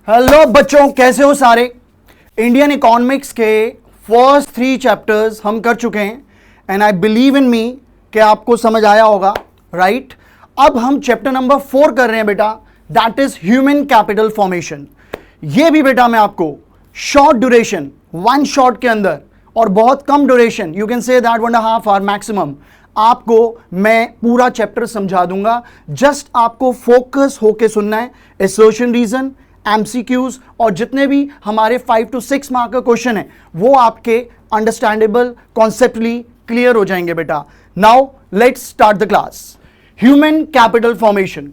Hello बच्चों, कैसे हो सारे। इंडियन इकोनॉमिक्स के फर्स्ट 3 चैप्टर्स हम कर चुके हैं एंड आई बिलीव इन मी कि आपको समझ आया होगा, राइट। अब हम चैप्टर नंबर 4 कर रहे हैं बेटा, that is human capital formation. ये भी बेटा मैं आपको शॉर्ट ड्यूरेशन, 1 शॉट के अंदर और बहुत कम duration, you can say that 1.5 hour maximum, आपको मैं पूरा चैप्टर समझा दूंगा। जस्ट आपको फोकस होके सुनना है। असर्शन रीजन, एमसीक्यूज और जितने भी हमारे 5 to 6 मार्क का क्वेश्चन है वो आपके अंडरस्टैंडेबल, कॉन्सेप्टली क्लियर हो जाएंगे बेटा। Now let's start the class. Human capital formation.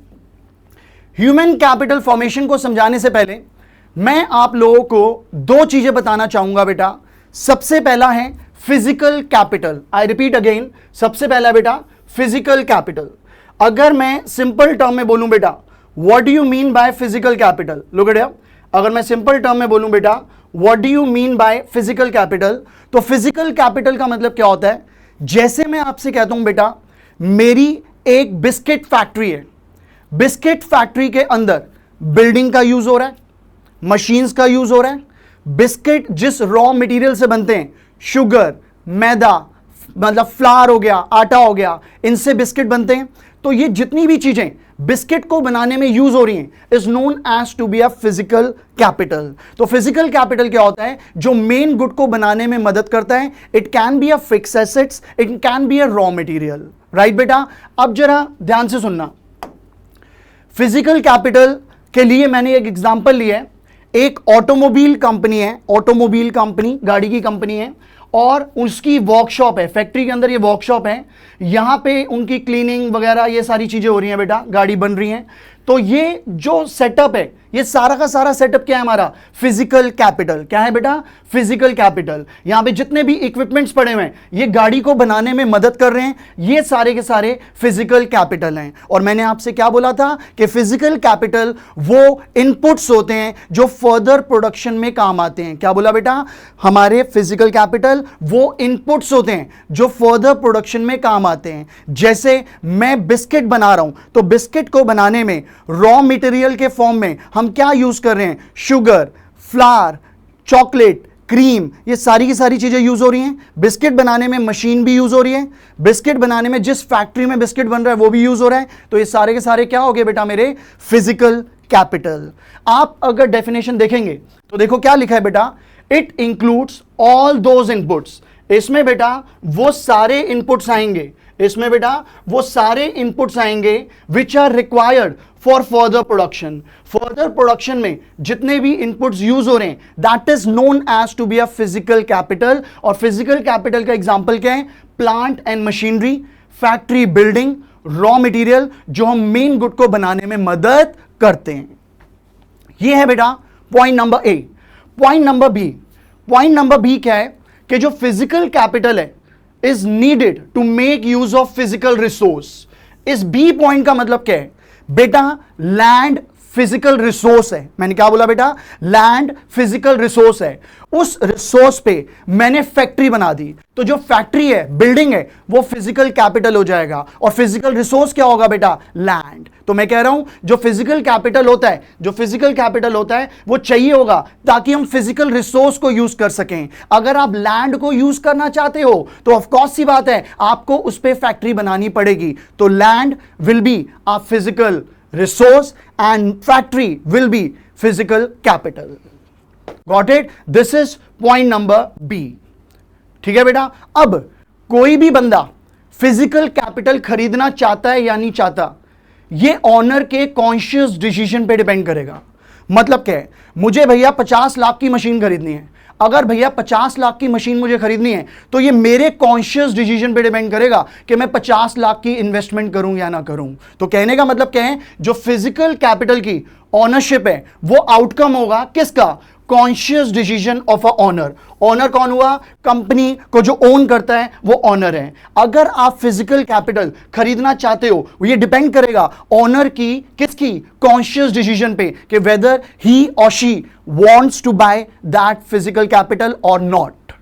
Human capital formation को समझाने से पहले मैं आप लोगों को 2 चीजें बताना चाहूंगा बेटा। सबसे पहला है फिजिकल कैपिटल। आई रिपीट अगेन, सबसे पहला बेटा फिजिकल कैपिटल। अगर मैं सिंपल टर्म में बोलूं बेटा, what do you mean by physical capital, look at here. अगर मैं सिंपल टर्म में बोलूं बेटा, what do you mean by physical capital, तो फिजिकल कैपिटल का मतलब क्या होता है। जैसे मैं आपसे कहता हूं बेटा, मेरी एक बिस्किट फैक्ट्री है, बिस्किट फैक्ट्री के अंदर बिल्डिंग का यूज हो रहा है, मशीन्स का यूज हो रहा है। बिस्किट जिस रॉ मटेरियल से बनते हैं, शुगर, मैदा, मतलब फ्लावर हो गया, आटा हो गया, इनसे बिस्किट बनते हैं। तो ये जितनी भी चीजें बिस्किट को बनाने में यूज हो रही हैं is known as to be a physical capital. तो फिजिकल कैपिटल क्या होता है, जो मेन गुड को बनाने में मदद करता है। It can be a fix assets, it can be a raw material, right बेटा। अब जरा ध्यान से सुनना, फिजिकल कैपिटल के लिए मैंने एक एग्जांपल लिया है। एक ऑटोमोबाइल कंपनी है, ऑटोमोबाइल कंपनी, गाड़ी की कंपनी है और उसकी वर्कशॉप है, फैक्ट्री के अंदर ये वर्कशॉप है। यहां पे उनकी क्लीनिंग वगैरह ये सारी चीजें हो रही हैं बेटा, गाड़ी बन रही हैं। तो ये जो सेटअप है, ये सारा का सारा सेटअप क्या है हमारा, फिजिकल कैपिटल। क्या है बेटा, फिजिकल कैपिटल। यहां पे जितने भी इक्विपमेंट्स पड़े हुए हैं ये गाड़ी को बनाने में मदद कर रहे हैं, ये सारे के सारे फिजिकल कैपिटल हैं। और मैंने आपसे क्या बोला था कि फिजिकल कैपिटल वो इनपुट्स होते हैं जो फर्दर प्रोडक्शन में काम आते हैं। क्या बोला बेटा, हमारे फिजिकल कैपिटल वो इनपुट्स होते हैं जो फर्दर प्रोडक्शन में काम आते हैं। जैसे मैं बिस्किट बना रहा हूं, तो बिस्किट को बनाने में रॉ मटेरियल के फॉर्म में हम क्या यूज कर रहे हैं, शुगर, फ्लावर, चॉकलेट, क्रीम, ये सारी की सारी चीजें यूज हो रही हैं। बिस्किट बनाने में मशीन भी यूज हो रही है, बिस्किट बनाने में जिस फैक्ट्री में बिस्किट बन रहा है वो भी यूज हो रहा है। तो ये सारे के सारे क्या हो गए बेटा, मेरे फिजिकल कैपिटल। आप अगर डेफिनेशन देखेंगे तो देखो क्या लिखा है बेटा, it includes all those inputs. इसमें बेटा वो सारे इनपुट्स आएंगे, इसमें बेटा वो सारे इनपुट्स आएंगे which are required for further production. Further production में जितने भी इनपुट्स यूज हो रहे हैं that is known as to be a physical capital. और फिजिकल कैपिटल का एग्जांपल क्या है, plant and machinery, factory building, raw material जो हम मेन गुड को बनाने में मदद करते हैं। यह है बेटा point number A. Point number B, point number B क्या है कि जो फिजिकल कैपिटल है is needed to make use of physical resource. इस बी पॉइंट का मतलब क्या है बेटा, लैंड फिजिकल रिसोर्स है। मैंने क्या बोला बेटा, लैंड फिजिकल रिसोर्स है। उस रिसोर्स पे मैंने फैक्ट्री बना दी, तो जो फैक्ट्री है, बिल्डिंग है, वो फिजिकल कैपिटल हो जाएगा। और फिजिकल रिसोर्स क्या होगा बेटा, लैंड। तो मैं कह रहा हूं जो फिजिकल कैपिटल होता है, जो फिजिकल कैपिटल होता है वो चाहिए होगा ताकि हम फिजिकल रिसोर्स को यूज कर सकें। अगर आप लैंड को यूज करना चाहते हो तो ऑफ कोर्स सी बात है आपको उस पे फैक्ट्री बनानी पड़ेगी। तो land will be a physical resource and factory will be physical capital. Got it? This is point number B. ठीक है बेटा। अब कोई भी बंदा फिजिकल कैपिटल खरीदना चाहता है या नहीं चाहता, ये ऑनर के कॉन्शियस डिसीजन पे डिपेंड करेगा। मतलब क्या है, मुझे भैया 50 लाख की मशीन खरीदनी है। अगर भैया 50 लाख की मशीन मुझे खरीदनी है तो ये मेरे कॉन्शियस डिसीजन पे डिपेंड करेगा कि मैं 50 लाख की इन्वेस्टमेंट करूं या ना करूं। तो कहने का मतलब क्या है, जो फिजिकल कैपिटल की ऑनरशिप है वो आउटकम होगा किसका, conscious decision of a owner. Owner कौन हुआ, कंपनी को जो ओन करता है वो ऑनर है। अगर आप फिजिकल कैपिटल खरीदना चाहते हो, ये डिपेंड करेगा ऑनर की, किसकी, कॉन्शियस डिसीजन पे कि whether he or she wants to buy that physical capital or not.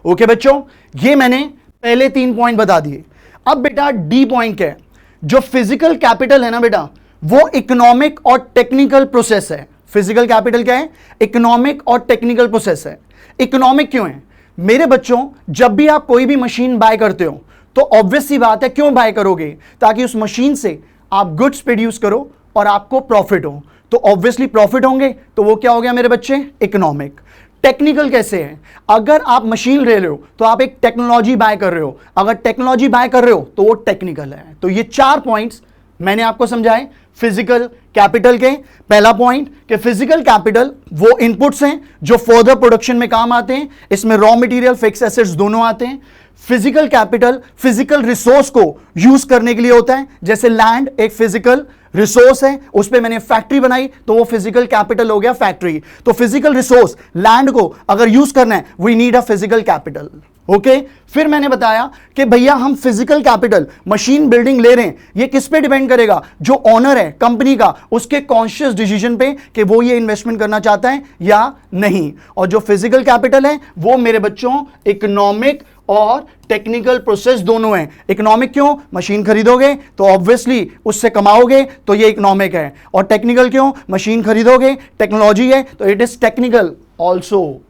Okay बच्चों, ये मैंने पहले 3 पॉइंट बता दिए। अब बेटा डी पॉइंट क्या है, जो फिजिकल कैपिटल है ना बेटा, वो इकोनॉमिक और टेक्निकल प्रोसेस है। फिजिकल कैपिटल क्या है? इकोनॉमिक और टेक्निकल प्रोसेस है। इकोनॉमिक क्यों है? मेरे बच्चों, जब भी आप कोई भी मशीन बाय करते हो तो ऑब्वियस सी बात है, क्यों बाय करोगे? ताकि उस मशीन से आप गुड्स प्रोड्यूस करो और आपको प्रॉफिट हो। तो ऑब्वियसली प्रॉफिट होंगे, तो वो क्या हो गया मेरे बच्चे? इकोनॉमिक। टेक्निकल कैसे है? अगर आप मशीन ले रहे हो तो आप एक टेक्नोलॉजी बाय कर रहे हो, अगर टेक्नोलॉजी बाय कर रहे हो तो वो टेक्निकल है। तो ये 4 पॉइंट्स मैंने आपको समझाए फिजिकल कैपिटल के। पहला पॉइंट कि फिजिकल कैपिटल वो इनपुट्स हैं जो फर्दर प्रोडक्शन में काम आते हैं, इसमें रॉ मटेरियल, फिक्स एसेट्स दोनों आते हैं। फिजिकल कैपिटल फिजिकल रिसोर्स को यूज करने के लिए होता है, जैसे लैंड एक फिजिकल रिसोर्स है, उस पे मैंने फैक्ट्री बनाई तो वो फिजिकल कैपिटल हो गया फैक्ट्री। तो फिजिकल रिसोर्स लैंड को अगर यूज करना है, we need a physical capital. Okay, फिर मैंने बताया कि भैया हम फिजिकल कैपिटल मशीन बिल्डिंग ले रहे हैं, ये किस पे डिपेंड करेगा? जो ओनर है कंपनी का, उसके कॉन्शियस डिसीजन पे कि वो ये इन्वेस्टमेंट करना चाहता है या नहीं। और जो फिजिकल कैपिटल है वो मेरे बच्चों इकोनॉमिक और टेक्निकल प्रोसेस दोनों हैं। इकोनॉमिक क्यों? मशीन खरीदोगे तो ऑब्वियसली उससे कमाओगे, तो ये इकोनॉमिक है। और टेक्निकल क्यों? मशीन खरीदोगे, टेक्नोलॉजी है, तो it is technical also.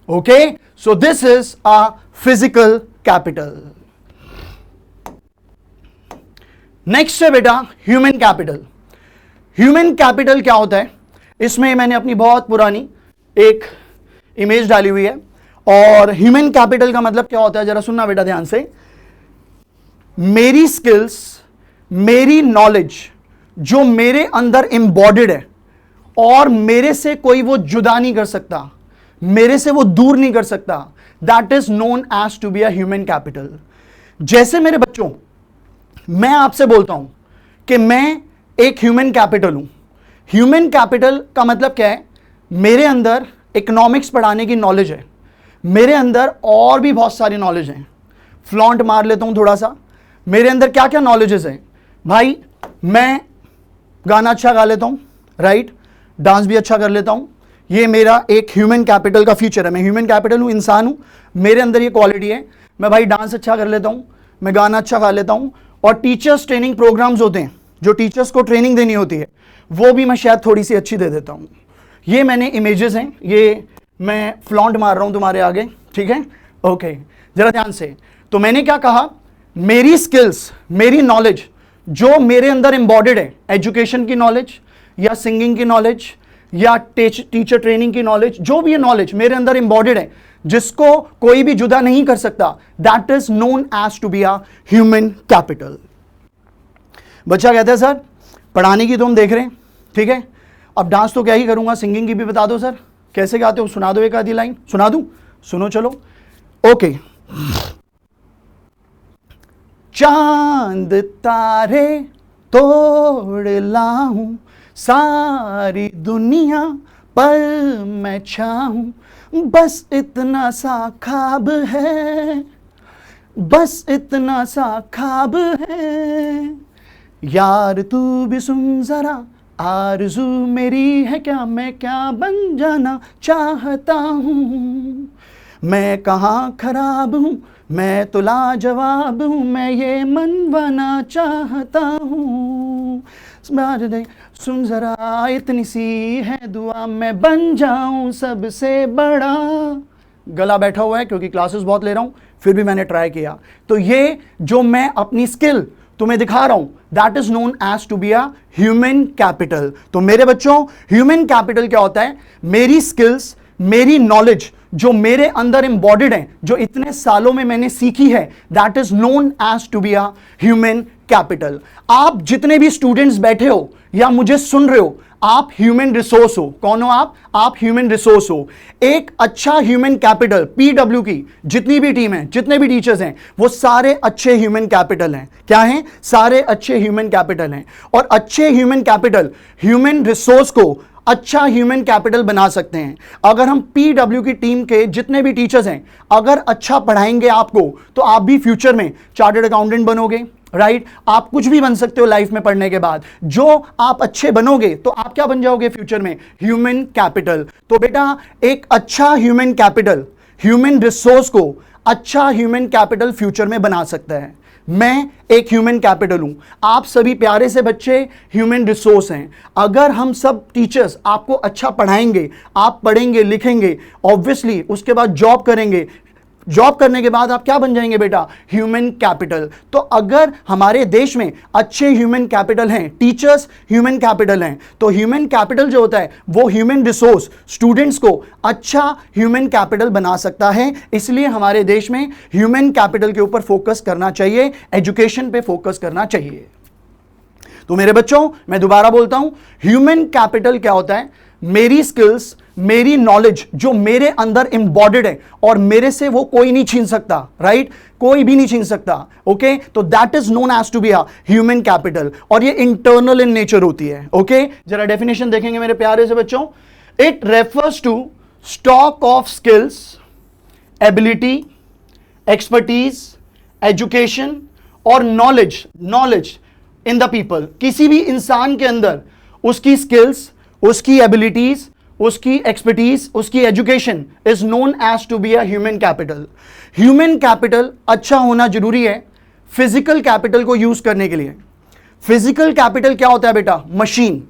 Okay, so this is a physical capital. Next है बेटा ह्यूमन कैपिटल। ह्यूमन कैपिटल क्या होता है? इसमें मैंने अपनी बहुत पुरानी एक इमेज डाली हुई है। और ह्यूमन कैपिटल का मतलब क्या होता है, जरा सुनना बेटा ध्यान से। मेरी स्किल्स, मेरी नॉलेज जो मेरे अंदर एम्बॉडिड है और मेरे से कोई वो जुदा नहीं कर सकता, मेरे से वो दूर नहीं कर सकता, that is known as to be a human capital. जैसे मेरे बच्चों, मैं आपसे बोलता हूं कि मैं एक ह्यूमन कैपिटल हूं। ह्यूमन कैपिटल का मतलब क्या है? मेरे अंदर इकोनॉमिक्स पढ़ाने की नॉलेज है, मेरे अंदर और भी बहुत सारी नॉलेज है। फ्लॉन्ट मार लेता हूं थोड़ा सा, मेरे अंदर क्या क्या नॉलेजेस है भाई। मैं गाना अच्छा गा लेता हूं, राइट, डांस भी अच्छा कर लेता हूं, ये मेरा एक ह्यूमन कैपिटल का फीचर है। मैं ह्यूमन कैपिटल हूं, इंसान हूं, मेरे अंदर ये क्वालिटी है। मैं भाई डांस अच्छा कर लेता हूं, मैं गाना अच्छा गा लेता हूं, और टीचर्स ट्रेनिंग प्रोग्राम्स होते हैं जो टीचर्स को ट्रेनिंग देनी होती है, वो भी मैं शायद थोड़ी सी अच्छी दे देता हूं। ये मैंने इमेजेस हैं, ये मैं फ्लॉन्ट मार रहा हूं तुम्हारे आगे, ठीक है? ओके, जरा ध्यान से। तो मैंने क्या कहा? मेरी स्किल्स, मेरी नॉलेज जो मेरे अंदर एम्बॉडिड है, एजुकेशन की नॉलेज या सिंगिंग की नॉलेज या टीचर ट्रेनिंग की नॉलेज, जो भी ये नॉलेज मेरे अंदर एम्बॉडिड है, जिसको कोई भी जुदा नहीं कर सकता, that is known as to be a human capital. बच्चा कहता है सर पढ़ाने की तो हम देख रहे हैं, ठीक है, अब डांस तो क्या ही करूंगा, सिंगिंग की भी बता दो सर, कैसे गाते हो, सुना दो एक आधी लाइन, सुना दूं? सुनो चलो। ओके, चांद तारे तोड़ लाऊं, सारी दुनिया पर मैं चाहूं, बस इतना सा ख्वाब है, बस इतना सा ख्वाब है, यार तू भी सुन जरा, आरज़ू मेरी है क्या, मैं क्या बन जाना चाहता हूँ, मैं कहाँ खराब हूँ, मैं तो लाजवाब हूँ, मैं ये मनवाना चाहता हूँ, सुन जरा इतनी सी है दुआ, मैं बन जाऊँ सबसे बड़ा। गला बैठा हुआ है क्योंकि क्लासेस बहुत ले रहा हूँ, फिर भी मैंने ट्राई किया। तो ये जो मैं अपनी स्किल तुम्हें दिखा रहा हूं, that is known as to be a human capital. तो मेरे बच्चों, ह्यूमन कैपिटल क्या होता है? मेरी स्किल्स, मेरी नॉलेज जो मेरे अंदर एम्बॉडिड है, जो इतने सालों में मैंने सीखी है, that is known as to be a human capital. आप जितने भी स्टूडेंट्स बैठे हो या मुझे सुन रहे हो, आप ह्यूमन रिसोर्स हो। कौन हो आप ह्यूमन रिसोर्स हो। एक अच्छा ह्यूमन कैपिटल, पीडब्ल्यू की जितनी भी टीम है, जितने भी टीचर्स हैं, वो सारे अच्छे ह्यूमन कैपिटल हैं। क्या हैं? सारे अच्छे ह्यूमन कैपिटल हैं। और अच्छे ह्यूमन कैपिटल ह्यूमन रिसोर्स को अच्छा ह्यूमन कैपिटल बना सकते हैं। अगर हम पीडब्ल्यू की टीम के जितने भी टीचर्स हैं, अगर अच्छा पढ़ाएंगे आपको, तो आप भी फ्यूचर में चार्टर्ड अकाउंटेंट बनोगे, राइट? आप कुछ भी बन सकते हो लाइफ में पढ़ने के बाद। जो आप अच्छे बनोगे तो आप क्या बन जाओगे फ्यूचर में? Human capital. तो बेटा, एक अच्छा ह्यूमन कैपिटल ह्यूमन रिसोर्स को अच्छा ह्यूमन कैपिटल फ्यूचर में बना सकता है। मैं एक ह्यूमन कैपिटल हूं, आप सभी प्यारे से बच्चे ह्यूमन रिसोर्स हैं। अगर हम सब टीचर्स आपको अच्छा पढ़ाएंगे, आप पढ़ेंगे लिखेंगे, ऑब्वियसली उसके बाद जॉब करेंगे, जॉब करने के बाद आप क्या बन जाएंगे बेटा? Human capital. तो अगर हमारे देश में अच्छे ह्यूमन कैपिटल हैं, टीचर्स ह्यूमन कैपिटल हैं, तो ह्यूमन कैपिटल जो होता है वो ह्यूमन रिसोर्स स्टूडेंट्स को अच्छा ह्यूमन कैपिटल बना सकता है। इसलिए हमारे देश में ह्यूमन कैपिटल के ऊपर फोकस करना चाहिए, एजुकेशन पे फोकस करना चाहिए। तो मेरे बच्चों, मैं दोबारा बोलता हूं, ह्यूमन कैपिटल क्या होता है? मेरी स्किल्स, मेरी नॉलेज जो मेरे अंदर एम्बॉडेड है और मेरे से वो कोई नहीं छीन सकता, राइट? कोई भी नहीं छीन सकता, ओके? तो that is known as to be a human capital, और ये इंटरनल इन नेचर होती है, ओके? जरा डेफिनेशन देखेंगे मेरे प्यारे से बच्चों। It refers to stock of skills, ability, expertise, education और नॉलेज इन द पीपल। किसी भी इंसान के अंदर उसकी स्किल्स, उसकी एबिलिटीज, उसकी एक्सपर्टीज, उसकी education is known as to be a human capital. Human capital अच्छा होना जरूरी है फिजिकल कैपिटल को यूज करने के लिए। फिजिकल कैपिटल क्या होता है बेटा? मशीन।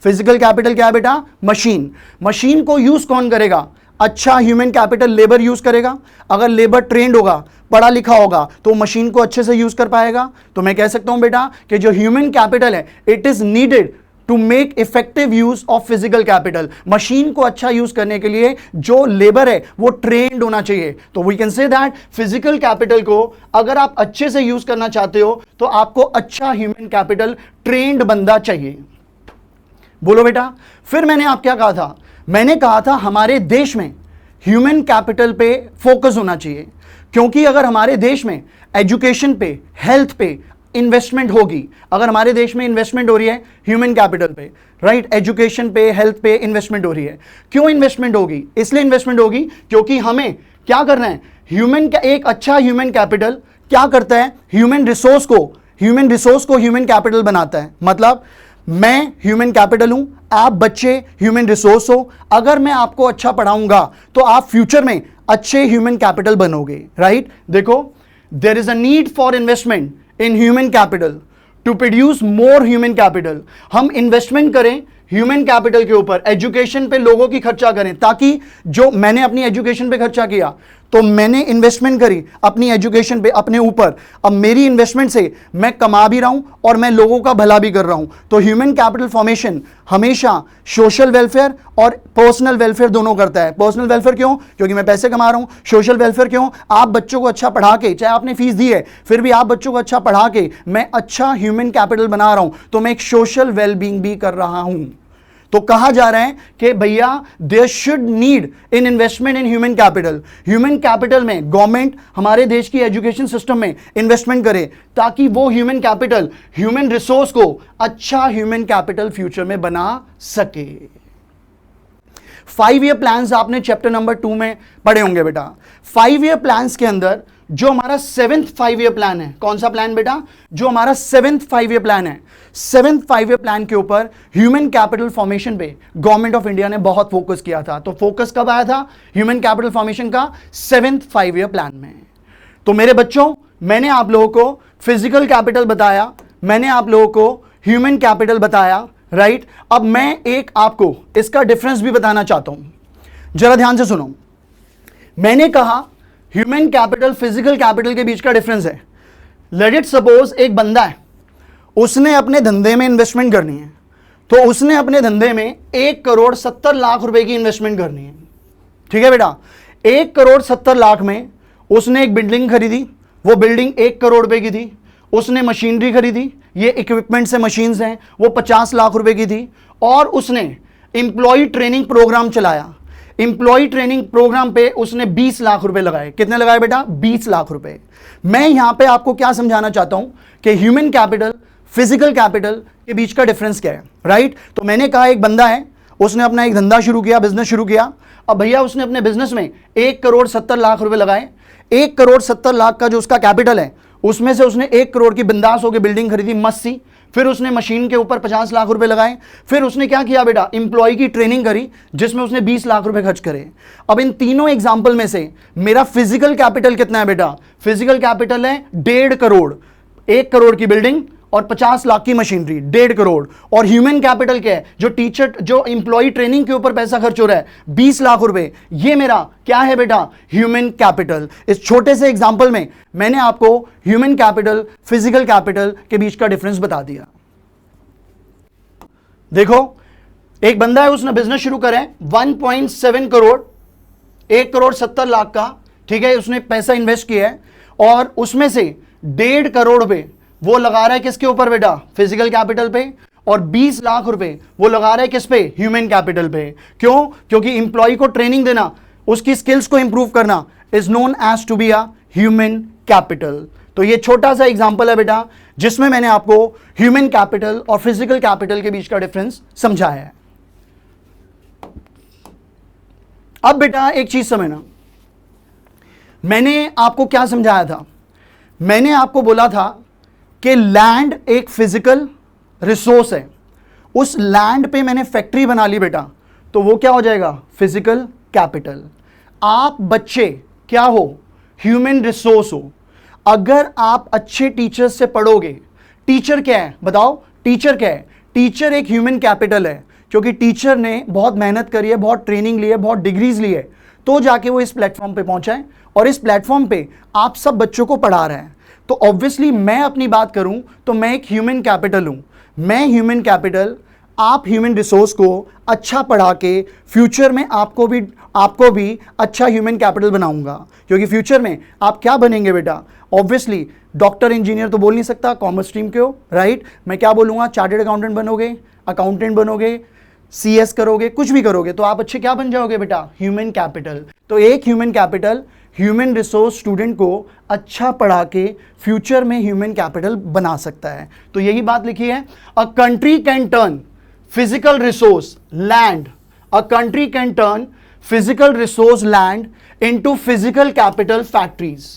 फिजिकल कैपिटल क्या है बेटा? मशीन। मशीन को यूज कौन करेगा? अच्छा ह्यूमन कैपिटल लेबर यूज करेगा। अगर लेबर ट्रेंड होगा, पढ़ा लिखा होगा, तो मशीन को अच्छे से यूज कर पाएगा। तो मैं कह सकता हूं बेटा कि जो ह्यूमन कैपिटल है, it is needed to make effective use of physical capital. Machine को अच्छा यूज करने के लिए जो लेबर है वो ट्रेंड होना चाहिए। तो we can say that physical capital को अगर आप अच्छे से यूज करना चाहते हो तो आपको अच्छा ह्यूमन कैपिटल, ट्रेंड बंदा चाहिए। बोलो बेटा। फिर मैंने आप क्या कहा था? मैंने कहा था हमारे देश में ह्यूमन कैपिटल पे फोकस होना चाहिए, क्योंकि अगर हमारे देश में एजुकेशन पे, हेल्थ पे इन्वेस्टमेंट होगी, अगर हमारे देश में इन्वेस्टमेंट हो रही है ह्यूमन कैपिटल पे, राइट, एजुकेशन पे, हेल्थ पे इन्वेस्टमेंट हो रही है। क्यों इन्वेस्टमेंट होगी? इसलिए इन्वेस्टमेंट होगी क्योंकि हमें क्या करना है? एक अच्छा ह्यूमन कैपिटल क्या करता है? ह्यूमन रिसोर्स को ह्यूमन कैपिटल बनाता है। मतलब मैं ह्यूमन कैपिटल हूं, आप बच्चे ह्यूमन रिसोर्स हो। अगर मैं आपको अच्छा पढ़ाऊंगा तो आप फ्यूचर में अच्छे ह्यूमन कैपिटल बनोगे, राइट? देखो, there is a need for investment in human capital to produce more human capital. हम इन्वेस्टमेंट करें ह्यूमन कैपिटल के ऊपर, एजुकेशन पे लोगों की खर्चा करें, ताकि जो मैंने अपनी एजुकेशन पे खर्चा किया, तो मैंने इन्वेस्टमेंट करी अपनी एजुकेशन पे, अपने ऊपर, अब मेरी इन्वेस्टमेंट से मैं कमा भी रहा हूं और मैं लोगों का भला भी कर रहा हूं। तो ह्यूमन कैपिटल फॉर्मेशन हमेशा सोशल वेलफेयर और पर्सनल वेलफेयर दोनों करता है। पर्सनल वेलफेयर क्यों? क्योंकि मैं पैसे कमा रहा हूं। सोशल वेलफेयर क्यों? आप बच्चों को अच्छा पढ़ा के, चाहे आपने फीस दी है फिर भी आप बच्चों को अच्छा पढ़ा के मैं अच्छा ह्यूमन कैपिटल बना रहा हूं, तो मैं एक सोशल वेलबींग भी कर रहा हूं। तो कहा जा रहा है कि भैया there should need in investment in human capital. Human capital में गवर्नमेंट हमारे देश की एजुकेशन सिस्टम में इन्वेस्टमेंट करे, ताकि वो ह्यूमन कैपिटल, ह्यूमन रिसोर्स को अच्छा ह्यूमन कैपिटल फ्यूचर में बना सके। 5 ईयर प्लान्स आपने चैप्टर नंबर 2 में पढ़े होंगे बेटा। 5 ईयर प्लान्स के अंदर जो हमारा 7th 5 ईयर प्लान है, कौन सा प्लान बेटा? जो हमारा 7th 5 ईयर प्लान है, 7th 5 ईयर प्लान के ऊपर ह्यूमन कैपिटल फॉर्मेशन पे गवर्नमेंट ऑफ इंडिया ने बहुत फोकस किया था। तो फोकस कब आया था ह्यूमन कैपिटल फॉर्मेशन का? 7th 5 ईयर प्लान में। तो मेरे बच्चों, मैंने आप लोगों को फिजिकल कैपिटल बताया, मैंने आप लोगों को ह्यूमन कैपिटल बताया, राइट? अब मैं एक आपको इसका डिफरेंस भी बताना चाहता हूं, जरा ध्यान से सुनो। मैंने कहा ह्यूमन कैपिटल फिजिकल कैपिटल के बीच का डिफरेंस है। लेट इट सपोज एक बंदा है, उसने अपने धंधे में इन्वेस्टमेंट करनी है, तो उसने अपने धंधे में 1,70,00,000 रुपए की इन्वेस्टमेंट करनी है। ठीक है बेटा? 1,70,00,000 में उसने एक बिल्डिंग खरीदी, वो बिल्डिंग 1 करोड़ रुपए की थी। उसने मशीनरी खरीदी, ये इक्विपमेंट से मशीन्स हैं, वो 50 लाख रुपए की थी। और उसने एम्प्लॉय ट्रेनिंग प्रोग्राम चलाया। एम्प्लॉय ट्रेनिंग प्रोग्राम पे उसने 20 लाख रुपए लगाए। कितने लगाए बेटा? 20 लाख रुपए। मैं यहां पे आपको क्या समझाना चाहता हूं कि ह्यूमन कैपिटल फिजिकल कैपिटल के बीच का डिफरेंस क्या है, राइट? तो मैंने कहा एक बंदा है, उसने अपना एक धंधा शुरू किया, बिजनेस शुरू किया। अब भैया उसने अपने बिजनेस में 1,70,00,000 रुपए लगाए। 1,70,00,000 का जो उसका कैपिटल है, उसमें से उसने 1 करोड़ की बिंदास होकर बिल्डिंग खरीदी, मस्त सी। फिर उसने मशीन के ऊपर 50 लाख रुपए लगाए। फिर उसने क्या किया बेटा? एम्प्लॉय की ट्रेनिंग करी, जिसमें उसने 20 लाख रुपए खर्च करे। अब इन तीनों एग्जाम्पल में से मेरा फिजिकल कैपिटल कितना है बेटा? फिजिकल कैपिटल है 1.5 करोड़। 1 करोड़ की बिल्डिंग और 50 लाख की मशीनरी, 1.5 करोड़। और ह्यूमन कैपिटल क्या है, जो टीचर, जो इंप्लॉय ट्रेनिंग के ऊपर पैसा खर्च हो रहा है 20 लाख रुपए, ये मेरा क्या है बेटा, ह्यूमन कैपिटल। इस छोटे से एग्जांपल में मैंने आपको ह्यूमन कैपिटल, फिजिकल कैपिटल के बीच का डिफरेंस बता दिया। देखो, एक बंदा है, उसने बिजनेस शुरू करा है 1.7 करोड़, 1 करोड़ 70 लाख का, ठीक है, उसने पैसा इन्वेस्ट किया है और उसमें से 1.5 करोड़ रुपए वो लगा रहा है किसके ऊपर बेटा, फिजिकल कैपिटल पे, और 20 लाख रुपए वो लगा रहा है किस पे, ह्यूमन कैपिटल पे। क्यों? क्योंकि इंप्लॉय को ट्रेनिंग देना, उसकी स्किल्स को इंप्रूव करना is known as to be a human capital. तो ये छोटा सा एग्जांपल है बेटा, जिसमें मैंने आपको ह्यूमन कैपिटल और फिजिकल कैपिटल के बीच का डिफरेंस समझाया है। अब बेटा एक चीज समझना, मैंने आपको क्या समझाया था, मैंने आपको बोला था कि लैंड एक फिजिकल रिसोर्स है, उस लैंड पे मैंने फैक्ट्री बना ली बेटा, तो वो क्या हो जाएगा, फिजिकल कैपिटल। आप बच्चे क्या हो, ह्यूमन रिसोर्स हो। अगर आप अच्छे टीचर से पढ़ोगे, टीचर क्या है बताओ, टीचर क्या है, टीचर एक ह्यूमन कैपिटल है, क्योंकि टीचर ने बहुत मेहनत करी है, बहुत ट्रेनिंग ली है, बहुत डिग्रीज ली है, तो जाके वो इस प्लेटफॉर्म पे पहुंचा है और इस प्लेटफॉर्म पे आप सब बच्चों को पढ़ा रहे हैं। तो ऑब्वियसली मैं अपनी बात करूं तो मैं एक ह्यूमन कैपिटल हूं, मैं ह्यूमन कैपिटल, आप ह्यूमन रिसोर्स को अच्छा पढ़ा के फ्यूचर में आपको भी अच्छा ह्यूमन कैपिटल बनाऊंगा। क्योंकि फ्यूचर में आप क्या बनेंगे बेटा, ऑब्वियसली डॉक्टर इंजीनियर तो बोल नहीं सकता, कॉमर्स स्ट्रीम के हो, राइट। मैं क्या बोलूंगा, चार्टर्ड अकाउंटेंट बनोगे, अकाउंटेंट बनोगे, CS करोगे, कुछ भी करोगे, तो आप अच्छे क्या बन जाओगे बेटा, ह्यूमन कैपिटल। तो एक human capital human resource student को अच्छा पढ़ा के फ्यूचर में ह्यूमन कैपिटल बना सकता है। तो यही बात लिखी है, a country can turn physical resource land, a country can turn physical resource land into physical capital factories.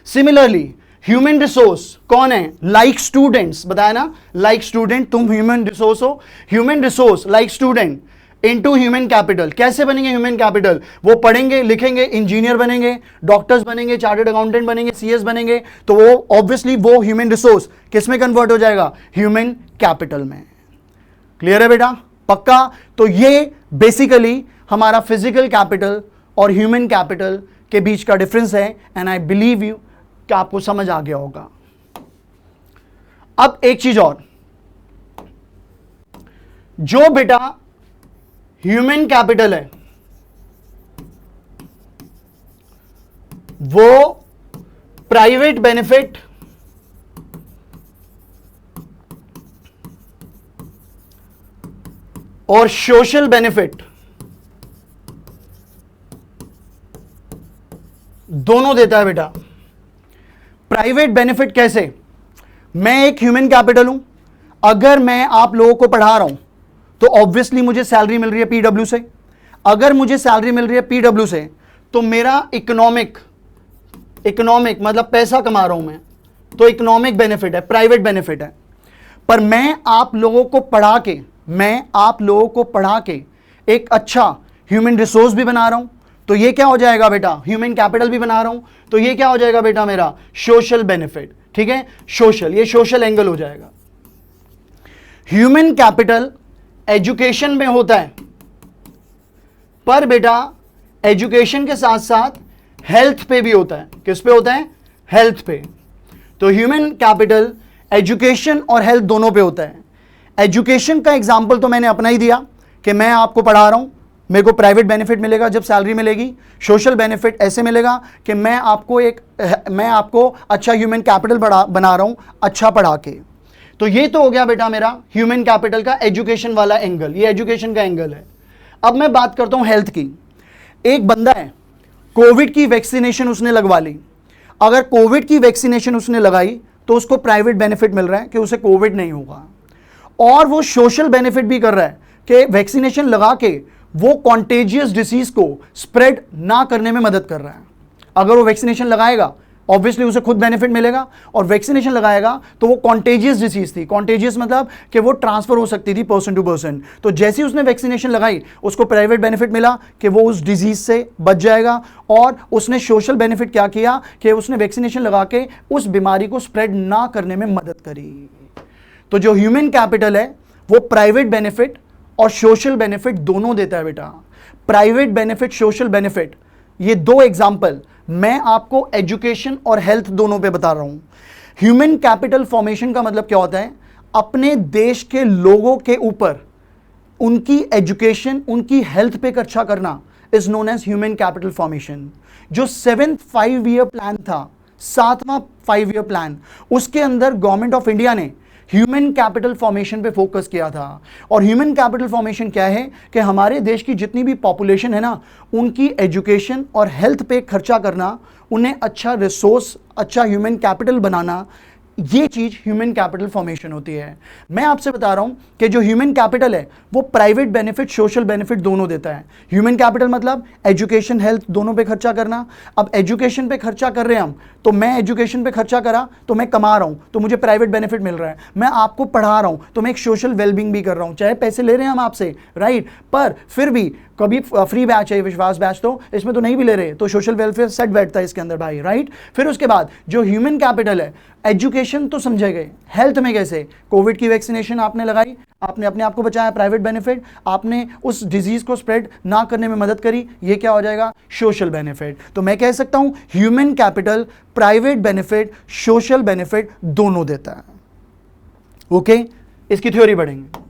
Similarly human resource कौन है, लाइक स्टूडेंट्स, बताया ना, लाइक स्टूडेंट, तुम ह्यूमन रिसोर्स हो, human resource like student into human capital. कैसे बनेंगे human capital, वो पढ़ेंगे लिखेंगे, इंजीनियर बनेंगे, डॉक्टर्स बनेंगे, चार्टर्ड अकाउंटेंट बनेंगे, CS बनेंगे, तो वो ऑब्वियसली वो ह्यूमन रिसोर्स किस में कन्वर्ट हो जाएगा, ह्यूमन कैपिटल में। क्लियर है बेटा, पक्का। तो ये बेसिकली हमारा फिजिकल कैपिटल और ह्यूमन कैपिटल के बीच का डिफरेंस है, एंड आई बिलीव यू कि आपको समझ आ गया होगा। अब एक चीज और, जो बेटा ह्यूमन कैपिटल है वो प्राइवेट बेनिफिट और सोशल बेनिफिट दोनों देता है बेटा। प्राइवेट बेनिफिट कैसे, मैं एक ह्यूमन कैपिटल हूं, अगर मैं आप लोगों को पढ़ा रहा हूं तो ऑब्वियसली मुझे सैलरी मिल रही है PW से, अगर मुझे सैलरी मिल रही है PW से तो मेरा इकोनॉमिक मतलब पैसा कमा रहा हूं मैं, तो इकोनॉमिक बेनिफिट है, प्राइवेट बेनिफिट है। पर मैं आप लोगों को पढ़ा के एक अच्छा ह्यूमन रिसोर्स भी बना रहा हूं, तो ये क्या हो जाएगा बेटा, ह्यूमन कैपिटल भी बना रहा हूं, तो ये क्या हो जाएगा बेटा, मेरा सोशल बेनिफिट। ठीक है, सोशल, ये सोशल एंगल हो जाएगा। ह्यूमन कैपिटल एजुकेशन में होता है, पर बेटा एजुकेशन के साथ साथ हेल्थ पे भी होता है। किस पे होता है, हेल्थ पे। तो ह्यूमन कैपिटल एजुकेशन और हेल्थ दोनों पे होता है। एजुकेशन का एग्जांपल तो मैंने अपना ही दिया कि मैं आपको पढ़ा रहा हूं, मेरे को प्राइवेट बेनिफिट मिलेगा जब सैलरी मिलेगी। सोशल बेनिफिट ऐसे मिलेगा कि मैं आपको अच्छा ह्यूमन कैपिटल बना रहा हूं, अच्छा पढ़ा के। तो ये तो हो गया बेटा मेरा ह्यूमन कैपिटल का एजुकेशन वाला एंगल, ये एजुकेशन का एंगल है। अब मैं बात करता हूं हेल्थ की। एक बंदा है, कोविड की वैक्सीनेशन उसने लगवा ली, अगर कोविड की वैक्सीनेशन उसने लगाई तो उसको प्राइवेट बेनिफिट मिल रहा है कि उसे कोविड नहीं होगा, और वो सोशल बेनिफिट भी कर रहा है कि वैक्सीनेशन लगा के वो कॉन्टेजियस डिसीज को स्प्रेड ना करने में मदद कर रहा है। अगर वो वैक्सीनेशन लगाएगा ऑब्वियसली उसे खुद बेनिफिट मिलेगा, और वैक्सीनेशन लगाएगा तो वो कॉन्टेजियस डिसीज थी, कॉन्टेजियस मतलब कि वो ट्रांसफर हो सकती थी पर्सन टू पर्सन, तो जैसे ही उसने वैक्सीनेशन लगाई उसको प्राइवेट बेनिफिट मिला कि वो उस डिजीज से बच जाएगा, और उसने सोशल बेनिफिट क्या किया कि उसने वैक्सीनेशन लगा के उस बीमारी को स्प्रेड ना करने में मदद करी। तो जो ह्यूमन कैपिटल है वो प्राइवेट बेनिफिट और सोशल बेनिफिट दोनों देता है बेटा। प्राइवेट बेनिफिट, सोशल बेनिफिट, ये दो एग्जांपल मैं आपको एजुकेशन और हेल्थ दोनों पे बता रहा हूं। ह्यूमन कैपिटल फॉर्मेशन का मतलब क्या होता है? अपने देश के लोगों के ऊपर उनकी एजुकेशन, उनकी हेल्थ पे खर्चा करना is known as human capital formation. जो 7th 5 ईयर प्लान था, 7वां 5 ईयर प्लान, उसके अंदर गवर्नमेंट ऑफ इंडिया ने ह्यूमन कैपिटल फॉर्मेशन पे फोकस किया था। और ह्यूमन कैपिटल फॉर्मेशन क्या है कि हमारे देश की जितनी भी पॉपुलेशन है ना, उनकी एजुकेशन और हेल्थ पे खर्चा करना, उन्हें अच्छा रिसोर्स, अच्छा ह्यूमन कैपिटल बनाना, ये चीज ह्यूमन कैपिटल फॉर्मेशन होती है। मैं आपसे बता रहा हूं कि जो ह्यूमन कैपिटल है वो प्राइवेट बेनिफिट, सोशल बेनिफिट दोनों देता है। ह्यूमन कैपिटल मतलब एजुकेशन, हेल्थ दोनों पे खर्चा करना। अब एजुकेशन पे खर्चा कर रहे हैं हम, तो मैं एजुकेशन पे खर्चा करा तो मैं कमा रहा हूं, तो मुझे प्राइवेट बेनिफिट मिल रहा है। मैं आपको पढ़ा रहा हूं तो मैं एक सोशल वेलबींग भी कर रहा हूं, चाहे पैसे ले रहे हैं हम आपसे, राइट, पर फिर भी कभी फ्री बैच है, विश्वास बैच, तो इसमें तो नहीं भी ले रहे, तो सोशल वेलफेयर सेट बैठता है इसके अंदर भाई, राइट। फिर उसके बाद जो ह्यूमन कैपिटल है, एजुकेशन तो समझे गए, हेल्थ में कैसे? कोविड की वैक्सीनेशन आपने लगाई, आपने अपने आप को बचाया, प्राइवेट बेनिफिट, आपने उस डिजीज को स्प्रेड ना करने में मदद करी, ये क्या हो जाएगा? Social benefit. तो मैं कह सकता हूं human capital private benefit, social benefit दोनों देता है। ओके, इसकी थ्योरी पढ़ेंगे।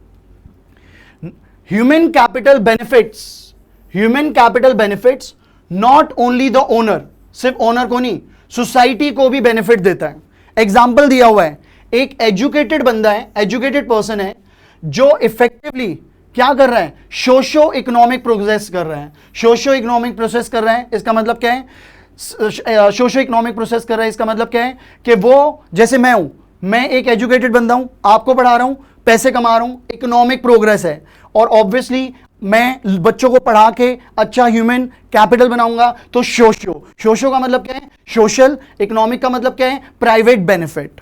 Human capital benefits not only the owner, सिर्फ ओनर को नहीं, सोसाइटी को भी बेनिफिट देता है। एग्जाम्पल दिया हुआ है, एक एजुकेटेड बंदा है, एजुकेटेड पर्सन है, जो इफेक्टिवली क्या कर रहा है? सोशो इकोनॉमिक प्रोसेस कर रहा है। सोशो इकोनॉमिक प्रोसेस कर रहा है, इसका मतलब क्या है? सोशो इकोनॉमिक प्रोसेस कर रहा है, इसका मतलब क्या है कि वो, जैसे मैं हूं, मैं एक एजुकेटेड बंदा हूं, आपको पढ़ा रहा हूं, पैसे कमा रहा हूं, इकोनॉमिक प्रोग्रेस है, और ऑब्वियसली मैं बच्चों को पढ़ा के अच्छा ह्यूमन कैपिटल बनाऊंगा, तो सोशो का मतलब क्या है? सोशल। इकोनॉमिक का मतलब क्या है? Private benefit.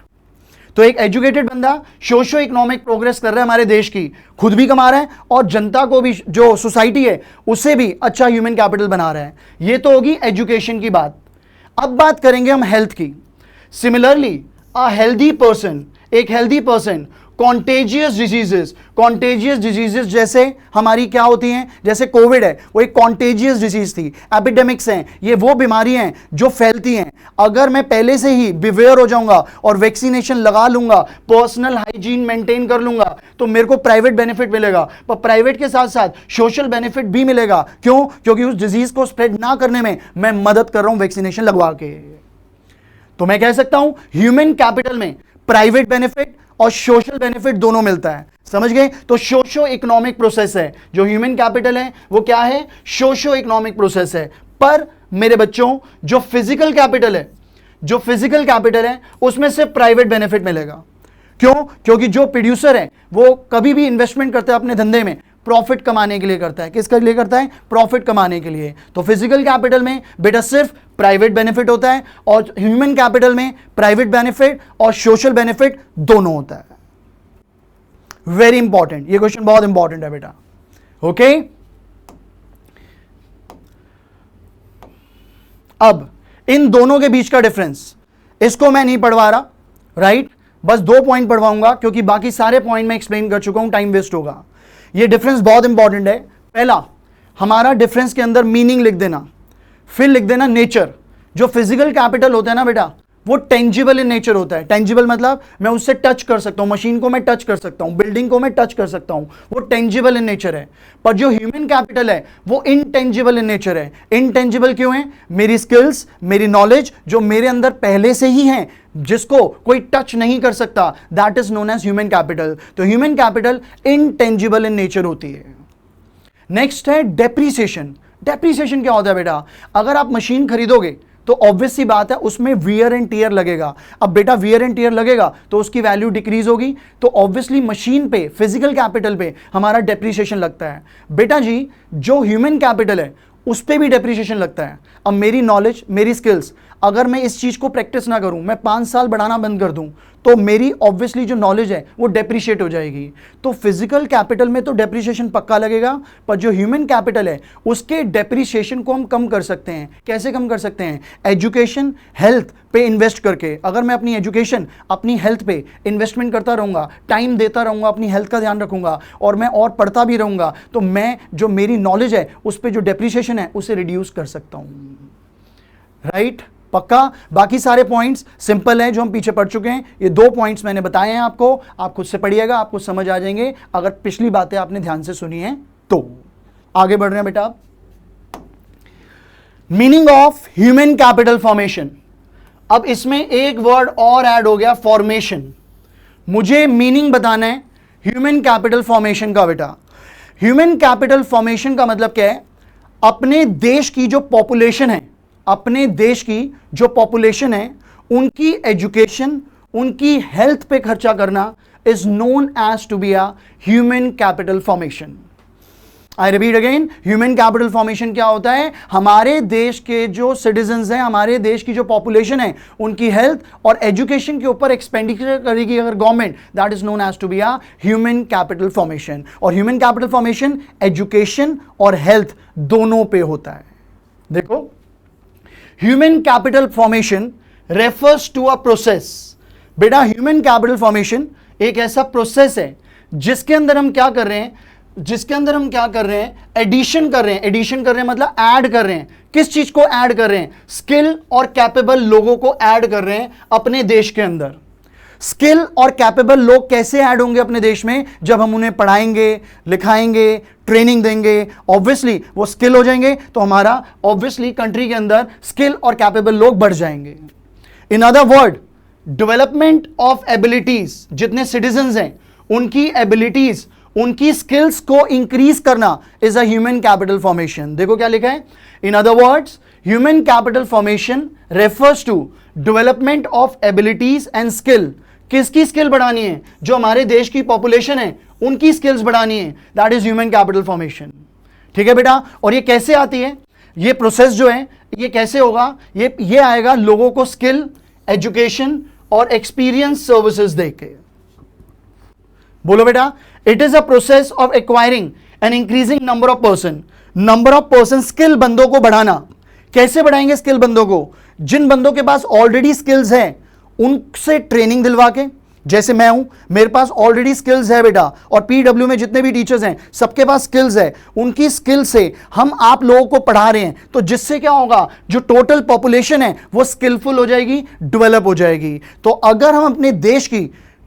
तो एक एजुकेटेड बंदा सोशो इकोनॉमिक प्रोग्रेस कर रहा है हमारे देश की, खुद भी कमा रहा है और जनता को भी, जो सोसाइटी है उसे भी अच्छा ह्यूमन कैपिटल बना रहा है। ये तो होगी एजुकेशन की बात। अब बात करेंगे हम हेल्थ की। सिमिलरली अ हेल्दी पर्सन, एक हेल्दी पर्सन, कॉन्टेजियस डिजीजेस जैसे हमारी क्या होती हैं, जैसे कोविड है, वो एक कॉन्टेजियस डिजीज थी, एपिडेमिक्स हैं, ये वो बीमारी हैं जो फैलती हैं। अगर मैं पहले से ही बिवेयर हो जाऊंगा और वैक्सीनेशन लगा लूंगा, पर्सनल हाइजीन मेंटेन कर लूंगा, तो मेरे को प्राइवेट बेनिफिट मिलेगा, पर प्राइवेट के साथ साथ सोशल बेनिफिट भी मिलेगा। क्यों? क्योंकि उस डिजीज को स्प्रेड ना करने में मैं मदद कर रहा हूं वैक्सीनेशन लगवा के। तो मैं कह सकता हूं ह्यूमन कैपिटल में प्राइवेट बेनिफिट और सोशल बेनिफिट दोनों मिलता है। समझ गए? तो सोशो इकोनॉमिक प्रोसेस है, जो ह्यूमन कैपिटल है वो क्या है? सोशो इकोनॉमिक प्रोसेस है। पर मेरे बच्चों, जो फिजिकल कैपिटल है उसमें से प्राइवेट बेनिफिट मिलेगा। क्यों? क्योंकि जो प्रोड्यूसर है वो कभी भी इन्वेस्टमेंट करता है अपने धंधे में, प्रॉफिट कमाने के लिए करता है। किसके लिए करता है? प्रॉफिट कमाने के लिए। तो फिजिकल कैपिटल में बेटा सिर्फ प्राइवेट बेनिफिट होता है, और ह्यूमन कैपिटल में प्राइवेट बेनिफिट और सोशल बेनिफिट दोनों होता है। वेरी इंपॉर्टेंट, ये क्वेश्चन बहुत इंपॉर्टेंट है बेटा। ओके, अब इन दोनों के बीच का डिफरेंस, इसको मैं नहीं पढ़वा रहा, राइट, बस 2 पॉइंट पढ़वाऊंगा, क्योंकि बाकी सारे पॉइंट मैं एक्सप्लेन कर चुका हूं, टाइम वेस्ट होगा। ये डिफरेंस बहुत इंपॉर्टेंट है। पहला, हमारा डिफरेंस के अंदर मीनिंग लिख देना, फिर लिख देना नेचर। जो फिजिकल कैपिटल होता है ना बेटा, वो टेंजिबल इन नेचर होता है। टेंजिबल मतलब मैं उससे टच कर सकता हूं, मशीन को मैं टच कर सकता हूं, बिल्डिंग को मैं टच कर सकता हूं, वो टेंजिबल इन नेचर है। पर जो ह्यूमन कैपिटल है वो इनटेंजिबल इन नेचर है। इनटेंजिबल क्यों है? मेरी स्किल्स, मेरी नॉलेज जो मेरे अंदर पहले से ही है, जिसको कोई टच नहीं कर सकता, that is known as human capital. तो human capital intangible in nature होती है। नेक्स्ट है डेप्रीसिएशन। डेप्रीसिएशन क्या होता है बेटा? अगर आप मशीन खरीदोगे तो ऑब्वियस सी बात है उसमें वियर एंड टियर लगेगा। अब बेटा वियर एंड टियर लगेगा तो उसकी वैल्यू डिक्रीज होगी, तो ऑब्वियसली मशीन पे, फिजिकल कैपिटल पे हमारा डेप्रीसिएशन लगता है। बेटा जी, जो ह्यूमन कैपिटल है उस पे भी डेप्रीसिएशन लगता है। अब मेरी नॉलेज, मेरी स्किल्स, अगर मैं इस चीज को प्रैक्टिस ना करूं, मैं 5 साल बढ़ाना बंद कर दूं, तो मेरी ऑब्वियसली जो नॉलेज है वो डेप्रिशिएट हो जाएगी। तो फिजिकल कैपिटल में तो डेप्रिशिएशन पक्का लगेगा, पर जो ह्यूमन कैपिटल है उसके डेप्रिशिएशन को हम कम कर सकते हैं। कैसे कम कर सकते हैं? एजुकेशन, हेल्थ पे इन्वेस्ट करके। अगर मैं अपनी एजुकेशन, अपनी हेल्थ पे इन्वेस्टमेंट करता रहूंगा, टाइम देता रहूंगा, अपनी हेल्थ का ध्यान रखूंगा और मैं और पढ़ता भी रहूंगा, तो मैं जो मेरी नॉलेज है उस पर जो डेप्रिशिएशन है उसे रिड्यूस कर सकता हूं। राइट? पक्का? बाकी सारे पॉइंट्स सिंपल हैं जो हम पीछे पढ़ चुके हैं। ये 2 पॉइंट्स मैंने बताए हैं आपको, आप खुद से पढ़िएगा, आपको समझ आ जाएंगे अगर पिछली बातें आपने ध्यान से सुनी हैं तो। आगे बढ़ रहे हैं बेटा। Meaning of human capital formation. अब इसमें एक वर्ड और ऐड हो गया, फॉर्मेशन। मुझे मीनिंग बताना है ह्यूमन कैपिटल फॉर्मेशन का बेटा। ह्यूमन कैपिटल फॉर्मेशन का मतलब क्या है? अपने देश की जो पॉपुलेशन है, अपने देश की जो पॉपुलेशन है उनकी एजुकेशन, उनकी हेल्थ पे खर्चा करना is known as to be a human capital formation. I repeat again, human capital formation क्या होता है? हमारे देश के जो सिटीजन्स हैं, हमारे देश की जो पॉपुलेशन है, उनकी हेल्थ और एजुकेशन के ऊपर एक्सपेंडिचर करेगी अगर government, that is known as to be a human capital formation. और ह्यूमन कैपिटल फॉर्मेशन एजुकेशन और हेल्थ दोनों पे होता है। देखो, human capital formation refers to a process. बेटा, ह्यूमन कैपिटल फॉर्मेशन एक ऐसा प्रोसेस है जिसके अंदर हम क्या कर रहे हैं? एडिशन कर रहे हैं। एडिशन कर रहे हैं मतलब ऐड कर रहे हैं। किस चीज को ऐड कर रहे हैं? स्किल और कैपेबल लोगों को ऐड कर रहे हैं अपने देश के अंदर। स्किल और कैपेबल लोग कैसे ऐड होंगे अपने देश में? जब हम उन्हें पढ़ाएंगे, लिखाएंगे, ट्रेनिंग देंगे, ऑब्वियसली वो स्किल हो जाएंगे, तो हमारा ऑब्वियसली कंट्री के अंदर स्किल और कैपेबल लोग बढ़ जाएंगे। In other word, development of abilities, जितने सिटीजन्स हैं उनकी एबिलिटीज, उनकी स्किल्स को इंक्रीज करना is a human capital formation. देखो क्या लिखा है, in other words human capital formation refers to development of abilities and skill. किसकी स्किल बढ़ानी है? जो हमारे देश की पॉपुलेशन है उनकी स्किल्स बढ़ानी है, that is human capital formation. ठीक है बेटा, और ये कैसे आती है? ये प्रोसेस जो है ये कैसे होगा? ये आएगा लोगों को स्किल, एजुकेशन और एक्सपीरियंस सर्विसेज देके। बोलो बेटा, it is a process of acquiring and increasing number of person, skill बंदों को बढ़ाना। कैसे बढ़ाएंगे स्किल बंदों को? जिन बंदों के पास ऑलरेडी स्किल्स है उनसे ट्रेनिंग दिलवा के, जैसे मैं हूं, मेरे पास ऑलरेडी स्किल्स है बेटा, और पीडब्ल्यू में जितने भी टीचर्स हैं सबके पास स्किल्स है, उनकी स्किल से हम आप लोगों को पढ़ा रहे हैं, तो जिससे क्या होगा? जो टोटल पॉपुलेशन है वो स्किलफुल हो जाएगी, डेवलप हो जाएगी। तो अगर हम अपने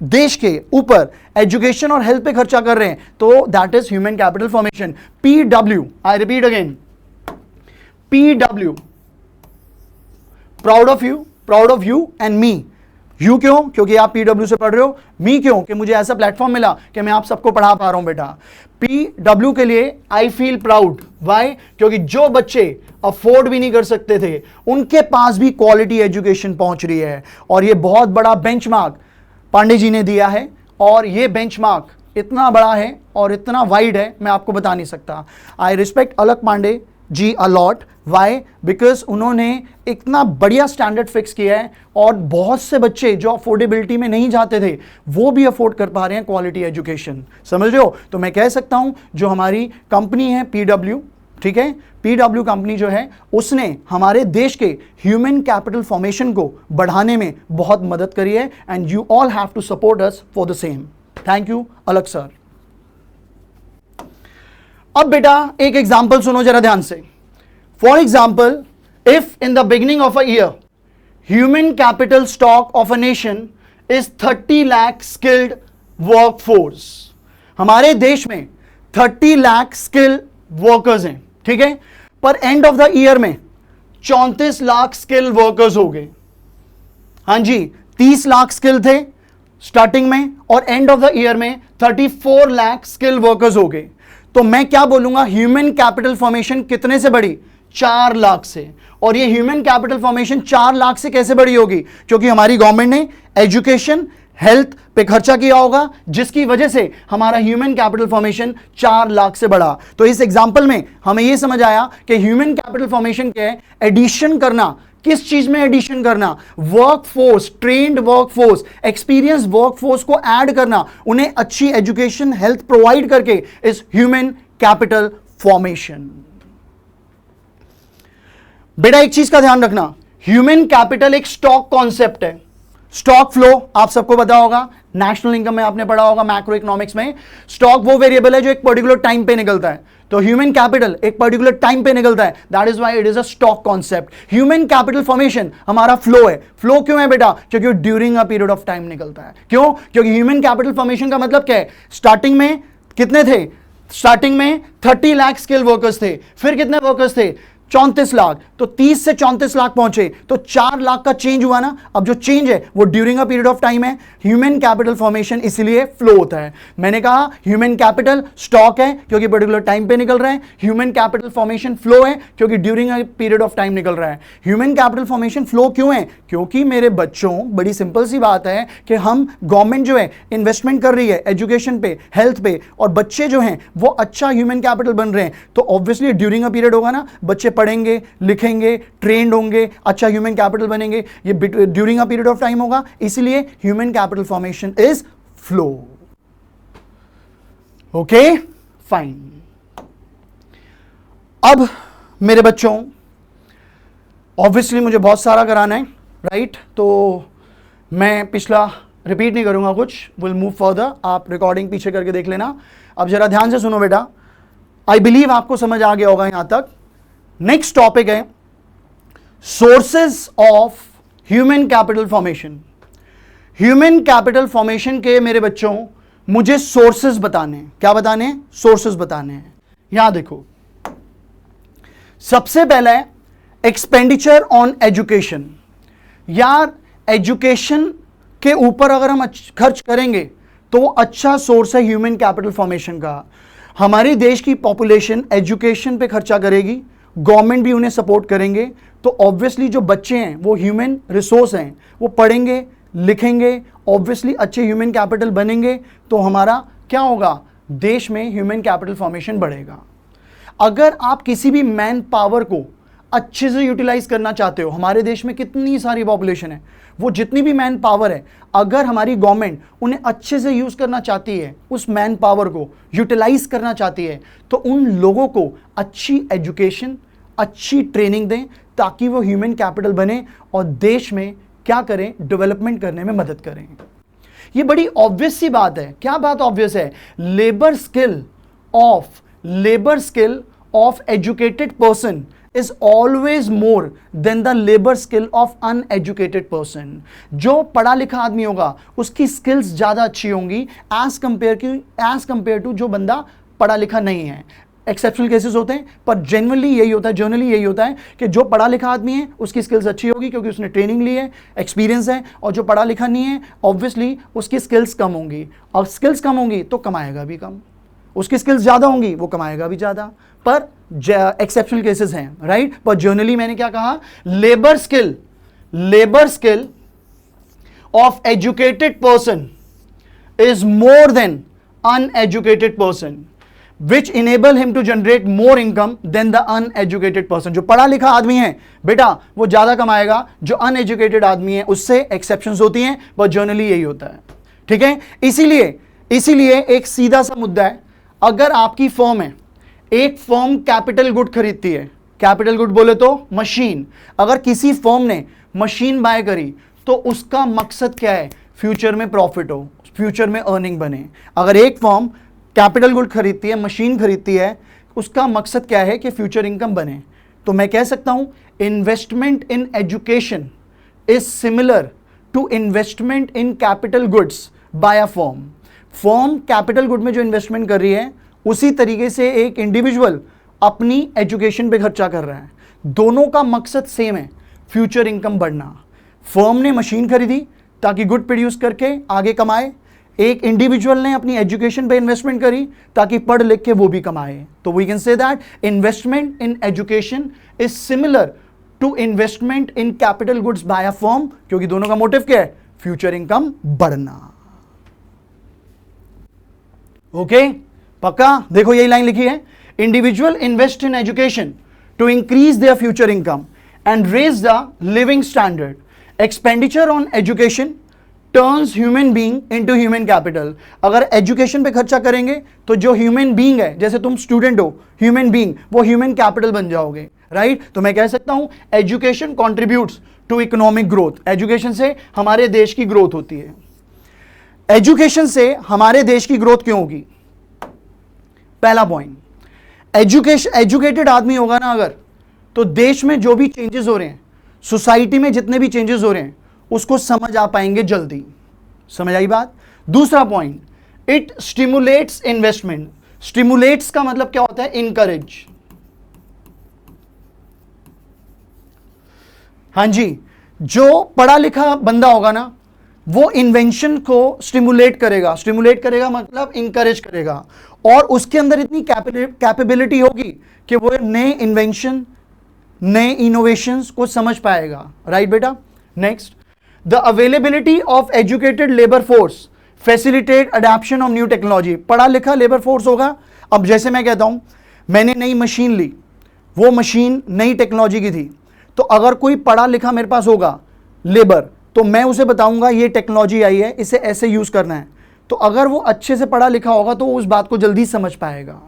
देश के ऊपर एजुकेशन और हेल्थ पे खर्चा कर रहे हैं तो that is human capital formation. PW, I repeat again, PW, proud of you and me. You क्यों? क्योंकि आप पीडब्ल्यू से पढ़ रहे हो। मी क्यों? कि मुझे ऐसा प्लेटफॉर्म मिला कि मैं आप सबको पढ़ा पा रहा हूं बेटा। पीडब्ल्यू के लिए आई फील प्राउड। वाई? क्योंकि जो बच्चे अफोर्ड भी नहीं कर सकते थे उनके पास भी क्वालिटी एजुकेशन पहुंच रही है। और ये बहुत बड़ा बेंचमार्क पांडे जी ने दिया है, और ये बेंचमार्क इतना बड़ा है और इतना वाइड है, मैं आपको बता नहीं सकता। I respect Alak Pandey ji a lot. Why? Because उन्होंने इतना बढ़िया स्टैंडर्ड फिक्स किया है और बहुत से बच्चे जो अफोर्डेबिलिटी में नहीं जाते थे वो भी अफोर्ड कर पा रहे हैं क्वालिटी एजुकेशन। समझ रहे हो? तो मैं कह सकता हूं जो हमारी कंपनी है पीडब्ल्यू, ठीक है, पीडब्ल्यू कंपनी जो है उसने हमारे देश के ह्यूमन कैपिटल फॉर्मेशन को बढ़ाने में बहुत मदद करी है, and you all have to support us for the same. Thank you Alak sir. अब बेटा एक एग्जांपल सुनो जरा ध्यान से। For example, if in the beginning of a year human capital stock of a nation is 30 lakh skilled workforce. हमारे देश में 30 लाख स्किल्ड वर्कर्स हैं, ठीक है, पर एंड ऑफ द ईयर में 34 लाख स्किल वर्कर्स हो गए। हां जी, 30 लाख स्किल थे स्टार्टिंग में और एंड ऑफ द ईयर में 34 लाख स्किल वर्कर्स हो गए। तो मैं क्या बोलूंगा? ह्यूमन कैपिटल फॉर्मेशन कितने से बढ़ी? 4 लाख से। और ये ह्यूमन कैपिटल फॉर्मेशन 4 लाख से कैसे बढ़ी होगी? क्योंकि हमारी गवर्नमेंट ने एजुकेशन, हेल्थ पे खर्चा किया होगा, जिसकी वजह से हमारा ह्यूमन कैपिटल फॉर्मेशन 4 लाख से बढ़ा। तो इस एग्जांपल में हमें यह समझ आया कि ह्यूमन कैपिटल फॉर्मेशन क्या है? एडिशन करना किस चीज में एडिशन करना? Workforce, trained workforce, experience workforce को ऐड करना, उन्हें अच्छी एजुकेशन हेल्थ प्रोवाइड करके इस ह्यूमन कैपिटल फॉर्मेशन। बेटा एक चीज का ध्यान रखना, ह्यूमन कैपिटल एक स्टॉक कॉन्सेप्ट है। स्टॉक फ्लो आप सबको पता होगा, नेशनल इनकम में आपने पढ़ा होगा, मैक्रो इकोनॉमिक्स में। स्टॉक वो वेरिएबल है जो एक पर्टिकुलर टाइम पे निकलता है, तो ह्यूमन कैपिटल एक पर्टिकुलर टाइम पे निकलता है, that is why it is a stock concept. Human capital formation हमारा फ्लो है। फ्लो क्यों है बेटा? क्योंकि during a period of time निकलता है। क्यों? क्योंकि ह्यूमन कैपिटल फॉर्मेशन का मतलब क्या है? स्टार्टिंग में कितने थे? स्टार्टिंग में 30 लाख स्किल वर्कर्स थे, फिर कितने वर्कर्स थे? 34 लाख। तो 30 से 34 लाख पहुंचे, तो 4 लाख का चेंज हुआ ना। अब जो चेंज है वो during a period of time है। ह्यूमन कैपिटल फॉर्मेशन इसलिए फ्लो होता है। मैंने कहा ह्यूमन कैपिटल स्टॉक है क्योंकि पर्टिकुलर टाइम पे निकल रहा है, ह्यूमन कैपिटल फॉर्मेशन फ्लो है क्योंकि during a period of time निकल रहा है। ह्यूमन कैपिटल फॉर्मेशन फ्लो क्यों है? क्योंकि मेरे बच्चों, बड़ी सिंपल सी बात है कि हम गवर्नमेंट जो है इन्वेस्टमेंट कर रही है एजुकेशन पे, हेल्थ पे, और बच्चे जो हैं वो अच्छा ह्यूमन कैपिटल बन रहे हैं, तो ऑब्वियसली ड्यूरिंग अ पीरियड होगा ना, बच्चे पढ़ेंगे, लिखेंगे, ट्रेंड होंगे, अच्छा ह्यूमन कैपिटल बनेंगे, ये during a period of time होगा, इसलिए human capital formation is flow. Okay fine. अब मेरे बच्चों ऑब्वियसली मुझे बहुत सारा कराना है, राइट? तो मैं पिछला रिपीट नहीं करूंगा कुछ, विल मूव फर्दर। आप रिकॉर्डिंग पीछे करके देख लेना। अब जरा ध्यान से सुनो बेटा, आई बिलीव आपको समझ आ गया होगा यहां तक। नेक्स्ट टॉपिक है sources of human capital formation. Human capital formation के मेरे बच्चों मुझे सोर्सेस बताने हैं। क्या बताने हैं? सोर्सेस बताने हैं। यहां देखो, सबसे पहला है एक्सपेंडिचर ऑन एजुकेशन। यार एजुकेशन के ऊपर अगर हम खर्च करेंगे तो वो अच्छा सोर्स है ह्यूमन कैपिटल फॉर्मेशन का। हमारे देश की पॉपुलेशन एजुकेशन पे खर्चा करेगी, गवर्नमेंट भी उन्हें सपोर्ट करेंगे, तो ऑब्वियसली जो बच्चे हैं वो ह्यूमन रिसोर्स हैं, वो पढ़ेंगे, लिखेंगे, ऑब्वियसली अच्छे ह्यूमन कैपिटल बनेंगे, तो हमारा क्या होगा? देश में ह्यूमन कैपिटल फॉर्मेशन बढ़ेगा। अगर आप किसी भी मैन पावर को अच्छे से यूटिलाइज करना चाहते हो, हमारे देश में कितनी सारी पॉपुलेशन है, वो जितनी भी मैन पावर है, अगर हमारी गवर्नमेंट उन्हें अच्छे से यूज करना चाहती है, उस मैन पावर को यूटिलाइज करना चाहती है, तो उन लोगों को अच्छी एजुकेशन, अच्छी ट्रेनिंग दें ताकि वो ह्यूमन कैपिटल बने और देश में क्या करें? डेवलपमेंट करने में मदद करें। ये बड़ी ऑब्वियस सी बात है। क्या बात ऑब्वियस है? Labour skill of educated person is always more than the labor skill of uneducated person। जो पढ़ा लिखा आदमी होगा उसकी स्किल्स ज्यादा अच्छी होंगी एज कंपेयर टू जो बंदा पढ़ा लिखा नहीं है। एक्सेप्शनल केसेस होते हैं, पर जनरली यही होता है कि जो पढ़ा लिखा आदमी है उसकी स्किल्स अच्छी होगी क्योंकि उसने ट्रेनिंग ली है, एक्सपीरियंस है, और जो पढ़ा लिखा नहीं है ऑब्वियसली उसकी स्किल्स कम होंगी, और स्किल्स कम होंगी तो कमाएगा भी कम। उसकी स्किल्स ज्यादा होंगी, वो कमाएगा भी ज्यादा, पर एक्सेप्शनल केसेस हैं, राइट? पर जनरली मैंने क्या कहा? Labour skill of educated person is more than uneducated person which enable him to generate more income than the uneducated person. जो पढ़ा लिखा आदमी है बेटा वो ज्यादा कमाएगा, जो अनएजुकेटेड आदमी है उससे एक्सेप्शंस होती हैं, पर जनरली यही होता है, ठीक है? इसीलिए एक सीधा सा मुद्दा है, अगर आपकी फर्म है, एक फर्म कैपिटल गुड खरीदती है, कैपिटल गुड बोले तो मशीन, अगर किसी फर्म ने मशीन बाय करी तो उसका मकसद क्या है? फ्यूचर में प्रॉफिट हो, फ्यूचर में अर्निंग बने। अगर एक फर्म कैपिटल गुड खरीदती है, मशीन खरीदती है, उसका मकसद क्या है? कि फ्यूचर इनकम बने। तो मैं कह सकता हूं investment in education is similar to investment in capital goods by a firm capital good में जो इन्वेस्टमेंट कर रही है उसी तरीके से एक इंडिविजुअल अपनी एजुकेशन पे खर्चा कर रहा है। दोनों का मकसद सेम है, फ्यूचर इनकम बढ़ना। फर्म ने मशीन खरीदी ताकि गुड प्रोड्यूस करके आगे कमाए, एक इंडिविजुअल ने अपनी एजुकेशन पे इन्वेस्टमेंट करी ताकि पढ़ लिख के वो भी कमाए। तो we can say that investment in education is similar to investment in capital goods by a firm, क्योंकि दोनों का मोटिव क्या है? फ्यूचर इनकम बढ़ना। ओके पक्का? देखो यही लाइन लिखी है, individual invest in education to increase their future income and raise the living standard. Expenditure on education turns human being into human capital. अगर एजुकेशन पे खर्चा करेंगे तो जो ह्यूमन बीइंग है, जैसे तुम स्टूडेंट हो, ह्यूमन बीइंग, वो ह्यूमन कैपिटल बन जाओगे, राइट? तो मैं कह सकता हूं education contributes to economic growth. Education से हमारे देश की ग्रोथ होती है. एजुकेशन से हमारे देश की ग्रोथ क्यों होगी? पहला पॉइंट, एजुकेटेड आदमी होगा ना अगर, तो देश में जो भी चेंजेस हो रहे हैं, सोसाइटी में जितने भी चेंजेस हो रहे हैं, उसको समझ आ पाएंगे जल्दी. समझ आई बात? दूसरा point, it stimulates investment. Stimulates का मतलब क्या होता है? इनकरेज. हां जी, जो पढ़ा लिखा बंदा होगा ना, वो इन्वेंशन को स्टिमुलेट करेगा. स्टिमुलेट करेगा मतलब इंकरेज करेगा, और उसके अंदर इतनी कैपेबिलिटी होगी कि वो नए इन्वेंशन, नए इनोवेशंस को समझ पाएगा. राइट बेटा? Next, the availability of educated labour force facilitate adoption of new technology. पढ़ा लिखा लेबर फोर्स होगा. अब जैसे मैं कहता हूं, मैंने नई मशीन ली, वो मशीन नई टेक्नोलॉजी की थी, तो अगर कोई पढ़ा लिखा मेरे पास होगा लेबर, तो मैं उसे बताऊंगा ये टेक्नोलॉजी आई है, इसे ऐसे यूज करना है. तो अगर वो अच्छे से पढ़ा लिखा होगा तो उस बात को जल्दी समझ पाएगा.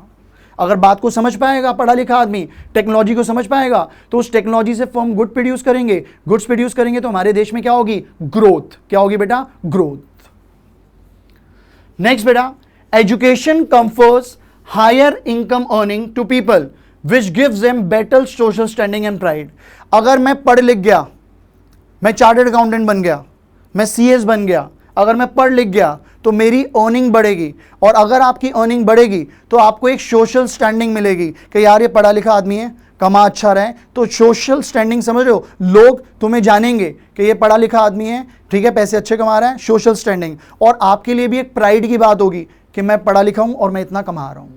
अगर बात को समझ पाएगा पढ़ा लिखा आदमी, टेक्नोलॉजी को समझ पाएगा, तो उस टेक्नोलॉजी से फर्म गुड प्रोड्यूस करेंगे. गुड्स प्रोड्यूस करेंगे तो हमारे देश में क्या होगी? ग्रोथ. क्या होगी बेटा? ग्रोथ. नेक्स्ट बेटा, education confers higher income earning to people which gives them better social standing and pride. अगर मैं पढ़ लिख गया, मैं चार्टर्ड अकाउंटेंट बन गया, मैं सीएस बन गया, अगर मैं पढ़ लिख गया तो मेरी अर्निंग बढ़ेगी, और अगर आपकी अर्निंग बढ़ेगी तो आपको एक सोशल स्टैंडिंग मिलेगी कि यार ये पढ़ा लिखा आदमी है, कमा अच्छा रहे. तो सोशल स्टैंडिंग समझ रहे हो? लोग तुम्हें जानेंगे कि ये पढ़ा लिखा आदमी है, ठीक है, पैसे अच्छे कमा रहा है. Social standing. और आपके लिए भी एक प्राइड की बात होगी कि मैं पढ़ा लिखा हूं और मैं इतना कमा रहा हूं.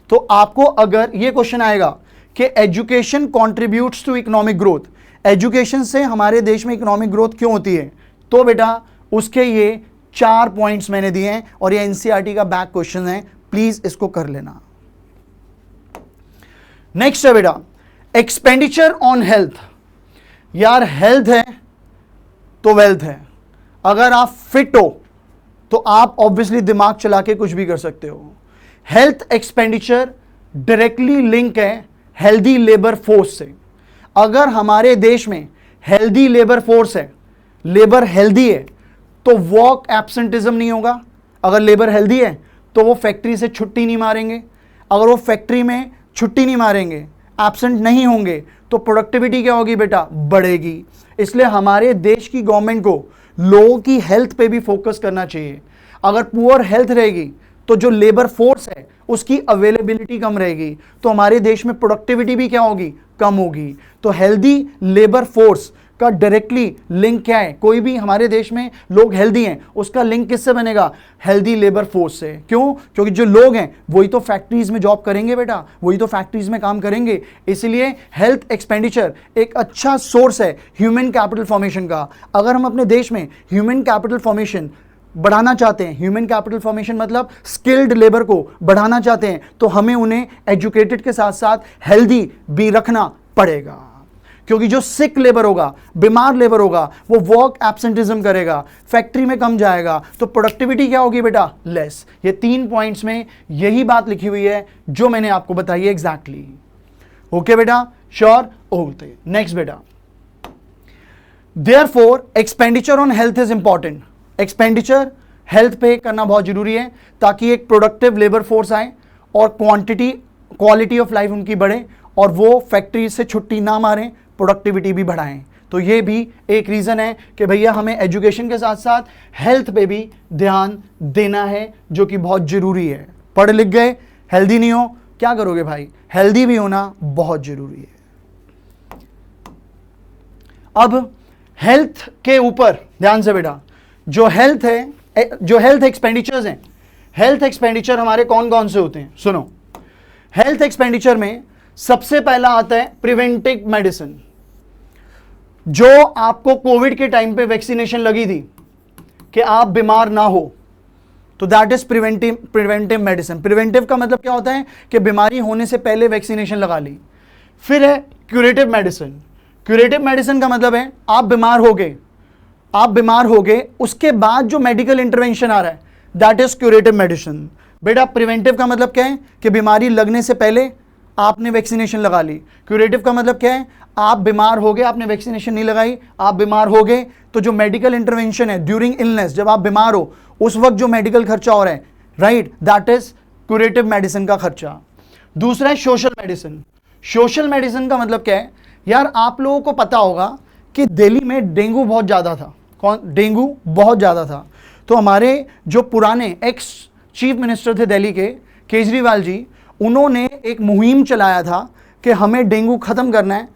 तो आपको अगर ये क्वेश्चन आएगा कि education contributes to economic growth, education से हमारे देश में इकोनॉमिक ग्रोथ क्यों होती है, तो बेटा उसके ये 4 पॉइंट्स मैंने दिए हैं, और ये एनसीईआरटी का बैक क्वेश्चन है, प्लीज इसको कर लेना. नेक्स्ट है बेटा, एक्सपेंडिचर ऑन हेल्थ. यार हेल्थ है तो वेल्थ है. अगर आप फिट हो तो आप ऑब्वियसली दिमाग चला के कुछ भी कर सकते हो. हेल्थ एक्सपेंडिचर डायरेक्टली लिंक है हेल्दी लेबर फोर्स से. अगर हमारे देश में हेल्दी लेबर फोर्स है, लेबर हेल्दी है, तो वर्क एब्सेंटिज्म नहीं होगा. अगर लेबर हेल्दी है तो वो फैक्ट्री से छुट्टी नहीं मारेंगे. अगर वो फैक्ट्री में छुट्टी नहीं मारेंगे, एब्सेंट नहीं होंगे, तो प्रोडक्टिविटी क्या होगी बेटा? बढ़ेगी. इसलिए हमारे देश की गवर्नमेंट को लोगों की हेल्थ पे भी फोकस करना चाहिए. अगर पुअर हेल्थ रहेगी तो जो लेबर फोर्स है उसकी अवेलेबिलिटी कम रहेगी, तो हमारे देश में प्रोडक्टिविटी भी क्या होगी? कम होगी. तो हेल्दी लेबर फोर्स का डायरेक्टली लिंक क्या है? कोई भी हमारे देश में लोग हेल्दी हैं, उसका लिंक किससे बनेगा? हेल्दी लेबर फोर्स से. क्यों? क्योंकि जो लोग हैं वही तो फैक्ट्रीज में जॉब करेंगे बेटा, वही तो फैक्ट्रीज में काम करेंगे. इसलिए हेल्थ एक्सपेंडिचर एक अच्छा सोर्स है ह्यूमन कैपिटल फॉर्मेशन का. अगर हम अपने देश में ह्यूमन कैपिटल फॉर्मेशन बढ़ाना चाहते हैं, ह्यूमन कैपिटल फॉर्मेशन मतलब स्किल्ड लेबर को बढ़ाना चाहते हैं, तो हमें उन्हें एजुकेटेड के साथ साथ हेल्दी भी रखना पड़ेगा. क्योंकि जो सिक लेबर होगा, बीमार लेबर होगा, वो वर्क एब्सेंटिज्म करेगा, फैक्ट्री में कम जाएगा, तो प्रोडक्टिविटी क्या होगी बेटा? लेस. ये 3 पॉइंट्स में यही बात लिखी हुई है जो मैंने आपको बताई है एग्जैक्टली. ओके बेटा? श्योर? ओके. नेक्स्ट बेटा, therefore expenditure on health is important. Expenditure health पे करना बहुत जरूरी है ताकि एक प्रोडक्टिव लेबर फोर्स आए और क्वालिटी ऑफ लाइफ उनकी बढ़े, और वो फैक्ट्री से छुट्टी ना मारें, प्रोडक्टिविटी भी बढ़ाएं. तो ये भी एक रीज़न है कि भैया हमें एजुकेशन के साथ साथ हेल्थ पे भी ध्यान देना है, जो कि बहुत ज़रूरी है. पढ़ लिख गए, हेल्दी नहीं हो, क्या करोगे भाई? हेल्दी भी होना बहुत ज़रूरी है. अब हेल्थ के ऊपर ध्यान से बेटा, जो हेल्थ है, जो हेल्थ एक्सपेंडिचर्स हैं, हेल्थ एक्सपेंडिचर हमारे कौन कौन से होते हैं? सुनो, हेल्थ एक्सपेंडिचर में सबसे पहला आता है प्रिवेंटिव मेडिसिन. जो आपको कोविड के टाइम पे वैक्सीनेशन लगी थी कि आप बीमार ना हो, तो that is preventive medicine. Preventive का मतलब क्या होता है कि बीमारी होने से पहले वैक्सीनेशन लगा ली. फिर है क्यूरेटिव मेडिसिन. क्यूरेटिव मेडिसिन का मतलब है आप बीमार हो गए, उसके बाद जो मेडिकल इंटरवेंशन आ रहा है दैट इज क्यूरेटिव मेडिसिन। बेटा प्रिवेंटिव का मतलब क्या है कि बीमारी लगने से पहले आपने वैक्सीनेशन लगा ली। क्यूरेटिव का मतलब क्या है, आप बीमार हो गए, आपने वैक्सीनेशन नहीं लगाई, आप बीमार हो गए, तो जो मेडिकल इंटरवेंशन है ड्यूरिंग इलनेस, जब आप बीमार हो उस वक्त जो मेडिकल खर्चा हो रहा है, right, that is curative medicine का खर्चा। दूसरा है सोशल मेडिसिन। सोशल मेडिसिन का मतलब क्या है, यार आप लोगों को पता होगा कि दिल्ली में डेंगू बहुत ज़्यादा था। डेंगू बहुत ज़्यादा था, तो हमारे जो पुराने एक्स चीफ मिनिस्टर थे दिल्ली के, केजरीवाल जी, उन्होंने एक मुहिम चलाया था कि हमें डेंगू ख़त्म करना है,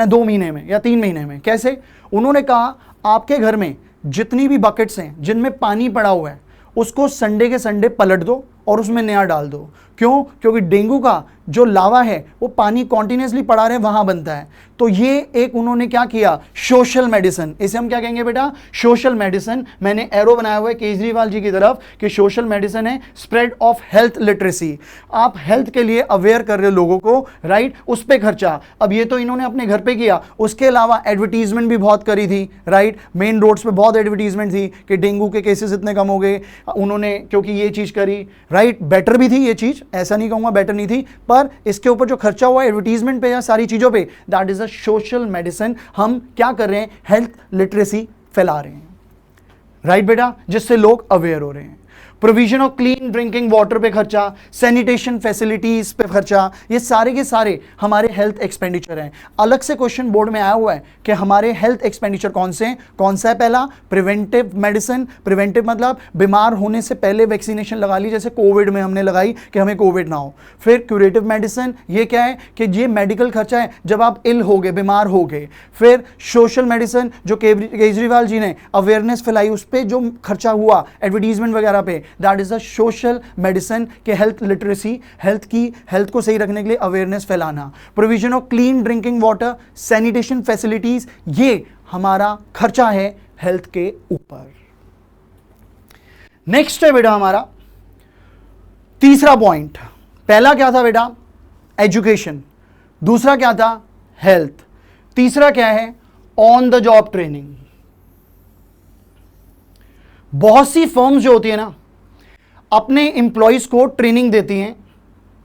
2 महीने में या 3 महीने में। कैसे? उन्होंने कहा आपके घर में जितनी भी बकेट्स हैं जिनमें पानी पड़ा हुआ है उसको संडे के संडे पलट दो और उसमें नया डाल दो। क्यों? क्योंकि डेंगू का जो लावा है वो पानी कॉन्टिन्यूसली पड़ा रहे वहां बनता है। तो ये एक उन्होंने क्या किया, सोशल मेडिसिन। इसे हम क्या कहेंगे बेटा? Social medicine. मैंने एरो बनाया हुआ है केजरीवाल जी की तरफ कि सोशल मेडिसिन है स्प्रेड ऑफ हेल्थ लिटरेसी। आप हेल्थ के लिए अवेयर कर रहे हो लोगों को, राइट, उस पर खर्चा। अब ये तो इन्होंने अपने घर पे किया, उसके अलावा एडवर्टीजमेंट भी बहुत करी थी, राइट, मेन रोड्स पे बहुत एडवर्टीजमेंट थी कि डेंगू के केसेस इतने कम हो गए। उन्होंने क्योंकि ये चीज़ करी, राइट, बेटर भी थी ये चीज़, ऐसा नहीं कहूँगा बेटर नहीं थी, पर इसके ऊपर जो खर्चा हुआ एडवर्टीजमेंट पे या सारी चीज़ों पे, that is a social medicine. हम क्या कर रहे हैं? हेल्थ लिटरेसी फैला रहे हैं, राइट बेटा, जिससे लोग अवेयर हो रहे हैं। Provision of clean drinking water पे खर्चा, सैनिटेशन फैसिलिटीज पे खर्चा, ये सारे के सारे हमारे हेल्थ एक्सपेंडिचर हैं। अलग से क्वेश्चन बोर्ड में आया हुआ है कि हमारे हेल्थ एक्सपेंडिचर कौन से हैं। कौन सा है? पहला प्रिवेंटिव मेडिसिन। प्रिवेंटिव मतलब बीमार होने से पहले वैक्सीनेशन लगा ली, जैसे कोविड में हमने लगाई कि हमें कोविड ना हो। फिर क्यूरेटिव मेडिसिन, ये क्या है कि ये मेडिकल खर्चा है जब आप इल हो गए, बीमार हो गए। फिर सोशल मेडिसिन जो केजरीवाल जी ने अवेयरनेस फैलाई, उस पर जो खर्चा हुआ एडवर्टीजमेंट वगैरह पे, that is a social medicine के हेल्थ लिटरेसी, हेल्थ को सही रखने के लिए अवेयरनेस फैलाना। Provision of clean drinking water, sanitation facilities, ये हमारा खर्चा है हेल्थ के ऊपर। नेक्स्ट है बेटा हमारा तीसरा पॉइंट। पहला क्या था बेटा? एजुकेशन। दूसरा क्या था? हेल्थ। तीसरा क्या है? On the job training. बहुत सी फर्म्स जो होती है ना, अपने एम्प्लॉयज को ट्रेनिंग देती हैं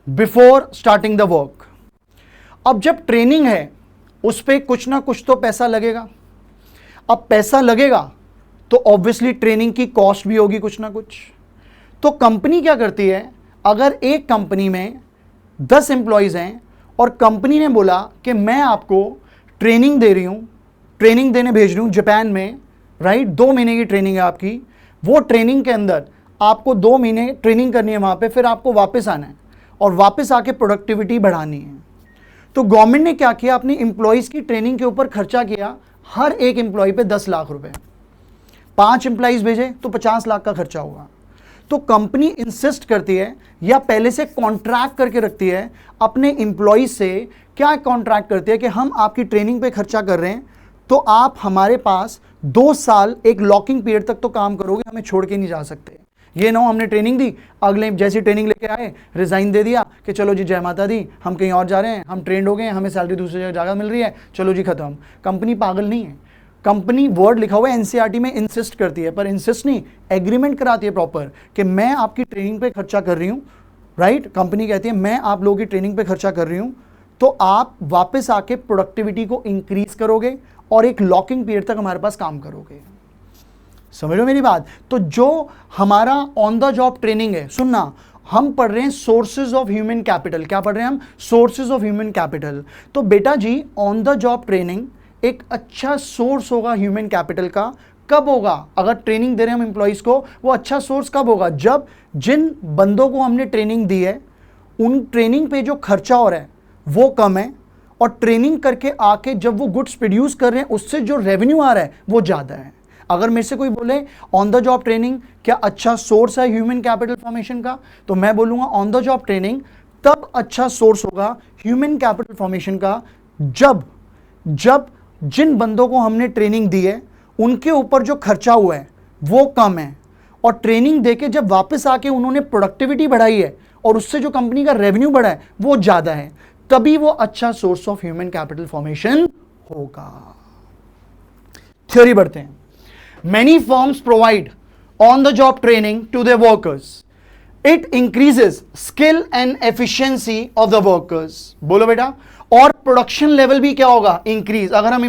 बिफोर स्टार्टिंग द वर्क। अब जब ट्रेनिंग है उस पर कुछ ना कुछ तो पैसा लगेगा। अब पैसा लगेगा तो ऑब्वियसली ट्रेनिंग की कॉस्ट भी होगी कुछ ना कुछ। तो कंपनी क्या करती है, अगर एक कंपनी में 10 एम्प्लॉयज हैं और कंपनी ने बोला कि मैं आपको ट्रेनिंग दे रही हूं, ट्रेनिंग देने भेज रही हूं जापान में, राइट, 2 महीने की ट्रेनिंग है आपकी, वो ट्रेनिंग के अंदर आपको 2 महीने ट्रेनिंग करनी है वहाँ पे, फिर आपको वापस आना है और वापस आके प्रोडक्टिविटी बढ़ानी है। तो गवर्नमेंट ने क्या किया, अपनी एम्प्लॉयज़ की ट्रेनिंग के ऊपर खर्चा किया, हर एक एम्प्लॉय पे 10 लाख रुपए। 5 एम्प्लॉयज़ भेजे तो 50 लाख का खर्चा होगा। तो कंपनी इंसिस्ट करती है या पहले से कॉन्ट्रैक्ट करके रखती है अपने एम्प्लॉयज़ से। क्या कॉन्ट्रैक्ट करती है कि हम आपकी ट्रेनिंग पे खर्चा कर रहे हैं, तो आप हमारे पास 2 साल एक लॉकिंग पीरियड तक तो काम करोगे, हमें छोड़ के नहीं जा सकते। ये ना हमने ट्रेनिंग दी, अगले जैसी ट्रेनिंग लेके आए रिजाइन दे दिया कि चलो जी जय माता दी, हम कहीं और जा रहे हैं, हम ट्रेंड हो गए हैं, हमें सैलरी दूसरी जगह ज़्यादा मिल रही है, चलो जी खत्म। कंपनी पागल नहीं है। कंपनी वर्ड लिखा हुआ है एनसीईआरटी में इंसिस्ट करती है, पर इंसिस्ट नहीं, एग्रीमेंट कराती है प्रॉपर कि मैं आपकी ट्रेनिंग पे खर्चा कर रही हूँ, राइट। कंपनी कहती है मैं आप लोगों की ट्रेनिंग पे खर्चा कर रही हूँ, तो आप वापस आके प्रोडक्टिविटी को इंक्रीज करोगे और एक लॉकिंग पीरियड तक हमारे पास काम करोगे। समझ लो मेरी बात। तो जो हमारा ऑन द जॉब ट्रेनिंग है, सुनना, हम पढ़ रहे हैं सोर्सेज ऑफ ह्यूमन कैपिटल। क्या पढ़ रहे हैं हम? Sources of human capital. तो बेटा जी ऑन द जॉब ट्रेनिंग एक अच्छा सोर्स होगा ह्यूमन कैपिटल का। कब होगा? अगर ट्रेनिंग दे रहे हैं हम एम्प्लॉयज़ को, वो अच्छा सोर्स कब होगा? जब जिन बंदों को हमने ट्रेनिंग दी है उन ट्रेनिंग पे जो खर्चा हो रहा है वो कम है, और ट्रेनिंग करके आके जब वो गुड्स प्रोड्यूस कर रहे हैं उससे जो रेवेन्यू आ रहा है वो ज़्यादा है। अगर मेरे से कोई बोले ऑन द जॉब ट्रेनिंग क्या अच्छा सोर्स है ह्यूमन कैपिटल फॉर्मेशन का, तो मैं बोलूँगा ऑन द जॉब ट्रेनिंग तब अच्छा सोर्स होगा ह्यूमन कैपिटल फॉर्मेशन का जब जिन बंदों को हमने ट्रेनिंग दी है उनके ऊपर जो खर्चा हुआ है वो कम है, और ट्रेनिंग देके जब वापस आके उन्होंने प्रोडक्टिविटी बढ़ाई है और उससे जो कंपनी का रेवेन्यू बढ़ा है वो ज़्यादा है, तभी वो अच्छा source of human capital formation होगा। थ्योरी बढ़ते हैं। Many firms provide on the job training to their workers. It increases skill and efficiency of the workers. बोलो बेटा। और प्रोडक्शन लेवल भी क्या होगा? इंक्रीज। अगर हम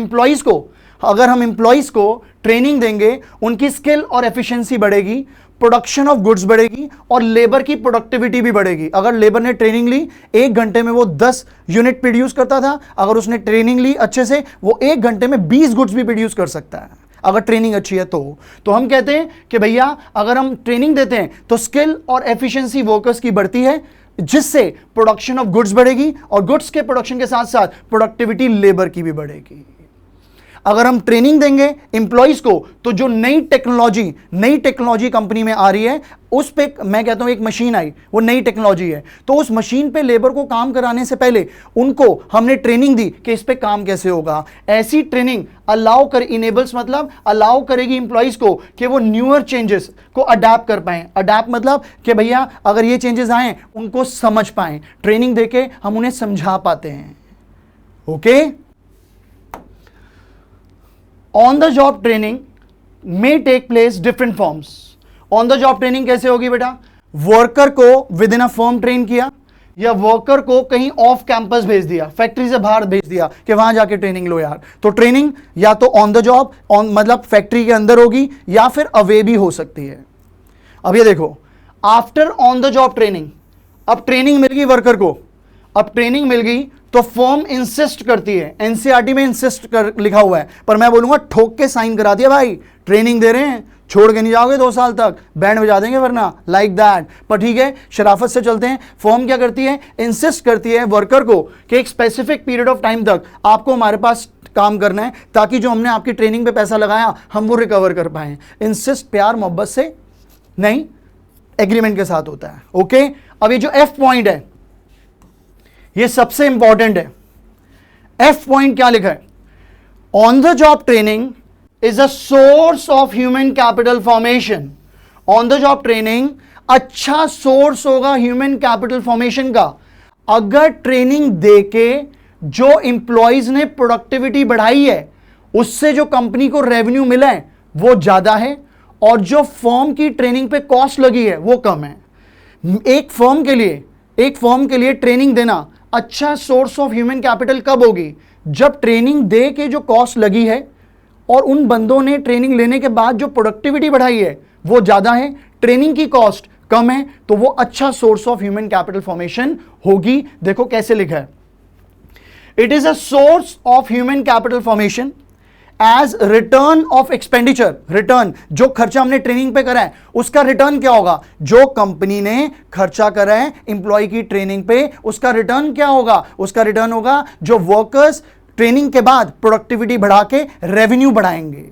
इंप्लॉइज को ट्रेनिंग देंगे, उनकी स्किल और एफिशिएंसी बढ़ेगी, प्रोडक्शन ऑफ गुड्स बढ़ेगी और लेबर की प्रोडक्टिविटी भी बढ़ेगी। अगर लेबर ने ट्रेनिंग ली, 1 घंटे में वो 10 यूनिट प्रोड्यूस करता था, अगर उसने ट्रेनिंग ली अच्छे से, वो 1 घंटे में 20 गुड्स भी प्रोड्यूस कर सकता है, अगर ट्रेनिंग अच्छी है तो हम कहते हैं कि भैया अगर हम ट्रेनिंग देते हैं तो स्किल और एफिशिएंसी वर्कर्स की बढ़ती है, जिससे प्रोडक्शन ऑफ गुड्स बढ़ेगी और गुड्स के प्रोडक्शन के साथ साथ प्रोडक्टिविटी लेबर की भी बढ़ेगी। अगर हम ट्रेनिंग देंगे एम्प्लॉइज को, तो जो नई टेक्नोलॉजी कंपनी में आ रही है, उस पे मैं कहता हूं एक मशीन आई, वो नई टेक्नोलॉजी है, तो उस मशीन पे लेबर को काम कराने से पहले उनको हमने ट्रेनिंग दी कि इस पे काम कैसे होगा। ऐसी ट्रेनिंग इनेबल्स मतलब अलाउ करेगी एम्प्लॉइज को कि वो न्यूअर चेंजेस को अडेप्ट कर पाए। अडेप्ट मतलब कि भैया अगर ये चेंजेस आए उनको समझ पाए। ट्रेनिंग देके हम उन्हें समझा पाते हैं। Okay. On the job training may take place different forms. On the job training कैसे होगी बेटा? वर्कर को within a firm train किया, या वर्कर को कहीं ऑफ कैंपस भेज दिया, फैक्ट्री से बाहर भेज दिया कि वहां जाके ट्रेनिंग लो यार। तो ट्रेनिंग या तो ऑन द जॉब मतलब फैक्ट्री के अंदर होगी, या फिर अवे भी हो सकती है। अब ये देखो, after on the job training, अब ट्रेनिंग मिल गई वर्कर को, अब ट्रेनिंग मिल गई तो फर्म इंसिस्ट करती है, एनसीईआरटी में इंसिस्ट कर लिखा हुआ है, पर मैं बोलूंगा ठोक के साइन करा दिया, भाई ट्रेनिंग दे रहे हैं, छोड़ के नहीं जाओगे 2 साल तक, बैंड बजा देंगे वरना, लाइक दैट। पर ठीक है, शराफत से चलते हैं। फर्म क्या करती है? इंसिस्ट करती है वर्कर को कि एक स्पेसिफिक पीरियड ऑफ टाइम तक आपको हमारे पास काम करना है, ताकि जो हमने आपकी ट्रेनिंग पे पैसा लगाया हम वो रिकवर कर पाए। इंसिस्ट प्यार मोहब्बत से नहीं, एग्रीमेंट के साथ होता है। ओके। अब ये जो एफ पॉइंट है ये सबसे इंपॉर्टेंट है। एफ पॉइंट क्या लिखा है? On the job training is a source of human capital formation. On the job training अच्छा सोर्स होगा ह्यूमन कैपिटल फॉर्मेशन का। अगर ट्रेनिंग देके जो इंप्लॉइज ने प्रोडक्टिविटी बढ़ाई है, उससे जो कंपनी को रेवेन्यू मिला है वो ज्यादा है, और जो फर्म की ट्रेनिंग पे कॉस्ट लगी है वो कम है। एक फर्म के लिए ट्रेनिंग देना अच्छा सोर्स ऑफ ह्यूमन कैपिटल कब होगी? जब ट्रेनिंग दे के जो कॉस्ट लगी है और उन बंदों ने ट्रेनिंग लेने के बाद जो प्रोडक्टिविटी बढ़ाई है वो ज्यादा है, ट्रेनिंग की कॉस्ट कम है, तो वो अच्छा source of human capital formation होगी। देखो कैसे लिखा है, it is a source of human capital formation as return of expenditure. Return, जो खर्चा हमने ट्रेनिंग पे करा है उसका रिटर्न क्या होगा? जो कंपनी ने खर्चा करा है इंप्लॉय की ट्रेनिंग पे, उसका रिटर्न क्या होगा? उसका रिटर्न होगा जो वर्कर्स ट्रेनिंग के बाद प्रोडक्टिविटी बढ़ा के रेवेन्यू बढ़ाएंगे।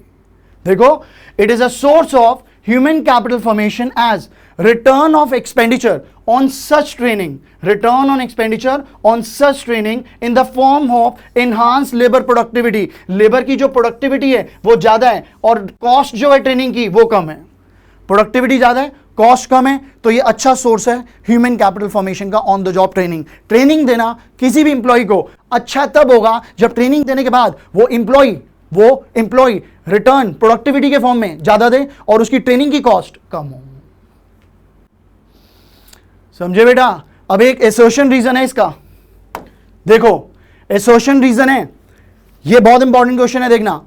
देखो, it is a source of human capital formation as return of expenditure on such training, return on expenditure on such training in the form of enhanced labor productivity। Labour की जो productivity है वो ज्यादा है और cost जो है training की वो कम है। प्रोडक्टिविटी ज्यादा है, कॉस्ट कम है, तो ये अच्छा सोर्स है ह्यूमन कैपिटल फॉर्मेशन का on the job training. Training देना किसी भी इंप्लॉय को अच्छा तब होगा जब ट्रेनिंग देने के बाद वो इंप्लॉय रिटर्न प्रोडक्टिविटी के फॉर्म में ज्यादा दे और उसकी ट्रेनिंग की कॉस्ट कम हो। समझे बेटा? अब एक एसर्शन रीजन है इसका। देखो, एसर्शन रीजन है, ये बहुत इंपॉर्टेंट क्वेश्चन है, देखना।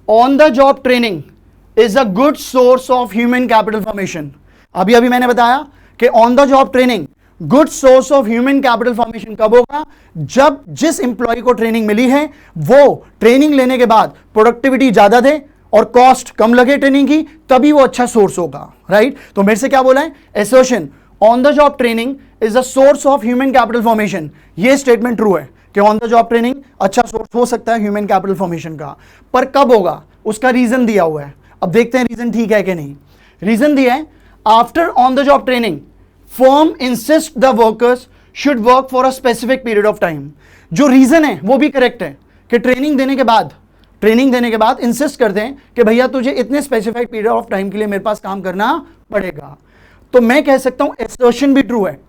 On the job training is a good source of human capital formation. अभी मैंने बताया कि on the job training good source of human capital formation कब होगा? जब जिस इंप्लॉय को ट्रेनिंग मिली है वो ट्रेनिंग लेने के बाद प्रोडक्टिविटी ज्यादा दे और कॉस्ट कम लगे ट्रेनिंग की, तभी वो अच्छा सोर्स होगा। राइट? तो मेरे से क्या बोला है? Assertion on the job training is a source of human capital formation. ये स्टेटमेंट ट्रू है कि ऑन द जॉब ट्रेनिंग अच्छा सोर्स हो सकता है ह्यूमन कैपिटल फॉर्मेशन का, पर कब होगा उसका रीजन दिया हुआ है। अब देखते हैं रीजन ठीक है कि नहीं। रीजन दिया है, after on the job training firm insist the workers should work for a specific period of time. जो रीजन है वो भी करेक्ट है कि ट्रेनिंग देने के बाद इंसिस्ट करते हैं कि भैया तुझे इतने स्पेसिफाइड पीरियड ऑफ टाइम के लिए मेरे पास काम करना पड़ेगा। तो मैं कह सकता हूं एसर्शन भी ट्रू है,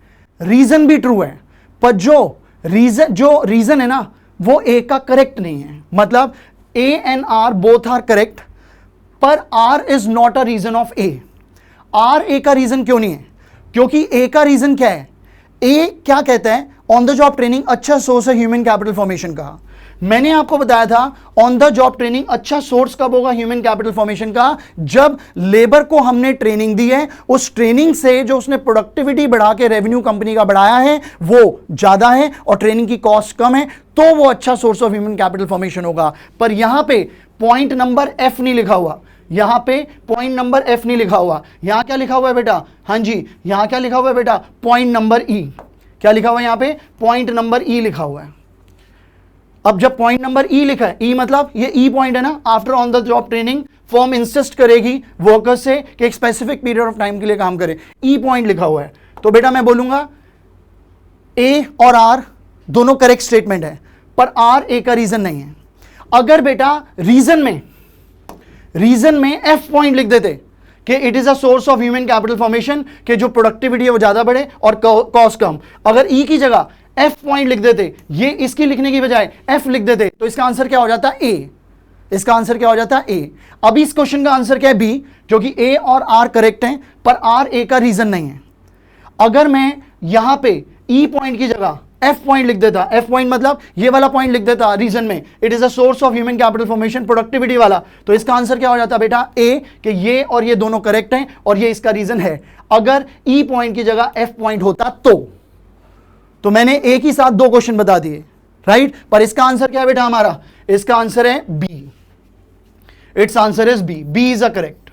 रीजन भी ट्रू है, पर जो रीजन, जो रीजन है ना वो ए का करेक्ट नहीं है, मतलब A and R both are correct, पर R is not a reason of A. R A का रीजन क्यों नहीं है? क्योंकि ए का रीजन क्या है? ए क्या कहता है? ऑन द जॉब ट्रेनिंग अच्छा सोर्स है ह्यूमन कैपिटल फॉर्मेशन का। मैंने आपको बताया था ऑन द जॉब ट्रेनिंग अच्छा सोर्स कब होगा ह्यूमन कैपिटल फॉर्मेशन का? जब लेबर को हमने ट्रेनिंग दी है, उस ट्रेनिंग से जो उसने प्रोडक्टिविटी बढ़ा के रेवेन्यू कंपनी का बढ़ाया है वो ज्यादा है और ट्रेनिंग की कॉस्ट कम है, तो वो अच्छा source of human capital formation होगा। पर यहां पे पॉइंट नंबर एफ नहीं लिखा हुआ, यहां पे पॉइंट नंबर एफ नहीं लिखा हुआ। यहां क्या लिखा हुआ है बेटा? हाँ जी, यहां क्या लिखा हुआ है बेटा? पॉइंट नंबर ई। क्या लिखा हुआ है यहां पे? पॉइंट नंबर ई लिखा हुआ है। अब जब पॉइंट नंबर ई लिखा है, ई मतलब ये ई पॉइंट है ना, after on the job training firm insist करेगी वर्कर्स से कि एक स्पेसिफिक पीरियड ऑफ टाइम के लिए काम करे, ई पॉइंट लिखा हुआ है। तो बेटा मैं बोलूंगा ए और आर दोनों करेक्ट स्टेटमेंट है, पर आर ए का रीजन नहीं है। अगर बेटा रीजन में एफ पॉइंट लिख देते कि it is a source of human capital formation, कि जो प्रोडक्टिविटी है वो ज्यादा बढ़े और कॉस्ट कम, अगर ई की जगह एफ पॉइंट लिख देते, ये इसकी लिखने की बजाय एफ लिख देते, तो इसका आंसर क्या हो जाता है? ए। इसका आंसर क्या हो जाता है? ए। अभी इस क्वेश्चन का आंसर क्या है? बी, क्योंकि ए और आर करेक्ट हैं, पर आर ए का रीजन नहीं है। अगर मैं यहां पे ई पॉइंट की जगह एफ पॉइंट लिख देता, एफ पॉइंट मतलब ये वाला पॉइंट लिख देता रीजन में, it is a source of human capital formation productivity वाला, तो इसका आंसर क्या हो जाता बेटा? ए, कि ये और ये दोनों करेक्ट हैं और ये इसका रीजन है। अगर ई पॉइंट की जगह एफ पॉइंट होता तो मैंने एक ही साथ दो क्वेश्चन बता दिए, राइट? पर इसका आंसर क्या है बेटा हमारा? इसका आंसर है B. It's answer is B. B is a correct.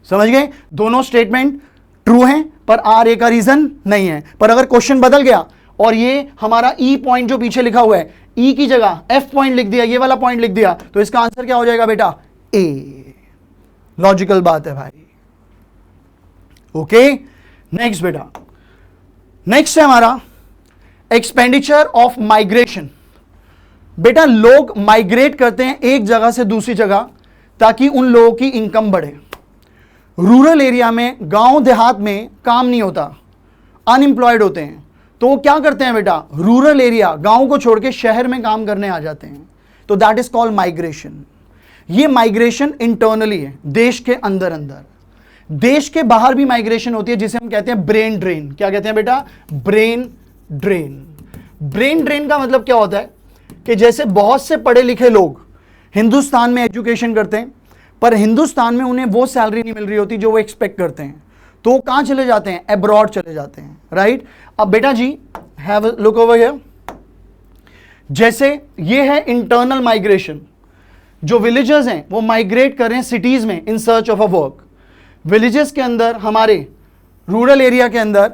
समझ गए? दोनों स्टेटमेंट ट्रू हैं, पर आर ए का रीजन नहीं है। पर अगर क्वेश्चन बदल गया और ये हमारा ई पॉइंट जो पीछे लिखा हुआ है, ई की जगह एफ पॉइंट लिख दिया, ये वाला पॉइंट लिख दिया, तो इसका आंसर क्या हो जाएगा बेटा? ए। लॉजिकल बात है भाई। ओके, नेक्स्ट बेटा, नेक्स्ट है हमारा एक्सपेंडिचर ऑफ माइग्रेशन। बेटा लोग माइग्रेट करते हैं एक जगह से दूसरी जगह ताकि उन लोगों की इनकम बढ़े। रूरल एरिया में, गांव देहात में काम नहीं होता, अनएम्प्लॉयड होते हैं, तो वो क्या करते हैं बेटा? रूरल एरिया, गांव को छोड़ के शहर में काम करने आ जाते हैं, तो दैट इज कॉल्ड माइग्रेशन। ये माइग्रेशन इंटरनली है, देश के अंदर अंदर। देश के बाहर भी माइग्रेशन होती है, जिसे हम कहते हैं ब्रेन ड्रेन। क्या कहते हैं बेटा? Brain drain. ब्रेन ड्रेन का मतलब क्या होता है कि जैसे बहुत से पढ़े लिखे लोग हिंदुस्तान में एजुकेशन करते हैं, पर हिंदुस्तान में उन्हें वो सैलरी नहीं मिल रही होती जो वो एक्सपेक्ट करते हैं, तो वो कहां चले जाते हैं? अब्रॉड चले जाते हैं, राइट? अब बेटा ji have a look over here. जैसे ये है इंटरनल माइग्रेशन, जो विलेजर्स हैं वो माइग्रेट कर रहे हैं सिटीज में इन search of a work. Villages के अंदर, हमारे रूरल एरिया के अंदर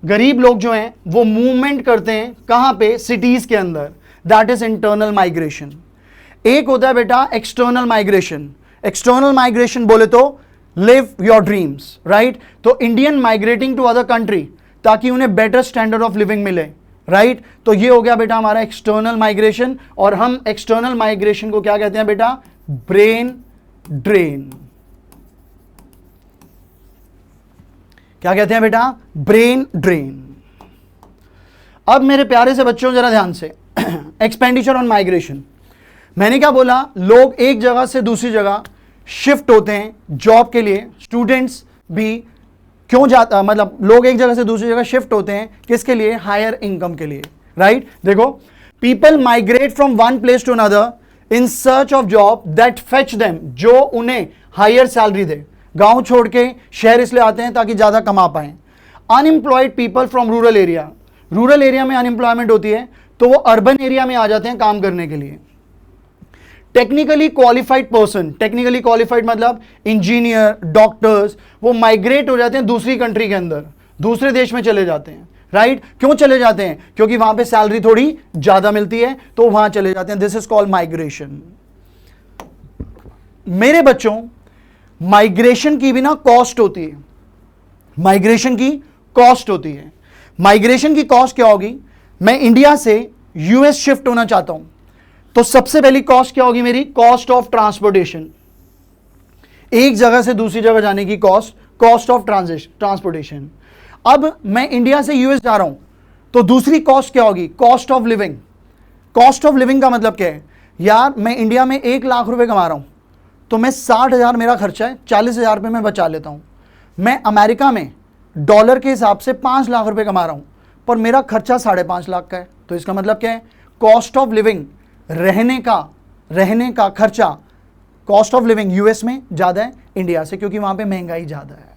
गरीब लोग जो हैं वो मूवमेंट करते हैं कहां पे? सिटीज के अंदर। That is internal migration. एक होता है बेटा एक्सटर्नल माइग्रेशन। एक्सटर्नल माइग्रेशन बोले तो लिव योर ड्रीम्स, राइट? तो Indian migrating to other country ताकि उन्हें बेटर स्टैंडर्ड ऑफ लिविंग मिले, राइट? तो ये हो गया बेटा हमारा एक्सटर्नल माइग्रेशन, और हम एक्सटर्नल माइग्रेशन को क्या कहते हैं बेटा? Brain drain. क्या कहते हैं बेटा? Brain drain. अब मेरे प्यारे से बच्चों जरा ध्यान से, एक्सपेंडिचर ऑन माइग्रेशन। मैंने क्या बोला? लोग एक जगह से दूसरी जगह शिफ्ट होते हैं जॉब के लिए। स्टूडेंट्स भी क्यों जाता, मतलब लोग एक जगह से दूसरी जगह शिफ्ट होते हैं किसके लिए? हायर इनकम के लिए, राइट? देखो, people migrate from one place to another in search of job that fetch them, जो उन्हें हायर सैलरी दे। गांव छोड़ के शहर इसलिए आते हैं ताकि ज्यादा कमा पाएं। Unemployed people from rural area, rural area में अनएम्प्लॉयमेंट होती है तो वो अर्बन एरिया में आ जाते हैं काम करने के लिए। Technically qualified person, technically qualified मतलब इंजीनियर, डॉक्टर्स, वो माइग्रेट हो जाते हैं दूसरी कंट्री के अंदर, दूसरे देश में चले जाते हैं, राइट? क्यों चले जाते हैं? क्योंकि वहां पे सैलरी थोड़ी ज्यादा मिलती है, तो वहां चले जाते हैं। This is called migration. मेरे बच्चों, माइग्रेशन की भी ना कॉस्ट होती है। माइग्रेशन की कॉस्ट होती है। माइग्रेशन की कॉस्ट क्या होगी? मैं इंडिया से यूएस शिफ्ट होना चाहता हूं, तो सबसे पहली कॉस्ट क्या होगी मेरी? Cost of transportation. एक जगह से दूसरी जगह जाने की कॉस्ट, कॉस्ट ऑफ ट्रांसपोर्टेशन। अब मैं इंडिया से यूएस जा रहा हूं, तो दूसरी कॉस्ट क्या होगी? Cost of living. Cost of living का मतलब क्या है? यार मैं इंडिया में 1 लाख रुपए कमा रहा हूं, तो मैं 60,000 मेरा खर्चा है, 40,000 रुपये मैं बचा लेता हूं। मैं अमेरिका में डॉलर के हिसाब से 5 लाख रुपए कमा रहा हूं, पर मेरा खर्चा 5.5 लाख का है। तो इसका मतलब क्या है? कॉस्ट ऑफ लिविंग, रहने का खर्चा, कॉस्ट ऑफ लिविंग यूएस में ज़्यादा है इंडिया से, क्योंकि वहाँ पे महंगाई ज़्यादा है।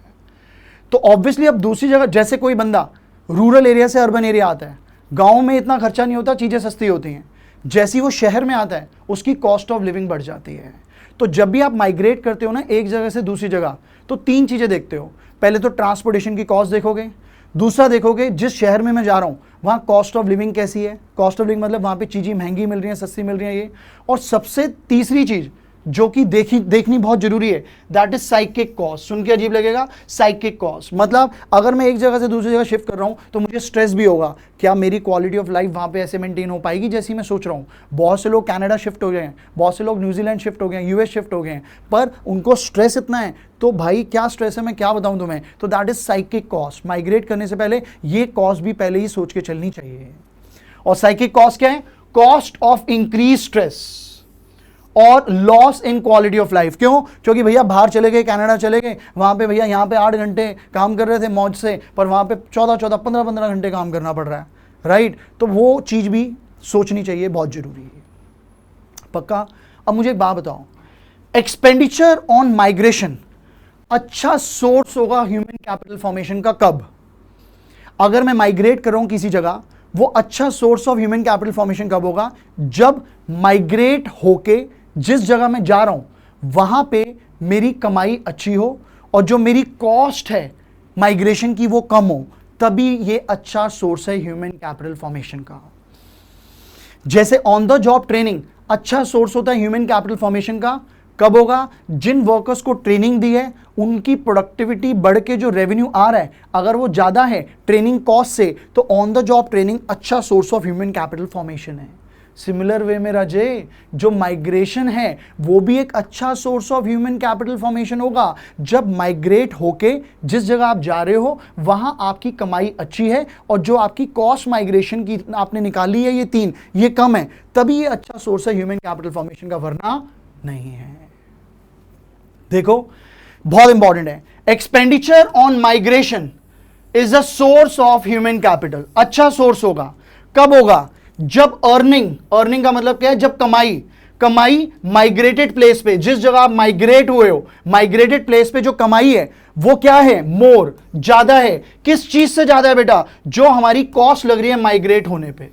तो ऑब्वियसली अब दूसरी जगह, जैसे कोई बंदा रूरल एरिया से अर्बन एरिया आता है, गाँव में इतना खर्चा नहीं होता, चीज़ें सस्ती होती हैं। जैसी वो शहर में आता है उसकी कॉस्ट ऑफ लिविंग बढ़ जाती है। तो जब भी आप माइग्रेट करते हो ना एक जगह से दूसरी जगह, तो 3 चीज़ें देखते हो। पहले तो ट्रांसपोर्टेशन की कॉस्ट देखोगे, दूसरा देखोगे जिस शहर में मैं जा रहा हूँ वहाँ कॉस्ट ऑफ लिविंग कैसी है। कॉस्ट ऑफ लिविंग मतलब वहाँ पे चीज़ें महंगी मिल रही हैं, सस्ती मिल रही हैं ये। और सबसे तीसरी चीज़ जो कि देखनी बहुत जरूरी है, दैट इज साइकिक कॉस्ट। सुन के अजीब लगेगा, साइकिक कॉस्ट मतलब अगर मैं एक जगह से दूसरी जगह शिफ्ट कर रहा हूँ तो मुझे स्ट्रेस भी होगा, क्या मेरी क्वालिटी ऑफ लाइफ वहाँ पे ऐसे मेंटेन हो पाएगी जैसी मैं सोच रहा हूँ। बहुत से लोग कनाडा शिफ्ट हो गए हैं, बहुत से लोग न्यूजीलैंड शिफ्ट हो गए हैं, यूएस शिफ्ट हो गए हैं, पर उनको स्ट्रेस इतना है। तो भाई क्या स्ट्रेस है मैं क्या बताऊँ तुम्हें। तो that is psychic cost. Migrate करने से पहले ये कॉस्ट भी पहले ही सोच के चलनी चाहिए। और साइकिक कॉस्ट क्या है? कॉस्ट ऑफ इंक्रीज स्ट्रेस और loss in quality of life. क्यों? क्योंकि भैया बाहर चले गए, कनाडा चले गए, वहाँ पे भैया यहाँ पे 8 घंटे काम कर रहे थे मौज से, पर वहाँ पे 14-14, 15-15 घंटे काम करना पड़ रहा है, राइट। तो वो चीज़ भी सोचनी चाहिए, बहुत ज़रूरी है। पक्का? अब मुझे एक बात बताओ, एक्सपेंडिचर ऑन माइग्रेशन अच्छा सोर्स होगा ह्यूमन कैपिटल फॉर्मेशन का कब? अगर मैं माइग्रेट कर रहा हूँ किसी जगह, वो अच्छा source of human capital formation कब होगा? जब माइग्रेट होके जिस जगह मैं जा रहा हूं वहां पे मेरी कमाई अच्छी हो और जो मेरी कॉस्ट है माइग्रेशन की वो कम हो, तभी ये अच्छा सोर्स है ह्यूमन कैपिटल फॉर्मेशन का। जैसे ऑन द जॉब ट्रेनिंग अच्छा सोर्स होता है ह्यूमन कैपिटल फॉर्मेशन का, कब होगा? जिन वर्कर्स को ट्रेनिंग दी है उनकी प्रोडक्टिविटी बढ़ के जो रेवेन्यू आ रहा है अगर वो ज़्यादा है ट्रेनिंग कॉस्ट से, तो ऑन द जॉब ट्रेनिंग अच्छा source of human capital formation है। सिमिलर वे में राजे, जो माइग्रेशन है वो भी एक अच्छा source of human capital formation होगा। जब माइग्रेट होके जिस जगह आप जा रहे हो वहां आपकी कमाई अच्छी है और जो आपकी कॉस्ट माइग्रेशन की आपने निकाली है ये 3, ये कम है, तभी ये अच्छा सोर्स है ह्यूमन कैपिटल फॉर्मेशन का, वरना नहीं है। देखो बहुत इंपॉर्टेंट है, expenditure on migration is a source of human capital. अच्छा सोर्स होगा कब होगा? जब अर्निंग का मतलब क्या है? जब कमाई माइग्रेटेड प्लेस पे, जिस जगह आप माइग्रेट हुए हो, माइग्रेटेड प्लेस पे जो कमाई है वो क्या है? मोर, ज्यादा है। किस चीज से ज्यादा है बेटा? जो हमारी कॉस्ट लग रही है माइग्रेट होने पे।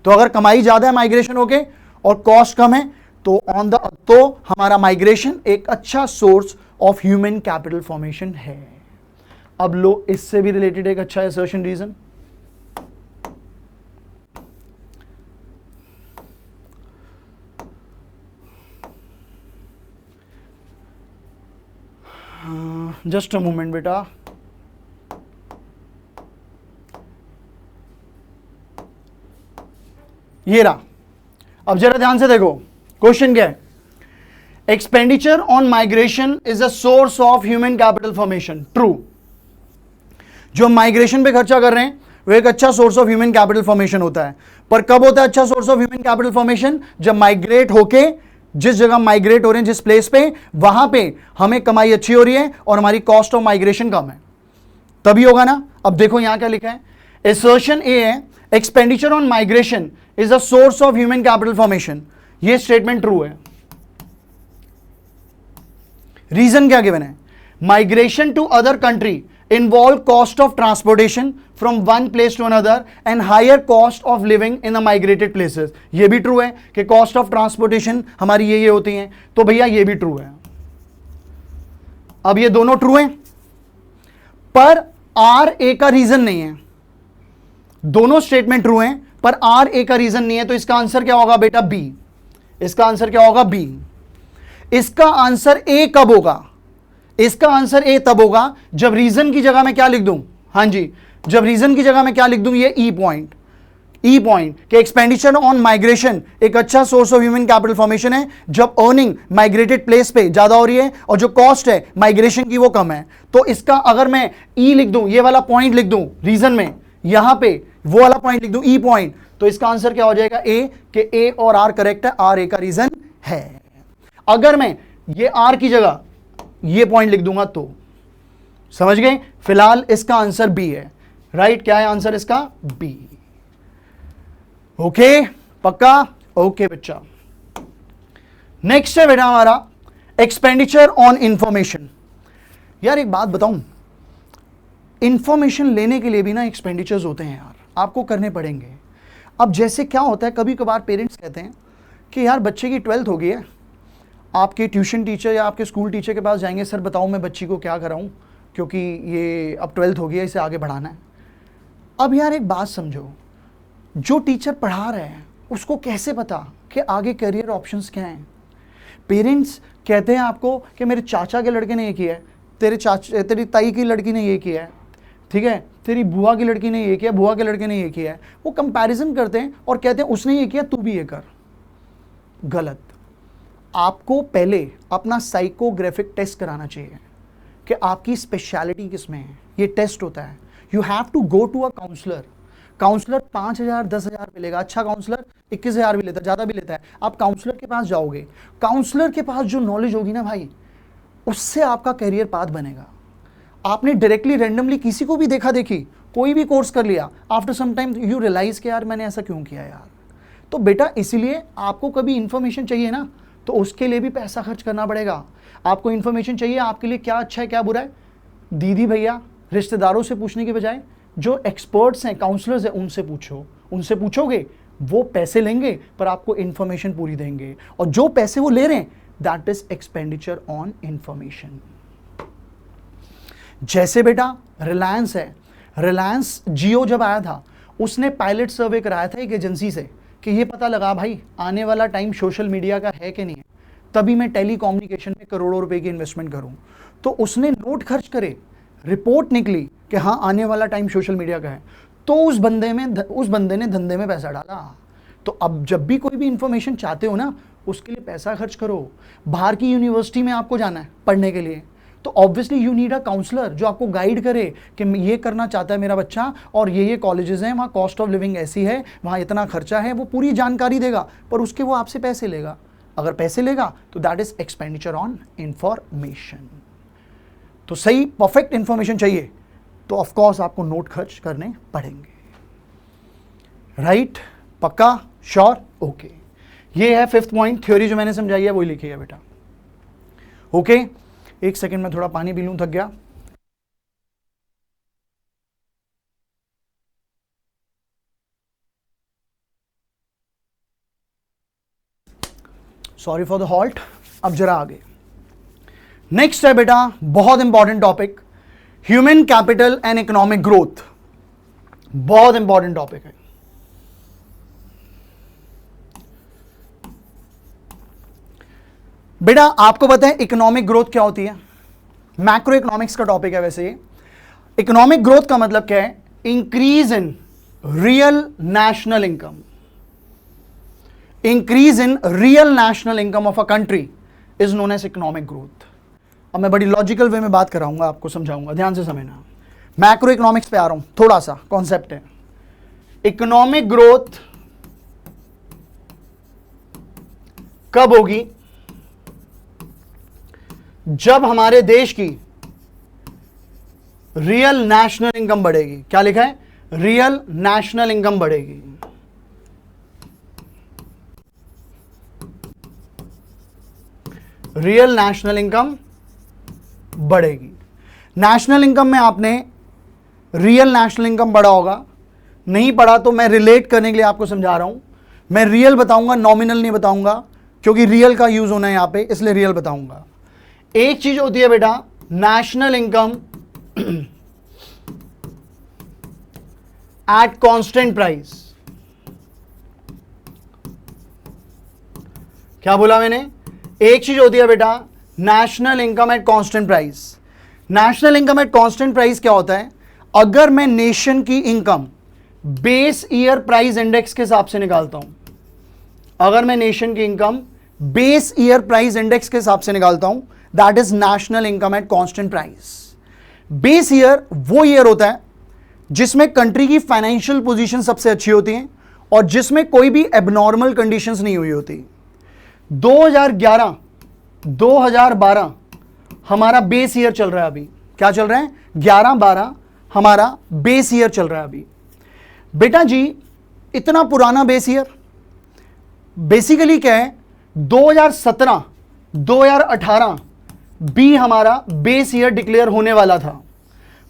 तो अगर कमाई ज्यादा है माइग्रेशन होके और कॉस्ट कम है, तो हमारा माइग्रेशन एक अच्छा source of human capital formation है। अब लो इससे भी रिलेटेड एक अच्छा assertion reason, just a moment बेटा। ये रहा, अब जरा ध्यान से देखो क्वेश्चन क्या है। Expenditure on migration is a source of human capital formation. True, जो माइग्रेशन पे खर्चा कर रहे हैं वो एक अच्छा source of human capital formation होता है, पर कब होता है अच्छा source of human capital formation? जब माइग्रेट होके जिस जगह माइग्रेट हो रहे हैं, जिस प्लेस पे, वहां पे हमें कमाई अच्छी हो रही है और हमारी कॉस्ट ऑफ माइग्रेशन कम है, तभी होगा ना। अब देखो यहां क्या लिखा है, असर्शन ए है expenditure on migration is a source of human capital formation. ये स्टेटमेंट ट्रू है। रीजन क्या गिवन है? Migration to other country involve cost of transportation from one place to another and higher cost of living in the migrated places। ये भी true है कि cost of transportation हमारी ये होती हैं, तो भैया ये भी ट्रू है। अब ये दोनों ट्रू हैं, पर आर ए का रीजन नहीं है। दोनों स्टेटमेंट ट्रू हैं पर आर ए का रीजन नहीं है, तो इसका आंसर क्या होगा बेटा? बी। इसका आंसर क्या होगा? बी। इसका आंसर ए कब होगा? इसका आंसर ए तब होगा जब रीजन की जगह मैं क्या लिख दूं? हां जी, जब रीजन की जगह मैं क्या लिख दूं? ये ई पॉइंट कि एक्सपेंडिचर ऑन माइग्रेशन एक अच्छा source of human capital formation है जब अर्निंग माइग्रेटेड प्लेस पे ज्यादा हो रही है और जो कॉस्ट है माइग्रेशन की वो कम है। तो इसका अगर मैं ई लिख दूं, ये वाला पॉइंट लिख दूं रीजन में, यहां पे वो वाला पॉइंट लिख दूं, ई पॉइंट, तो इसका आंसर क्या हो जाएगा ए, कि ए और आर करेक्ट है, आर ए का रीजन है। अगर मैं ये आर की जगह ये पॉइंट लिख दूंगा तो समझ गए। फिलहाल इसका आंसर बी है, राइट। क्या है आंसर इसका? बी। ओके, पक्का? ओके बच्चा। नेक्स्ट है बेटा हमारा एक्सपेंडिचर ऑन इंफॉर्मेशन। यार एक बात बताऊं, इंफॉर्मेशन लेने के लिए भी ना एक्सपेंडिचर्स होते हैं यार, आपको करने पड़ेंगे। अब जैसे क्या होता है, कभी कभार पेरेंट्स कहते हैं कि यार बच्चे की 12th हो गई है, आपके ट्यूशन टीचर या आपके स्कूल टीचर के पास जाएंगे, सर बताओ मैं बच्ची को क्या कराऊं, क्योंकि ये अब 12th हो गई है, इसे आगे बढ़ाना है। अब यार एक बात समझो, जो टीचर पढ़ा रहे हैं उसको कैसे पता कि आगे करियर ऑप्शंस क्या हैं? पेरेंट्स कहते हैं आपको कि मेरे चाचा के लड़के ने ये किया है, तेरी ताई की लड़की ने ये किया है, ठीक है, तेरी बुआ की लड़की ने ये किया, बुआ के लड़के ने ये किया है। वो कंपैरिजन करते हैं और कहते हैं उसने ये किया तू भी ये कर। गलत। आपको पहले अपना साइकोग्राफिक टेस्ट कराना चाहिए कि आपकी स्पेशलिटी किस में है। ये टेस्ट होता है। You have to go to a counsellor. Counsellor 5,000 10,000 पे लेगा, अच्छा काउंसलर 21,000 भी लेता है, ज़्यादा भी लेता है। आप काउंसलर के पास जाओगे, काउंसलर के पास जो नॉलेज होगी ना भाई, उससे आपका करियर पाथ बनेगा। आपने डायरेक्टली रैंडमली किसी को भी देखा देखी कोई भी कोर्स कर लिया, after some time you realise कि यार मैंने ऐसा क्यों किया यार। तो बेटा इसीलिए आपको कभी इंफॉर्मेशन चाहिए ना, तो उसके लिए भी पैसा खर्च करना पड़ेगा। आपको इंफॉर्मेशन चाहिए आपके लिए क्या अच्छा है क्या बुरा है, दीदी भैया रिश्तेदारों से पूछने के बजाय जो एक्सपर्ट्स हैं, काउंसलर्स हैं, उनसे पूछो। उनसे पूछोगे वो पैसे लेंगे पर आपको इंफॉर्मेशन पूरी देंगे, और जो पैसे वो ले रहे हैं that is expenditure on information. जैसे बेटा रिलायंस है, रिलायंस जियो जब आया था उसने पायलट सर्वे कराया था एक एजेंसी से कि ये पता लगा भाई आने वाला टाइम सोशल मीडिया का है कि नहीं है, तभी मैं टेलीकम्युनिकेशन में करोड़ों रुपए की इन्वेस्टमेंट करूं। तो उसने नोट खर्च करे, रिपोर्ट निकली कि हाँ आने वाला टाइम सोशल मीडिया का है, तो उस बंदे ने धंधे में पैसा डाला। तो अब जब भी कोई भी इंफॉर्मेशन चाहते हो ना, उसके लिए पैसा खर्च करो। बाहर की यूनिवर्सिटी में आपको जाना है पढ़ने के लिए, तो obviously you need a counsellor जो आपको गाइड करे कि ये करना चाहता है मेरा बच्चा, और ये कॉलेजेस हैं, वहाँ कॉस्ट ऑफ लिविंग ऐसी है, वहाँ इतना खर्चा है, वो पूरी जानकारी देगा, पर उसके वो आपसे पैसे लेगा। अगर पैसे लेगा तो that is expenditure on information. तो सही परफेक्ट इंफॉर्मेशन चाहिए तो ऑफ कोर्स आपको नोट खर्च करने पड़ेंगे, राइट? पक्का? श्योर? ओके। ये है 5th पॉइंट। थ्योरी जो मैंने समझाई है वही लिखी है बेटा। ओके, एक सेकंड में थोड़ा पानी पी लूं, थक गया। Sorry for the halt. अब जरा आगे नेक्स्ट है बेटा बहुत important topic, human capital and economic growth. बहुत इंपॉर्टेंट टॉपिक है। बेटा आपको पता है इकोनॉमिक ग्रोथ क्या होती है? मैक्रो इकोनॉमिक्स का टॉपिक है वैसे ये। इकोनॉमिक ग्रोथ का मतलब क्या है? Increase in real national income. Increase in real national income of a country is known as economic growth. अब मैं बड़ी लॉजिकल वे में बात कराऊंगा, आपको समझाऊंगा, ध्यान से समझना। मैक्रो इकोनॉमिक्स पे आ रहा हूं, थोड़ा सा कॉन्सेप्ट है। इकोनॉमिक ग्रोथ कब होगी? जब हमारे देश की रियल नेशनल इनकम बढ़ेगी। क्या लिखा है? रियल नेशनल इनकम बढ़ेगी। रियल नेशनल इनकम बढ़ेगी। नेशनल इनकम में आपने रियल नेशनल इनकम बढ़ा होगा, नहीं पढ़ा तो मैं रिलेट करने के लिए आपको समझा रहा हूं। मैं रियल बताऊंगा, नॉमिनल नहीं बताऊंगा, क्योंकि रियल का यूज होना है यहां पे, इसलिए रियल बताऊंगा। एक चीज होती है बेटा national income at constant price. क्या बोला मैंने? एक चीज होती है बेटा national income at constant price. National income at constant price क्या होता है? अगर मैं नेशन की income base year price index के हिसाब से निकालता हूं, अगर मैं नेशन की income base year price index के हिसाब से निकालता हूं, that is national income at constant price. Base year वो ईयर होता है जिसमें कंट्री की फाइनेंशियल पोजीशन सबसे अच्छी होती है और जिसमें कोई भी एबनॉर्मल कंडीशंस नहीं हुई होती। 2011 2012 हमारा बेस ईयर चल रहा है अभी। क्या चल रहा है? 11-12 हमारा बेस ईयर चल रहा है अभी। बेटा जी इतना पुराना बेस ईयर बेसिकली क्या है? 2017 2018 भी हमारा बेस ईयर डिक्लेयर होने वाला था,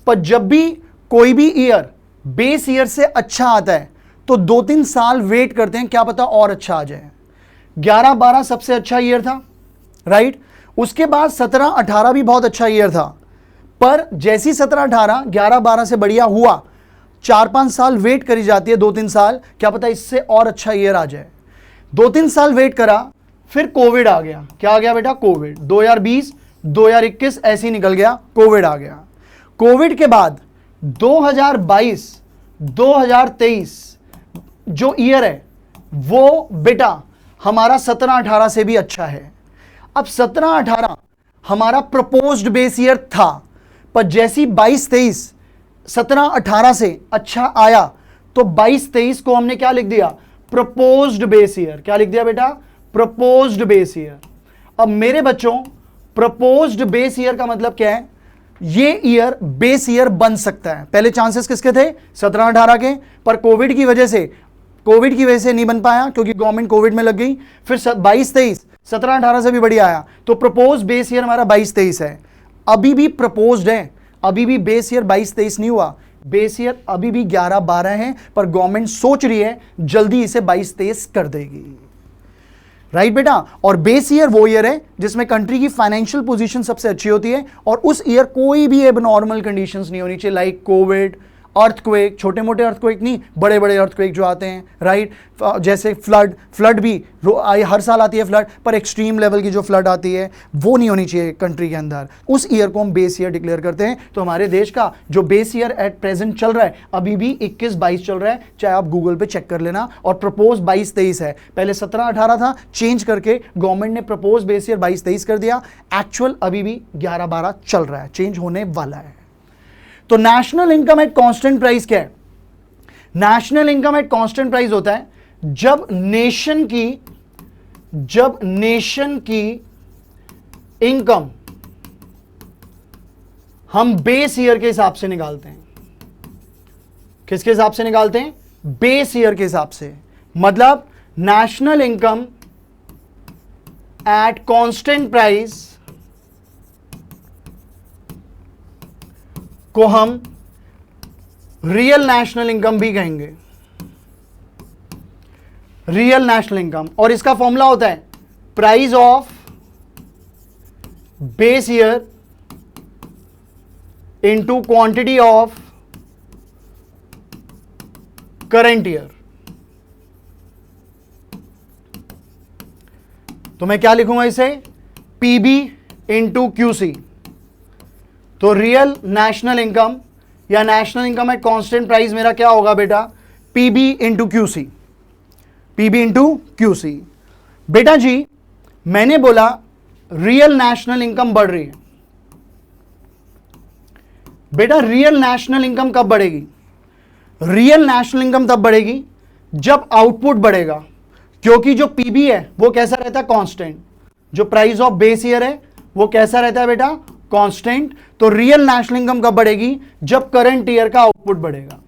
पर जब भी कोई भी ईयर बेस ईयर से अच्छा आता है तो 2-3 साल वेट करते हैं, क्या पता और अच्छा आ जाए। 11-12 सबसे अच्छा ईयर था, राइट। उसके बाद 17-18 भी बहुत अच्छा ईयर था, पर जैसी 17-18 11-12 से बढ़िया हुआ, 4-5 साल वेट करी जाती है, 2-3 साल, क्या पता इससे और अच्छा ईयर आ जाए। 2-3 साल वेट करा, फिर कोविड आ गया। क्या आ गया बेटा? कोविड। 2020 2021 ऐसे ही निकल गया, कोविड आ गया। कोविड के बाद 2022 2023 जो ईयर है वो बेटा हमारा 17-18 से भी अच्छा है। अब 17-18 हमारा प्रपोज्ड बेस ईयर था, पर जैसी 22-23 17-18 से अच्छा आया तो 22-23 को हमने क्या लिख दिया? Proposed base year. क्या लिख दिया बेटा? Proposed base year. अब मेरे बच्चों प्रपोज्ड बेस ईयर का मतलब क्या है? ये ईयर बेस ईयर बन सकता है। पहले चांसेस किसके थे? 17-18 के, पर कोविड की वजह से नहीं बन पाया क्योंकि गवर्नमेंट कोविड में लग गई। फिर 22-23 17-18 से भी बढ़िया आया, तो प्रपोज बेस ईयर हमारा 22-23 है। अभी भी प्रपोज्ड है, अभी भी बेस ईयर 22-23 नहीं हुआ, बेस ईयर अभी भी 11-12 है, पर गवर्नमेंट सोच रही है जल्दी इसे 22-23 कर देगी, राइट बेटा। और बेस ईयर वो ईयर है जिसमें कंट्री की फाइनेंशियल पोजीशन सबसे अच्छी होती है और उस ईयर कोई भी एबनॉर्मल कंडीशंस नहीं होनी चाहिए, लाइक कोविड, अर्थक्वेक, छोटे मोटे अर्थक्वेक नहीं, बड़े बड़े अर्थक्वेक जो आते हैं, राइट। जैसे फ्लड भी हर साल आती है फ्लड, पर एक्सट्रीम लेवल की जो फ्लड आती है वो नहीं होनी चाहिए कंट्री के अंदर। उस ईयर को हम बेस ईयर डिक्लेयर करते हैं। तो हमारे देश का जो बेस ईयर एट प्रेजेंट चल रहा है अभी भी 21-22 चल रहा है, चाहे आप गूगल पे चेक कर लेना। और प्रपोज 22-23 है, पहले 17-18 था, चेंज करके गवर्नमेंट ने प्रपोज बेस ईयर 22-23 कर दिया। एक्चुअल अभी भी 11-12 चल रहा है, चेंज होने वाला है। तो national income at constant price क्या है? National income at constant price होता है जब नेशन की इनकम हम बेस ईयर के हिसाब से निकालते हैं। किसके हिसाब से निकालते हैं? बेस ईयर के हिसाब से। मतलब national income at constant price को हम रियल नेशनल इनकम भी कहेंगे, रियल नेशनल इनकम। और इसका फॉर्मूला होता है price of base year into quantity of current year. तो मैं क्या लिखूंगा इसे? PB into QC. तो रियल नेशनल इनकम या national income at constant price मेरा क्या होगा बेटा? PB into QC, PB into QC. बेटा जी मैंने बोला रियल नेशनल इनकम बढ़ रही है। बेटा रियल नेशनल इनकम कब बढ़ेगी? रियल नेशनल इनकम तब बढ़ेगी जब आउटपुट बढ़ेगा, क्योंकि जो पीबी है वो कैसा रहता है? कांस्टेंट। जो प्राइस ऑफ बेस ईयर है वो कैसा रहता है बेटा? कांस्टेंट। तो रियल नेशनल इनकम कब बढ़ेगी? जब करंट ईयर का आउटपुट बढ़ेगा।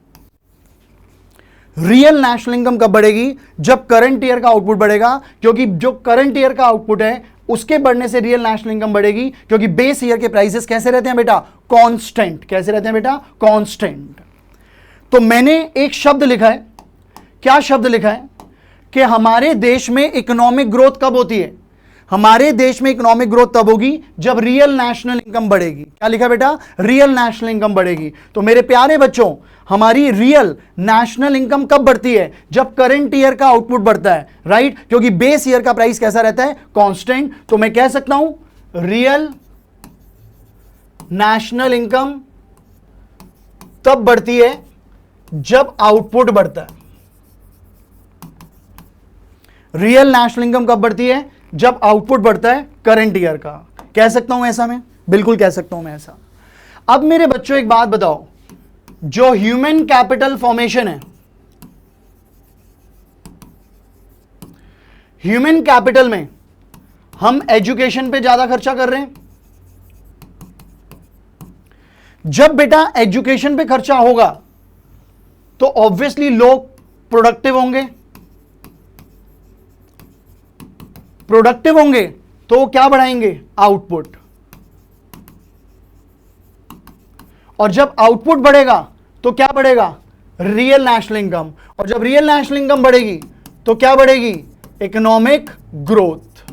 रियल नेशनल इनकम कब बढ़ेगी? जब करंट ईयर का आउटपुट बढ़ेगा, क्योंकि जो करंट ईयर का आउटपुट है उसके बढ़ने से रियल नेशनल इनकम बढ़ेगी, क्योंकि बेस ईयर के प्राइसेस कैसे रहते हैं बेटा? कांस्टेंट। कैसे रहते हैं बेटा? कांस्टेंट। तो मैंने एक शब्द लिखा है। क्या शब्द लिखा है? कि हमारे देश में इकोनॉमिक ग्रोथ कब होती है? हमारे देश में इकोनॉमिक ग्रोथ तब होगी जब रियल नेशनल इनकम बढ़ेगी। क्या लिखा बेटा? रियल नेशनल इनकम बढ़ेगी। तो मेरे प्यारे बच्चों हमारी रियल नेशनल इनकम कब बढ़ती है? जब करंट ईयर का आउटपुट बढ़ता है, राइट। क्योंकि बेस ईयर का प्राइस कैसा रहता है? कांस्टेंट। तो मैं कह सकता हूं रियल नेशनल इनकम तब बढ़ती है जब आउटपुट बढ़ता है। रियल नेशनल इनकम कब बढ़ती है? जब आउटपुट बढ़ता है करंट ईयर का। कह सकता हूं ऐसा मैं? बिल्कुल कह सकता हूं मैं ऐसा। अब मेरे बच्चों एक बात बताओ, जो ह्यूमन कैपिटल फॉर्मेशन है, ह्यूमन कैपिटल में हम एजुकेशन पे ज्यादा खर्चा कर रहे हैं। जब बेटा एजुकेशन पे खर्चा होगा तो ऑब्वियसली लोग प्रोडक्टिव होंगे, प्रोडक्टिव होंगे तो क्या बढ़ाएंगे? आउटपुट। और जब आउटपुट बढ़ेगा तो क्या बढ़ेगा? Real national income. और जब रियल नेशनल इनकम बढ़ेगी तो क्या बढ़ेगी? Economic growth.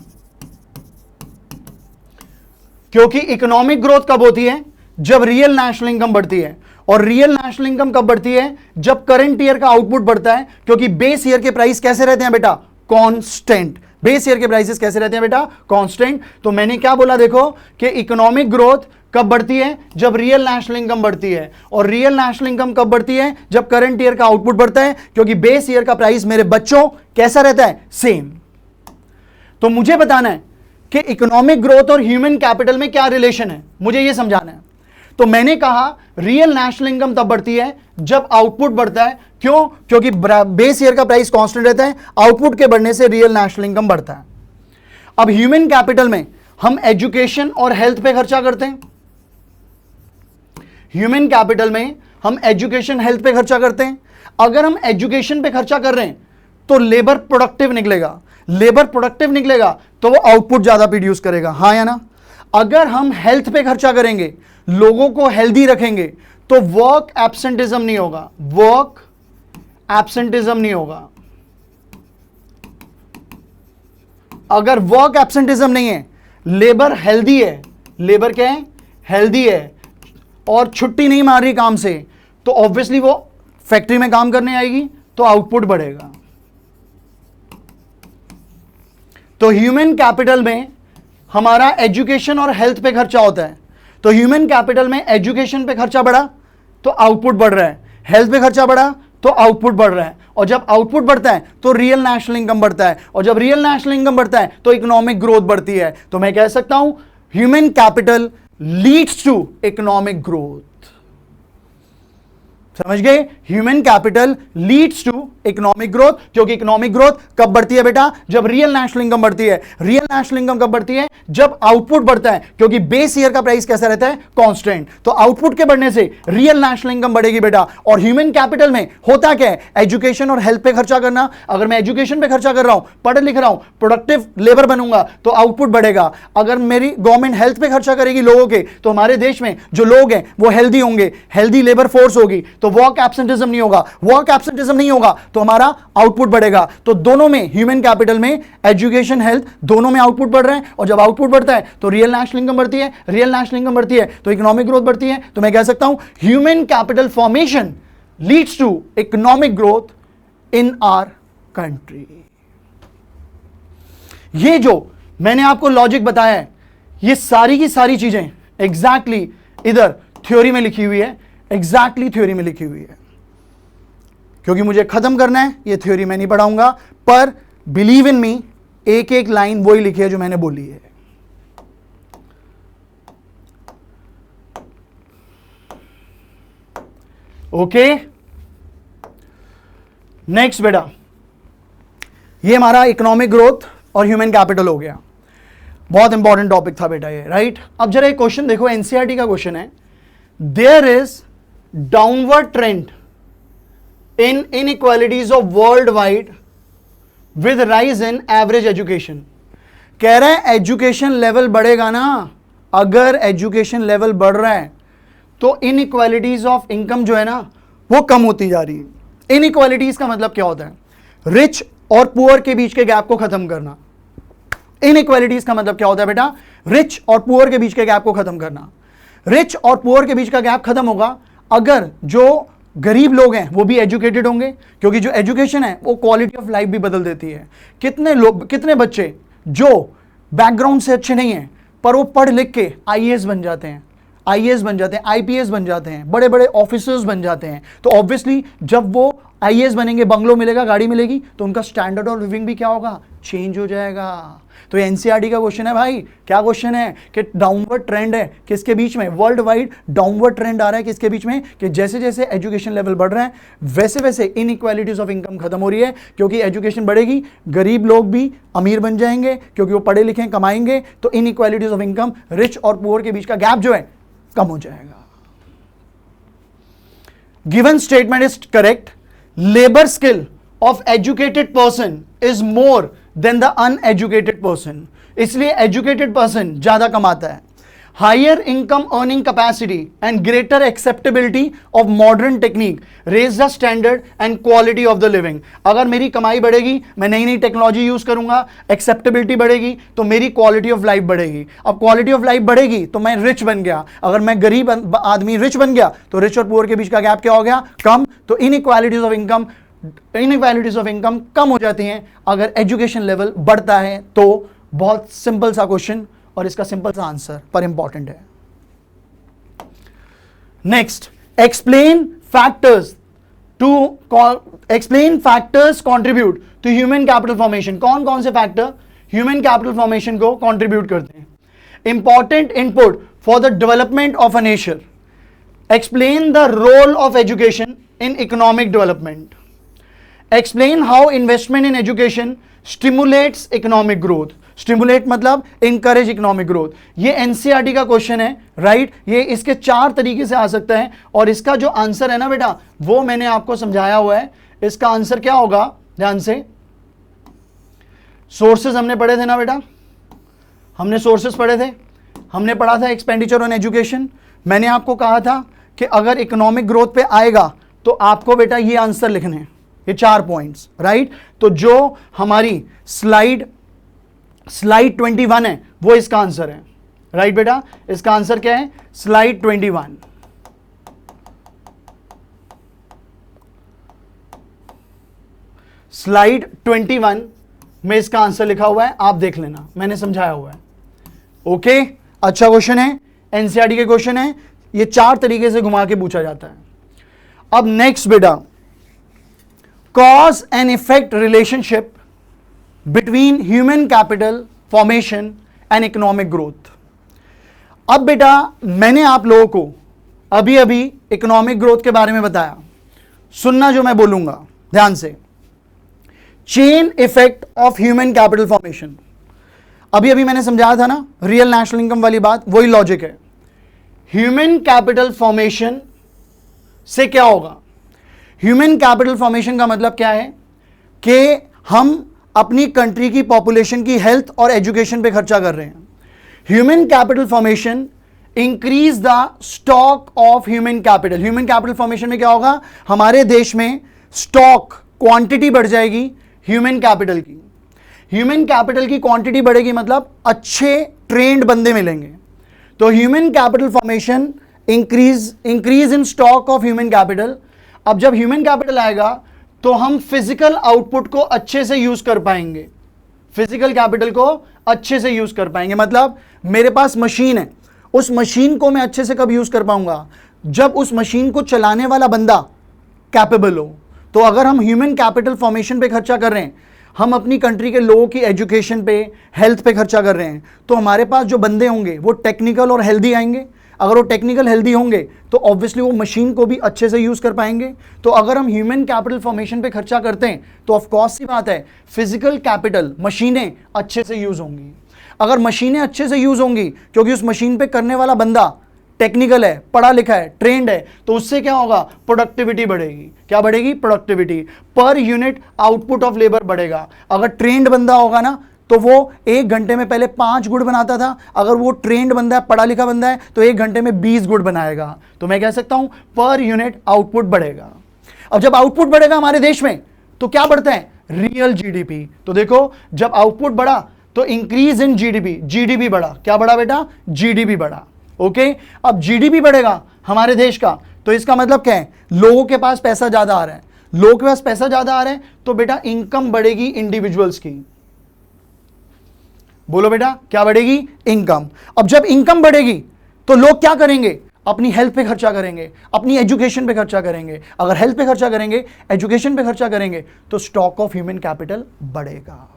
क्योंकि इकोनॉमिक ग्रोथ कब होती है? जब रियल नेशनल इनकम बढ़ती है। और रियल नेशनल इनकम कब बढ़ती है? जब करंट ईयर का आउटपुट बढ़ता है। क्योंकि बेस ईयर के प्राइस कैसे रहते हैं बेटा? कांस्टेंट। बेस ईयर के प्राइसेस कैसे रहते हैं बेटा? कांस्टेंट। तो मैंने क्या बोला देखो कि इकोनॉमिक ग्रोथ कब बढ़ती है? जब रियल नेशनल इनकम बढ़ती है। और रियल नेशनल इनकम कब बढ़ती है? जब करंट ईयर का आउटपुट बढ़ता है। क्योंकि बेस ईयर का प्राइस मेरे बच्चों कैसा रहता है? सेम। तो मुझे बताना है कि इकोनॉमिक ग्रोथ और ह्यूमन कैपिटल में क्या रिलेशन है, मुझे यह समझाना है। तो मैंने कहा रियल नेशनल इनकम तब बढ़ती है जब आउटपुट बढ़ता है। क्यों? क्योंकि बेस ईयर का प्राइस कांस्टेंट रहता है, आउटपुट के बढ़ने से रियल नेशनल इनकम बढ़ता है। अब ह्यूमन कैपिटल में हम एजुकेशन और हेल्थ पे खर्चा करते हैं। ह्यूमन कैपिटल में हम एजुकेशन हेल्थ पे खर्चा करते हैं। अगर हम एजुकेशन पे खर्चा कर रहे हैं तो लेबर प्रोडक्टिव निकलेगा। लेबर प्रोडक्टिव निकलेगा तो वो आउटपुट ज्यादा प्रोड्यूस करेगा, हाँ या ना? अगर हम हेल्थ पे खर्चा करेंगे, लोगों को हेल्दी रखेंगे, तो वर्क एब्सेंटिज्म नहीं होगा। वर्क एब्सेंटिज्म नहीं होगा। अगर वर्क एब्सेंटिज्म नहीं है, लेबर हेल्दी है, लेबर क्या है? हेल्दी है और छुट्टी नहीं मार रही काम से, तो ऑब्वियसली वो फैक्ट्री में काम करने आएगी तो आउटपुट बढ़ेगा। तो ह्यूमन कैपिटल में हमारा एजुकेशन और हेल्थ पे खर्चा होता है। तो ह्यूमन कैपिटल में एजुकेशन पे खर्चा बढ़ा तो आउटपुट बढ़ रहा है, हेल्थ पे खर्चा बढ़ा तो आउटपुट बढ़ रहा है। और जब आउटपुट बढ़ता है तो रियल नेशनल इनकम बढ़ता है। और जब रियल नेशनल इनकम बढ़ता है तो इकोनॉमिक ग्रोथ बढ़ती है। तो मैं कह सकता हूं human capital leads to economic growth. समझ गए? Human capital leads to economic growth. क्योंकि इकोनॉमिक ग्रोथ कब बढ़ती है बेटा? जब रियल नेशनल इनकम बढ़ती है। रियल नेशनल इनकम कब बढ़ती है? जब आउटपुट बढ़ता है। क्योंकि बेस ईयर का प्राइस कैसा रहता है? कांस्टेंट। तो आउटपुट के बढ़ने से रियल नेशनल इनकम बढ़ेगी बेटा। और ह्यूमन कैपिटल में होता क्या है? एजुकेशन और हेल्थ पे खर्चा करना। अगर मैं एजुकेशन पे खर्चा कर रहा हूं, पढ़ लिख रहा हूं, प्रोडक्टिव लेबर बनूंगा तो आउटपुट बढ़ेगा। अगर मेरी गवर्नमेंट हेल्थ पे खर्चा करेगी लोगों के, तो हमारे देश में जो लोग हैं वो हेल्दी होंगे, हेल्दी लेबर फोर्स होगी, तो वर्क एब्सेंटिज्म नहीं होगा। वर्क एब्सेंटिज्म नहीं होगा तो हमारा आउटपुट बढ़ेगा। तो दोनों में, ह्यूमन कैपिटल में, एजुकेशन, हेल्थ, दोनों में आउटपुट बढ़ रहे हैं। और जब आउटपुट बढ़ता है तो रियल नेशनल इनकम बढ़ती है। रियल नेशनल इनकम बढ़ती है तो इकोनॉमिक ग्रोथ बढ़ती है। तो मैं कह सकता हूं human capital formation leads to economic growth in our country. ये जो मैंने आपको लॉजिक बताया है, ये सारी की सारी चीजें एग्जैक्टली इधर थ्योरी में लिखी हुई है, एग्जैक्टली थ्योरी में लिखी हुई है। क्योंकि मुझे खत्म करना है, ये थ्योरी मैं नहीं पढ़ाऊंगा, पर बिलीव इन मी, एक एक लाइन वही लिखी है जो मैंने बोली है। ओके, नेक्स्ट बेटा, ये हमारा इकोनॉमिक ग्रोथ और ह्यूमन कैपिटल हो गया। बहुत इंपॉर्टेंट टॉपिक था बेटा ये, राइट? अब जरा एक क्वेश्चन देखो, एनसीईआरटी का क्वेश्चन है, there is downward trend in inequalities of worldwide with rise in average education। कह रहे हैं एजुकेशन लेवल बढ़ेगा ना। अगर एजुकेशन लेवल बढ़ रहा है तो इनइक्वालिटीज ऑफ इनकम जो है ना वो कम होती जा रही है। इनइक्वालिटीज का मतलब क्या होता है? रिच और पुअर के बीच के गैप को खत्म करना। इनइक्वालिटीज का मतलब क्या होता है बेटा? रिच और पुअर के बीच के गैप को खत्म करना। रिच और पुअर के बीच का गैप खत्म होगा अगर जो गरीब लोग हैं वो भी एजुकेटेड होंगे। क्योंकि जो एजुकेशन है वो क्वालिटी ऑफ लाइफ भी बदल देती है। कितने लोग, कितने बच्चे जो बैकग्राउंड से अच्छे नहीं हैं पर वो पढ़ लिख के आईएएस बन जाते हैं, आईएएस बन जाते हैं, आईपीएस बन जाते हैं, बड़े बड़े ऑफिसर्स बन जाते हैं। तो ऑब्वियसली जब वो आईएएस बनेंगे, बंगलो मिलेगा, गाड़ी मिलेगी, तो उनका स्टैंडर्ड ऑफ लिविंग भी क्या होगा? चेंज हो जाएगा। तो एनसीईआरटी का क्वेश्चन है भाई, क्या क्वेश्चन है कि डाउनवर्ड ट्रेंड है किसके बीच में, वर्ल्ड वाइड डाउनवर्ड ट्रेंड आ रहा है किसके बीच में, कि जैसे जैसे एजुकेशन लेवल बढ़ रहा है वैसे वैसे इनइक्वालिटीज ऑफ इनकम खत्म हो रही है, क्योंकि एजुकेशन बढ़ेगी गरीब लोग भी अमीर बन जाएंगे क्योंकि वो पढ़े लिखे कमाएंगे, तो इनइक्वालिटीज ऑफ इनकम, रिच और पुअर के बीच का गैप जो है कम हो जाएगा। Given statement is correct, labour skill of educated person is more than the uneducated person, इसलिए एजुकेटेड पर्सन ज्यादा कमाता है। Higher income earning capacity and greater acceptability of modern technique raise the standard and quality of the living. अगर मेरी कमाई बढ़ेगी, मैं नई नई टेक्नोलॉजी यूज करूंगा, एक्सेप्टेबिलिटी बढ़ेगी तो मेरी क्वालिटी ऑफ लाइफ बढ़ेगी। अब क्वालिटी ऑफ लाइफ बढ़ेगी तो मैं रिच बन गया, अगर मैं गरीब आदमी रिच बन गया तो रिच और पुअर के बीच का गैप क्या हो गया, कम। तो इनइक्वालिटीज ऑफ इनकम कम हो जाती हैं अगर एजुकेशन लेवल बढ़ता है। तो बहुत सिंपल सा क्वेश्चन और इसका सिंपल सा आंसर पर इंपॉर्टेंट है। Next, explain factors contribute to human capital formation. कौन कौन से फैक्टर ह्यूमन कैपिटल फॉर्मेशन को कंट्रीब्यूट करते हैं। Important input for the development of a nation. Explain the role of education in economic development. Explain how investment in education stimulates economic growth. Stimulate मतलब encourage economic growth. ये NCERT का question है, right. ये इसके 4 तरीके से आ सकता है और इसका जो आंसर है ना बेटा, वो मैंने आपको समझाया हुआ है। इसका आंसर क्या होगा, ध्यान से, सोर्सेज हमने पढ़े थे ना बेटा, हमने सोर्सेज पढ़े थे, हमने पढ़ा था एक्सपेंडिचर ऑन एजुकेशन। मैंने आपको कहा था कि अगर इकोनॉमिक ग्रोथ पे आएगा तो आपको बेटा ये आंसर लिखने हैं, ये 4 पॉइंट्स, राइट। तो जो हमारी स्लाइड 21 है वो इसका आंसर है, राइट बेटा। इसका आंसर क्या है, स्लाइड 21। स्लाइड 21 में इसका आंसर लिखा हुआ है, आप देख लेना, मैंने समझाया हुआ है। ओके, अच्छा क्वेश्चन है, एनसीईआरटी के क्वेश्चन है, ये 4 तरीके से घुमा के पूछा जाता है। अब नेक्स्ट बेटा, cause and effect relationship between human capital formation and economic growth. अब बेटा मैंने आप लोगों को अभी अभी इकोनॉमिक ग्रोथ के बारे में बताया, सुनना जो मैं बोलूंगा ध्यान से। Chain effect of human capital formation, अभी अभी मैंने समझाया था ना, रियल नेशनल इनकम वाली बात, वही लॉजिक है। ह्यूमन कैपिटल फॉर्मेशन से क्या होगा, ह्यूमन कैपिटल फॉर्मेशन का मतलब क्या है कि हम अपनी कंट्री की पॉपुलेशन की हेल्थ और एजुकेशन पे खर्चा कर रहे हैं। Human capital formation increase the stock of human capital. Human capital formation में क्या होगा, हमारे देश में स्टॉक क्वांटिटी बढ़ जाएगी ह्यूमन कैपिटल की। ह्यूमन कैपिटल की क्वांटिटी बढ़ेगी मतलब अच्छे ट्रेंड बंदे मिलेंगे। तो human capital formation increase in stock of human capital. अब जब ह्यूमन कैपिटल आएगा तो हम फिजिकल आउटपुट को अच्छे से यूज कर पाएंगे, फिजिकल कैपिटल को अच्छे से यूज कर पाएंगे। मतलब मेरे पास मशीन है, उस मशीन को मैं अच्छे से कब यूज कर पाऊंगा, जब उस मशीन को चलाने वाला बंदा कैपेबल हो। तो अगर हम ह्यूमन कैपिटल फॉर्मेशन पे खर्चा कर रहे हैं, हम अपनी कंट्री के लोगों की एजुकेशन पे, हेल्थ पे खर्चा कर रहे हैं, तो हमारे पास जो बंदे होंगे वो टेक्निकल और हेल्दी आएंगे। अगर वो टेक्निकल हेल्दी होंगे तो ऑब्वियसली वो मशीन को भी अच्छे से यूज कर पाएंगे। तो अगर हम ह्यूमन कैपिटल फॉर्मेशन पे खर्चा करते हैं तो ऑफ कोर्स सी बात है, फिजिकल कैपिटल, मशीनें अच्छे से यूज होंगी। अगर मशीनें अच्छे से यूज होंगी क्योंकि उस मशीन पे करने वाला बंदा टेक्निकल है, पढ़ा लिखा है, ट्रेंड है, तो उससे क्या होगा, प्रोडक्टिविटी बढ़ेगी। क्या बढ़ेगी, productivity, per unit output of labour बढ़ेगा। अगर ट्रेंड बंदा होगा ना तो वो 1 घंटे में पहले 5 गुड़ बनाता था, अगर वो ट्रेंड बंदा है, पढ़ा लिखा बंदा है, तो 1 घंटे में 20 गुड़ बनाएगा। तो मैं कह सकता हूं पर यूनिट आउटपुट बढ़ेगा। अब जब आउटपुट बढ़ेगा हमारे देश में तो क्या बढ़ता है, रियल जीडीपी। तो देखो जब आउटपुट बढ़ा तो इंक्रीज इन जीडीपी, जीडीपी बढ़ा। क्या बढ़ा बेटा, जीडीपी बढ़ा। ओके, अब जीडीपी बढ़ेगा हमारे देश का तो इसका मतलब क्या है, लोगों के पास पैसा ज्यादा आ रहा है। लोगों के पास पैसा ज्यादा आ रहा है तो बेटा इनकम बढ़ेगी इंडिविजुअल्स की। बोलो बेटा क्या बढ़ेगी, इनकम। अब जब इनकम बढ़ेगी तो लोग क्या करेंगे, अपनी हेल्थ पे खर्चा करेंगे, अपनी एजुकेशन पे खर्चा करेंगे। अगर हेल्थ पे खर्चा करेंगे, एजुकेशन पे खर्चा करेंगे तो स्टॉक ऑफ ह्यूमन कैपिटल बढ़ेगा।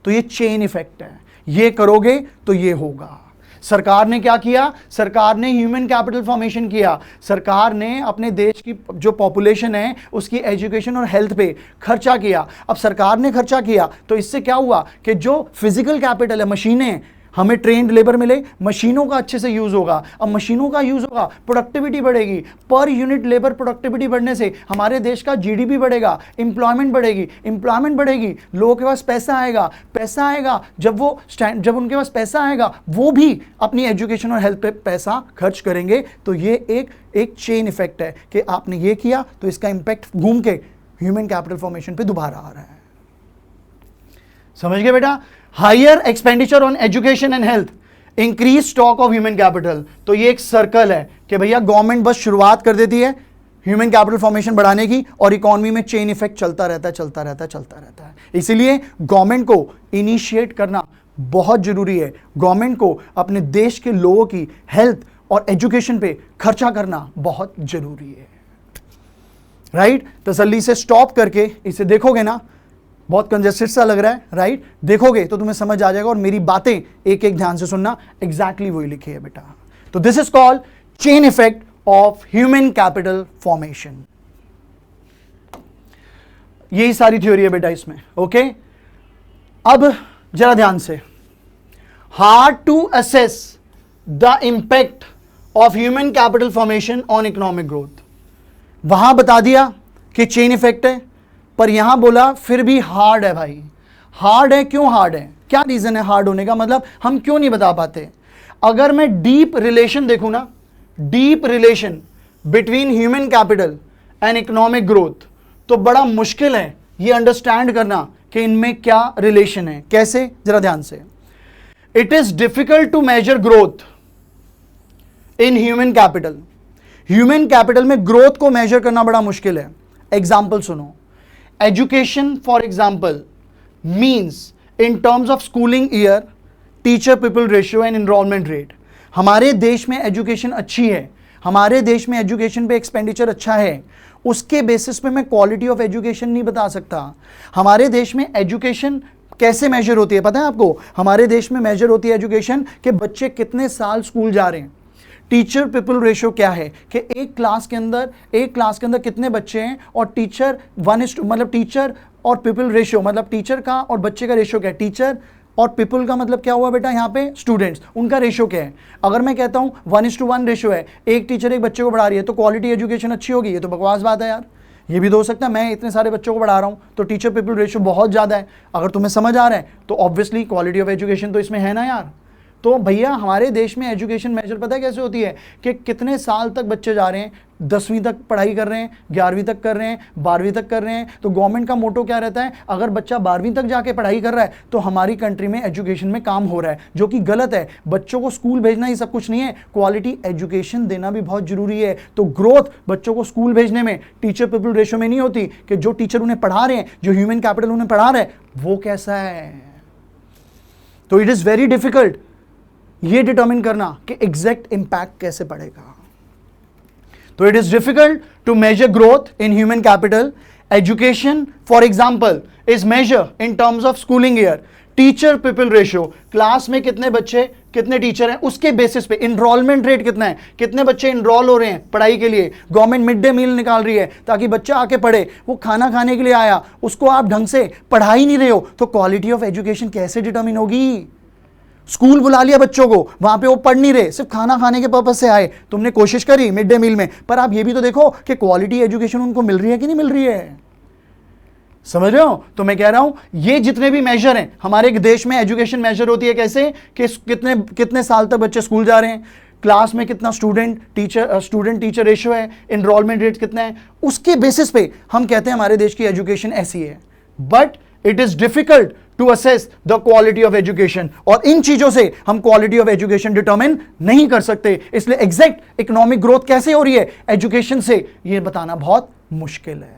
तो ये चेन इफेक्ट है, ये करोगे तो ये होगा। सरकार ने क्या किया? सरकार ने ह्यूमन कैपिटल फॉर्मेशन किया। सरकार ने अपने देश की जो पॉपुलेशन है उसकी एजुकेशन और हेल्थ पे खर्चा किया। अब सरकार ने खर्चा किया तो इससे क्या हुआ कि जो फिजिकल कैपिटल है, मशीनें, हमें ट्रेंड लेबर मिले, मशीनों का अच्छे से यूज होगा। अब मशीनों का यूज होगा, प्रोडक्टिविटी बढ़ेगी, पर यूनिट लेबर प्रोडक्टिविटी बढ़ने से हमारे देश का जीडीपी बढ़ेगा, एम्प्लॉयमेंट बढ़ेगी, एम्प्लॉयमेंट बढ़ेगी, लोगों के पास पैसा आएगा, पैसा आएगा, जब उनके पास पैसा आएगा वो भी अपनी एजुकेशन और हेल्थ पे पैसा खर्च करेंगे। तो ये एक चेन इफेक्ट है कि आपने ये किया तो इसका इंपैक्ट घूम के ह्यूमन कैपिटल फॉर्मेशन पे दोबारा आ रहा है। समझ गए बेटा? Higher expenditure on education and health, increase stock of human capital. तो ये एक सर्कल है कि भैया गवर्नमेंट बस शुरुआत कर देती है ह्यूमन कैपिटल फॉर्मेशन बढ़ाने की और इकोनॉमी में चेन इफेक्ट चलता रहता है। इसीलिए गवर्नमेंट को इनिशिएट करना बहुत जरूरी है। गवर्नमेंट को अपने देश के लोगों की हेल्थ और एजुकेशन पे खर्चा करना बहुत जरूरी है। राइट? तसल्ली से स्टॉप करके इसे देखोगे ना, बहुत कंजेस्टेड सा लग रहा है, राइट? देखोगे तो तुम्हें समझ आ जाएगा और मेरी बातें एक एक ध्यान से सुनना, एग्जैक्टली वही लिखी है बेटा। तो this is called chain effect of human capital formation. यही सारी थ्योरी है बेटा इसमें। ओके, अब जरा ध्यान से, hard to assess the impact of human capital formation on economic growth. वहां बता दिया कि चेन इफेक्ट है, पर यहां बोला फिर भी हार्ड है भाई। हार्ड है, क्यों हार्ड है? क्या रीजन है हार्ड होने का? मतलब हम क्यों नहीं बता पाते? अगर मैं डीप रिलेशन देखूं ना, deep relation between human capital and economic growth, तो बड़ा मुश्किल है ये अंडरस्टैंड करना कि इनमें क्या रिलेशन है। कैसे? जरा ध्यान से। It is difficult to measure growth in human capital. Human capital में ग्रोथ को मेजर करना बड़ा मुश्किल है। एग्जाम्पल सुनो। Education for example means in terms of schooling year, teacher people ratio and enrolment rate. हमारे देश में एजुकेशन अच्छी है, हमारे देश में एजुकेशन पे एक्सपेंडिचर अच्छा है, उसके बेसिस पे मैं क्वालिटी ऑफ एजुकेशन नहीं बता सकता। हमारे देश में एजुकेशन कैसे मेजर होती है पता है आपको? हमारे देश में मेजर होती है एजुकेशन कि बच्चे कितने साल स्कूल जा रहे हैं। टीचर पीपल रेशियो क्या है कि एक क्लास के अंदर कितने बच्चे हैं, और टीचर मतलब टीचर और पीपल रेशियो मतलब टीचर का और बच्चे का रेशियो क्या है। टीचर और पीपल का मतलब क्या हुआ बेटा? यहाँ पे स्टूडेंट्स, उनका रेशियो क्या है। अगर मैं कहता हूँ 1:1 रेशियो है, एक टीचर एक बच्चे को पढ़ा रही है, तो क्वालिटी एजुकेशन अच्छी होगी? ये तो बकवास बात है यार। ये भी तो हो सकता है मैं इतने सारे बच्चों को पढ़ा रहा हूँ तो टीचर पीपल रेशियो बहुत ज़्यादा है। अगर तुम्हें समझ आ रहा है तो ऑब्वियसली क्वालिटी ऑफ एजुकेशन तो इसमें है ना यार। तो भैया हमारे देश में एजुकेशन मेजर पता है कैसे होती है कि कितने साल तक बच्चे जा रहे हैं, 10वीं तक पढ़ाई कर रहे हैं, 11वीं तक कर रहे हैं, 12वीं तक कर रहे हैं। तो गवर्नमेंट का मोटो क्या रहता है? अगर बच्चा 12वीं तक जाके पढ़ाई कर रहा है तो हमारी कंट्री में एजुकेशन में काम हो रहा है, जो कि गलत है। बच्चों को स्कूल भेजना ही सब कुछ नहीं है, क्वालिटी एजुकेशन देना भी बहुत जरूरी है। तो ग्रोथ बच्चों को स्कूल भेजने में टीचर पीपल रेशियो में नहीं होती कि जो टीचर उन्हें पढ़ा रहे हैं, जो ह्यूमन कैपिटल उन्हें पढ़ा रहा है वो कैसा है। तो इट इज वेरी डिफिकल्ट ये डिटर्मिन करना कि एग्जैक्ट इंपैक्ट कैसे पड़ेगा। तो it is difficult to measure growth in human capital. Education for example is measure in terms of schooling year, teacher people ratio, class में कितने बच्चे कितने टीचर हैं उसके बेसिस पे। एनरोलमेंट रेट कितना है, कितने बच्चे एनरोल हो रहे हैं पढ़ाई के लिए। गवर्नमेंट मिड डे मील निकाल रही है ताकि बच्चा आके पढ़े, वो खाना खाने के लिए आया, उसको आप ढंग से पढ़ा ही नहीं रहे हो, तो क्वालिटी ऑफ एजुकेशन कैसे डिटर्मिन होगी? स्कूल बुला लिया बच्चों को, वहां पे वो पढ़ नहीं रहे, सिर्फ खाना खाने के पर्पज से आए। तुमने कोशिश करी मिड डे मील में, पर आप ये भी तो देखो कि क्वालिटी एजुकेशन उनको मिल रही है कि नहीं मिल रही है। समझ रहे हो? तो मैं कह रहा हूं ये जितने भी मेजर हैं हमारे देश में, एजुकेशन मेजर होती है कैसे कि कितने साल तक बच्चे स्कूल जा रहे हैं, क्लास में कितना स्टूडेंट टीचर रेशियो है, एनरोलमेंट रेट कितना है, उसके बेसिस पे हम कहते हैं हमारे देश की एजुकेशन ऐसी है। But it is difficult to assess the quality of education, और इन चीजों से हम क्वालिटी ऑफ एजुकेशन डिटरमिन नहीं कर सकते। इसलिए एग्जैक्ट इकोनॉमिक ग्रोथ कैसे हो रही है एजुकेशन से, यह बताना बहुत मुश्किल है।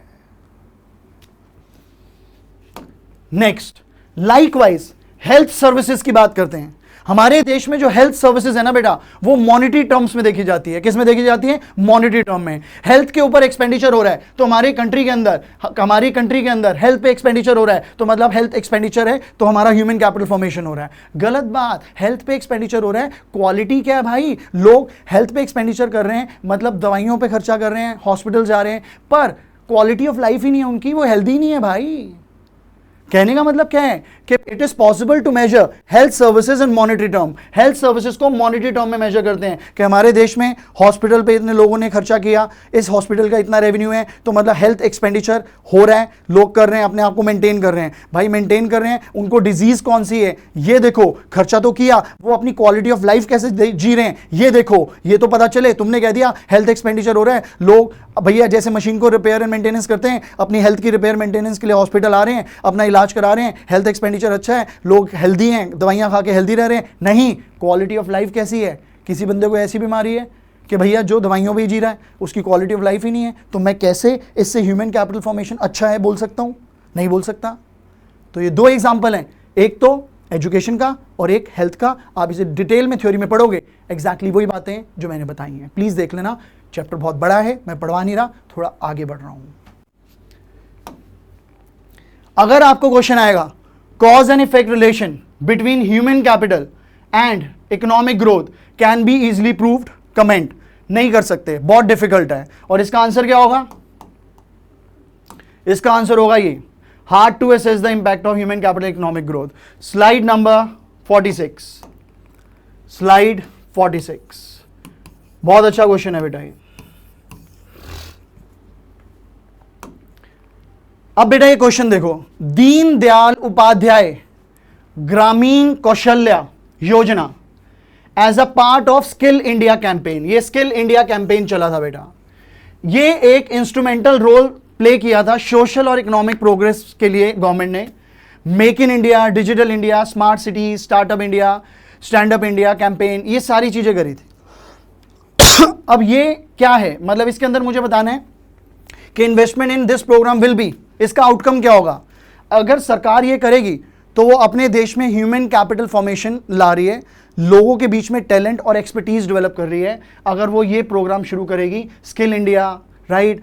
नेक्स्ट, लाइकवाइज हेल्थ सर्विसेज की बात करते हैं। हमारे देश में जो हेल्थ सर्विसेज है ना बेटा, वो मॉनेटरी टर्म्स में देखी जाती है। किस में देखी जाती है? मॉनेटरी टर्म में। हेल्थ के ऊपर एक्सपेंडिचर हो रहा है तो हमारी कंट्री के अंदर हेल्थ पे एक्सपेंडिचर हो रहा है तो मतलब हेल्थ एक्सपेंडिचर है तो हमारा ह्यूमन कैपिटल फॉर्मेशन हो रहा है। गलत बात, हेल्थ पे एक्सपेंडिचर हो रहा है, क्वालिटी क्या है भाई? लोग हेल्थ पे एक्सपेंडिचर कर रहे हैं मतलब दवाइयों पे खर्चा कर रहे हैं, हॉस्पिटल जा रहे हैं, पर क्वालिटी ऑफ लाइफ ही नहीं है उनकी, वो हेल्दी नहीं है भाई। कहने का मतलब क्या है कि it is possible to measure health services in monetary term. Health services को मॉनेटरी टर्म में मेजर करते हैं कि हमारे देश में हॉस्पिटल पे इतने लोगों ने खर्चा किया, इस हॉस्पिटल का इतना रेवेन्यू है, तो मतलब हेल्थ एक्सपेंडिचर हो रहा है, लोग कर रहे हैं, अपने आप को मेंटेन कर रहे हैं। भाई मेंटेन कर रहे हैं, उनको डिजीज कौन सी है ये देखो, खर्चा तो किया, वो अपनी क्वालिटी ऑफ लाइफ कैसे जी रहे हैं ये देखो, ये तो पता चले। तुमने कह दिया हेल्थ एक्सपेंडिचर हो रहा है, लोग भैया जैसे मशीन को रिपेयर एंड मेंटेनेंस करते हैं, अपनी हेल्थ की रिपेयर मेंटेनेंस के लिए हॉस्पिटल आ रहे हैं, अपना इलाज करा रहे हैं, हेल्थ एक्सपेंडिचर अच्छा है, लोग हेल्दी हैं, दवाइयां खा के हेल्दी रह रहे हैं। नहीं, क्वालिटी ऑफ लाइफ कैसी है? किसी बंदे को ऐसी बीमारी है कि भैया जो दवाइयों पे जी रहा है उसकी क्वालिटी ऑफ लाइफ ही नहीं है, तो मैं कैसे इससे ह्यूमन कैपिटल फॉर्मेशन अच्छा है बोल सकता हूं? नहीं बोल सकता। तो ये दो एग्जाम्पल हैं, एक तो एजुकेशन का और एक हेल्थ का। आप इसे डिटेल में थ्योरी में पढ़ोगे, एग्जैक्टली वही बातें जो मैंने बताई हैं। प्लीज देख लेना, चैप्टर बहुत बड़ा है, मैं पढ़वा नहीं रहा, थोड़ा आगे बढ़ रहा हूं। अगर आपको क्वेश्चन आएगा cause and effect relation between human capital and economic growth can be easily proved, comment. नहीं कर सकते, बहुत डिफिकल्ट है। और इसका आंसर क्या होगा? इसका आंसर होगा ये, hard to assess the impact of human capital economic growth. Slide number 46, slide 46। बहुत अच्छा क्वेश्चन है बेटा ये। अब बेटा ये क्वेश्चन देखो, Deen Dayal Upadhyay Grameen Kaushalya Yojana as a part of skill India campaign. ये स्किल इंडिया कैंपेन चला था बेटा, ये एक इंस्ट्रूमेंटल रोल प्ले किया था सोशल और इकोनॉमिक प्रोग्रेस के लिए गवर्नमेंट ने। Make in India, digital India, smart city, startup India, stand up India campaign, ये सारी चीजें करी थी। अब ये क्या है, मतलब इसके अंदर मुझे बताना है कि investment in this programme will be, इसका आउटकम क्या होगा? अगर सरकार ये करेगी तो वो अपने देश में ह्यूमन कैपिटल फॉर्मेशन ला रही है, लोगों के बीच में टैलेंट और एक्सपर्टीज डेवलप कर रही है। अगर वो ये प्रोग्राम शुरू करेगी, skill India, right,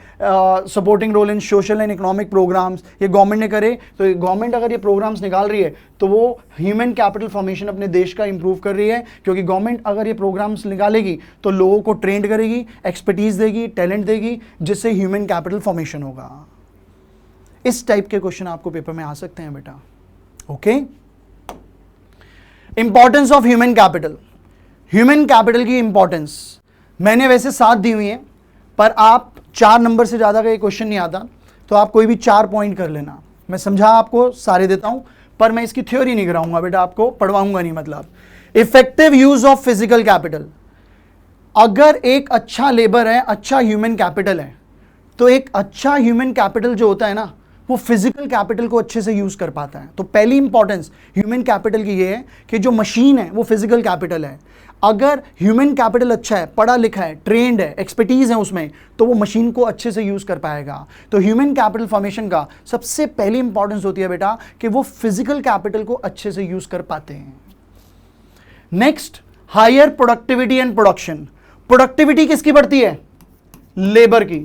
supporting role in social and economic programmes, ये गवर्नमेंट ने करे, तो गवर्नमेंट अगर ये प्रोग्राम्स निकाल रही है तो वो ह्यूमन कैपिटल फॉर्मेशन अपने देश का इंप्रूव कर रही है। क्योंकि गवर्नमेंट अगर ये प्रोग्राम्स निकालेगी तो लोगों को ट्रेंड करेगी, एक्सपर्टीज देगी, टैलेंट देगी, जिससे ह्यूमन कैपिटल फॉर्मेशन होगा। इस टाइप के क्वेश्चन आपको पेपर में आ सकते हैं बेटा। Okay, importance of human capital. Human capital की इंपॉर्टेंस मैंने वैसे 7 दी हुई है, पर आप 4 नंबर से ज्यादा का ये क्वेश्चन नहीं आता तो आप कोई भी 4 पॉइंट कर लेना। मैं समझा आपको सारे देता हूं, पर मैं इसकी थ्योरी नहीं कराऊंगा बेटा, आपको पढ़वाऊंगा नहीं। मतलब effective use of physical capital. अगर एक अच्छा लेबर है, अच्छा ह्यूमन कैपिटल है, तो एक अच्छा ह्यूमन कैपिटल जो होता है ना, वो फिजिकल कैपिटल को अच्छे से यूज कर पाता है। तो पहली इंपॉर्टेंस ह्यूमन कैपिटल की ये है कि जो मशीन है वो फिजिकल कैपिटल है। अगर ह्यूमन कैपिटल अच्छा है, पढ़ा लिखा है, ट्रेंड है, एक्सपर्टीज है उसमें, तो वो मशीन को अच्छे से यूज कर पाएगा। तो ह्यूमन कैपिटल फॉर्मेशन का सबसे पहली इंपॉर्टेंस होती है बेटा कि वो फिजिकल कैपिटल को अच्छे से यूज कर पाते हैं। Next, higher productivity and production. Productivity किसकी बढ़ती है? लेबर की।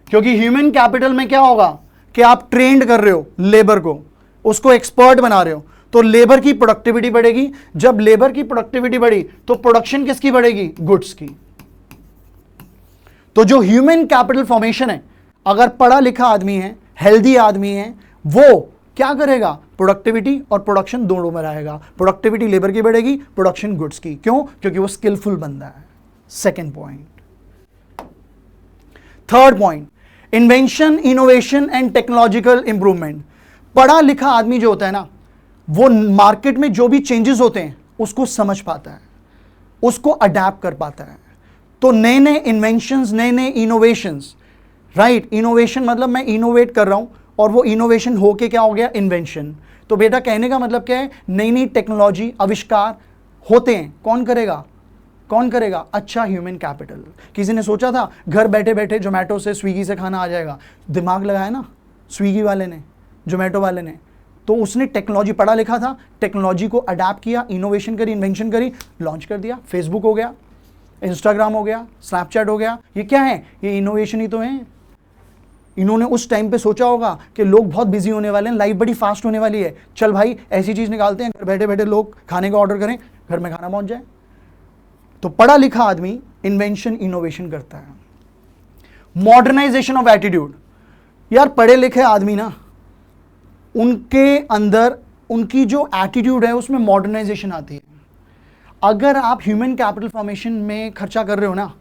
क्योंकि ह्यूमन कैपिटल में क्या होगा कि आप ट्रेंड कर रहे हो लेबर को, उसको एक्सपर्ट बना रहे हो, तो लेबर की प्रोडक्टिविटी बढ़ेगी। जब लेबर की प्रोडक्टिविटी बढ़ी तो प्रोडक्शन किसकी बढ़ेगी? गुड्स की। तो जो ह्यूमन कैपिटल फॉर्मेशन है, अगर पढ़ा लिखा आदमी है, हेल्दी आदमी है, वो क्या करेगा? प्रोडक्टिविटी और प्रोडक्शन दोनों में रहेगा। प्रोडक्टिविटी लेबर की बढ़ेगी, प्रोडक्शन गुड्स की। क्यों? क्योंकि वो स्किलफुल बंदा है। Second point. Third point, invention, innovation and technological improvement. पढ़ा लिखा आदमी जो होता है ना, वो मार्केट में जो भी चेंजेस होते हैं उसको समझ पाता है, उसको अडेप्ट कर पाता है। तो नए नए इन्वेंशंस, नए नए इनोवेशंस, राइट, इनोवेशन मतलब मैं इनोवेट कर रहा हूं और वो इनोवेशन होके क्या हो गया? इन्वेंशन। तो बेटा कहने का मतलब क्या है? नई नई टेक्नोलॉजी, आविष्कार होते हैं, कौन करेगा? कौन करेगा? अच्छा ह्यूमन कैपिटल। किसी ने सोचा था घर बैठे बैठे जोमेटो से, स्विगी से खाना आ जाएगा? दिमाग लगाया ना स्विगी वाले ने, जोमेटो वाले ने, तो उसने टेक्नोलॉजी, पढ़ा लिखा था, टेक्नोलॉजी को अडेप्ट किया, इनोवेशन करी, इन्वेंशन करी, लॉन्च कर दिया। फेसबुक हो गया, इंस्टाग्राम हो गया, स्नैपचैट हो गया, ये क्या है? ये इनोवेशन ही तो है। इन्होंने उस टाइम पे सोचा होगा कि लोग बहुत बिजी होने वाले हैं, लाइफ बड़ी फास्ट होने वाली है, चल भाई ऐसी चीज निकालते हैं, घर बैठे बैठे लोग खाने का ऑर्डर करें, घर में खाना पहुंच जाए। तो पढ़ा लिखा आदमी इन्वेंशन, इनोवेशन करता है। मॉडर्नाइजेशन ऑफ एटीट्यूड, यार पढ़े लिखे आदमी ना, उनके अंदर उनकी जो एटीट्यूड है उसमें मॉडर्नाइजेशन आती है। अगर आप ह्यूमन कैपिटल फॉर्मेशन में खर्चा कर रहे हो ना,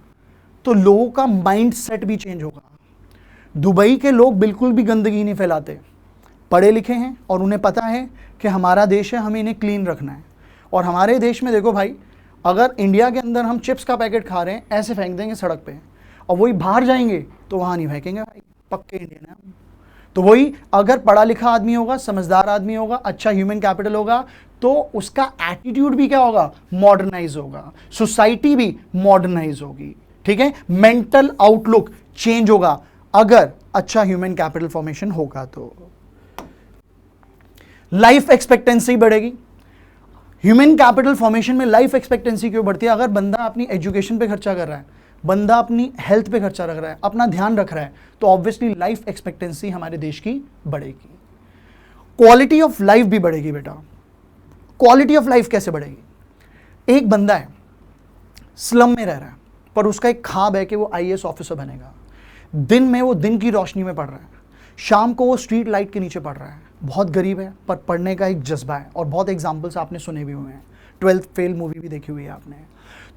तो लोगों का माइंड सेट भी चेंज होगा। दुबई के लोग बिल्कुल भी गंदगी नहीं फैलाते, पढ़े लिखे हैं और उन्हें पता है कि हमारा देश है, हमें इन्हें क्लीन रखना है। और हमारे देश में देखो भाई, अगर इंडिया के अंदर हम चिप्स का पैकेट खा रहे हैं, ऐसे फेंक देंगे सड़क पे, और वही बाहर जाएंगे तो वहाँ नहीं फेंकेंगे भाई, पक्के इंडियन है हम। तो वही अगर पढ़ा लिखा आदमी होगा, समझदार आदमी होगा, अच्छा ह्यूमन कैपिटल होगा, तो उसका एटीट्यूड भी क्या होगा? मॉडर्नाइज होगा, सोसाइटी भी मॉडर्नाइज होगी, ठीक है, मेंटल आउटलुक चेंज होगा अगर अच्छा ह्यूमन कैपिटल फॉर्मेशन होगा। तो लाइफ एक्सपेक्टेंसी बढ़ेगी। ह्यूमन कैपिटल फॉर्मेशन में लाइफ एक्सपेक्टेंसी क्यों बढ़ती है? अगर बंदा अपनी एजुकेशन पे खर्चा कर रहा है, बंदा अपनी हेल्थ पे खर्चा रख रहा है, अपना ध्यान रख रहा है, तो ऑब्वियसली लाइफ एक्सपेक्टेंसी हमारे देश की बढ़ेगी। क्वालिटी ऑफ लाइफ भी बढ़ेगी बेटा। क्वालिटी ऑफ लाइफ कैसे बढ़ेगी? एक बंदा है, स्लम में रह रहा है, पर उसका एक ख्वाब है कि वो आईएएस ऑफिसर बनेगा। दिन में वो दिन की रोशनी में पढ़ रहा है, शाम को वो स्ट्रीट लाइट के नीचे पढ़ रहा है, बहुत गरीब है पर पढ़ने का एक जज्बा है, और बहुत एग्जाम्पल्स आपने सुने भी हुए हैं, 12th फेल मूवी भी देखी हुई है आपने।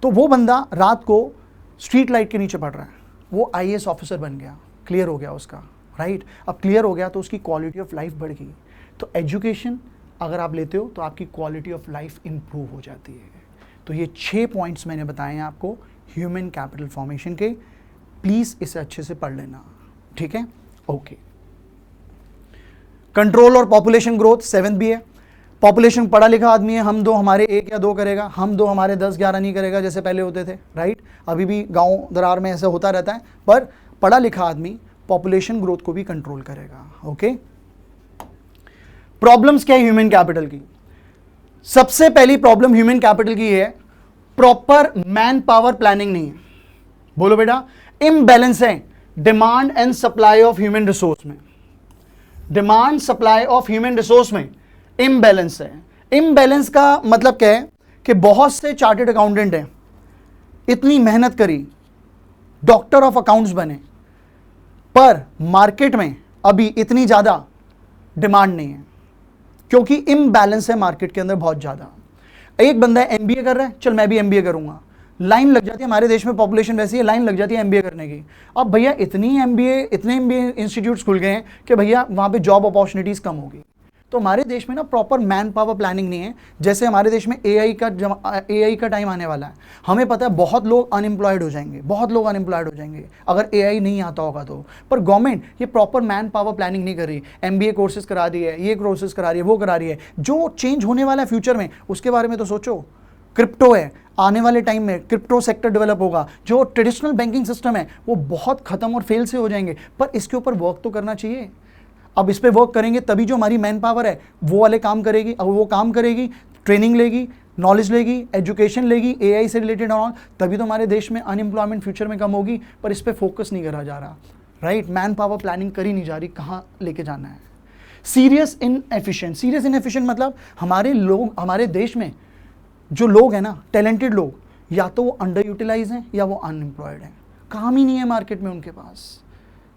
तो वो बंदा रात को स्ट्रीट लाइट के नीचे पढ़ रहा है, वो आईएएस ऑफिसर बन गया, क्लियर हो गया उसका, राइट। अब क्लियर हो गया तो उसकी क्वालिटी ऑफ लाइफ बढ़ गई। तो एजुकेशन अगर आप लेते हो तो आपकी क्वालिटी ऑफ लाइफ इंप्रूव हो जाती है। तो ये 6 पॉइंट्स मैंने बताए हैं आपको ह्यूमन कैपिटल फॉर्मेशन के, प्लीज इसे अच्छे से पढ़ लेना, ठीक है, ओके। कंट्रोल और पॉपुलेशन ग्रोथ 7th भी है। पॉपुलेशन पढ़ा लिखा आदमी है, हम दो हमारे 1 या 2 करेगा, हम दो हमारे 10-11 नहीं करेगा जैसे पहले होते थे, राइट। अभी भी गांव दरार में ऐसा होता रहता है, पर पढ़ा लिखा आदमी पॉपुलेशन ग्रोथ को भी कंट्रोल करेगा, ओके। प्रॉब्लम्स क्या है ह्यूमन कैपिटल की? सबसे पहली प्रॉब्लम ह्यूमन कैपिटल की है प्रॉपर मैन पावर प्लानिंग नहीं है। बोलो बेटा, इम्बैलेंस है demand and supply of human resource में। Demand supply of human resource में इम्बैलेंस है। इम्बैलेंस का मतलब क्या है कि बहुत से चार्टर्ड अकाउंटेंट हैं, इतनी मेहनत करी, डॉक्टर ऑफ अकाउंट्स बने, पर मार्केट में अभी इतनी ज्यादा डिमांड नहीं है, क्योंकि इम्बैलेंस है मार्केट के अंदर बहुत ज्यादा। एक बंदा एमबीए कर रहा है, चल मैं भी एमबीए करूंगा, लाइन लग जाती है, हमारे देश में पॉपुलेशन वैसी है, लाइन लग जाती है एमबीए करने की। अब भैया इतने एमबीए इंस्टीट्यूट्स खुल गए हैं कि भैया वहां पे जॉब अपॉर्चुनिटीज कम होगी। तो हमारे देश में ना प्रॉपर मैन पावर प्लानिंग नहीं है। जैसे हमारे देश में एआई का टाइम आने वाला है, हमें पता है बहुत लोग अनएम्प्लॉयड हो जाएंगे, बहुत लोग अनएम्प्लॉयड हो जाएंगे अगर एआई नहीं आता होगा तो। पर गवर्नमेंट ये प्रॉपर मैन पावर प्लानिंग नहीं कर रही, एमबीए कोर्सेज करा रही है, ये कोर्सेज करा रही है, वो करा रही है। जो चेंज होने वाला है फ्यूचर में उसके बारे में तो सोचो। क्रिप्टो है, आने वाले टाइम में क्रिप्टो सेक्टर डेवलप होगा, जो ट्रेडिशनल बैंकिंग सिस्टम है वो बहुत खत्म और फेल से हो जाएंगे, पर इसके ऊपर वर्क तो करना चाहिए। अब इस पे वर्क करेंगे तभी जो हमारी मैन पावर है वो वाले काम करेगी, अब वो काम करेगी, ट्रेनिंग लेगी, नॉलेज लेगी, एजुकेशन लेगी एआई से रिलेटेड और तभी तो हमारे देश में अनएम्प्लॉयमेंट फ्यूचर में कम होगी। पर इस पे फोकस नहीं करा जा रहा, राइट। मैन पावर प्लानिंग करी नहीं जा रही, कहाँ लेके जाना है। सीरियस इनएफिशिएंट मतलब हमारे देश में जो लोग हैं ना, टैलेंटेड लोग, या तो वो अंडर यूटिलाइज हैं या वो अनएम्प्लॉयड हैं, काम ही नहीं है मार्केट में उनके पास।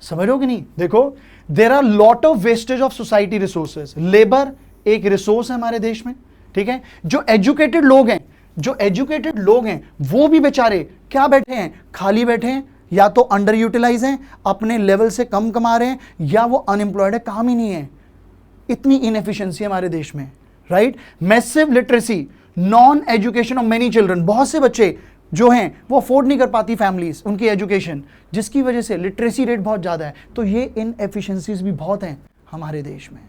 समझ रहे हो कि नहीं? देखो, there are lot of wastage of society resources. Labour एक रिसोर्स है हमारे देश में, ठीक है। जो एजुकेटेड लोग हैं वो भी बेचारे क्या बैठे हैं, खाली बैठे हैं, या तो अंडर यूटिलाइज हैं, अपने लेवल से कम कमा रहे हैं, या वो अनएम्प्लॉयड है, काम ही नहीं है। इतनी इनएफिशिएंसी हमारे देश में, right. Massive literacy, non education of many children, बहुत से बच्चे जो हैं वो अफोर्ड नहीं कर पाती फैमिलीज उनकी एजुकेशन, जिसकी वजह से लिटरेसी रेट बहुत ज़्यादा है। तो ये इनएफिशिएंसीज भी बहुत हैं हमारे देश में।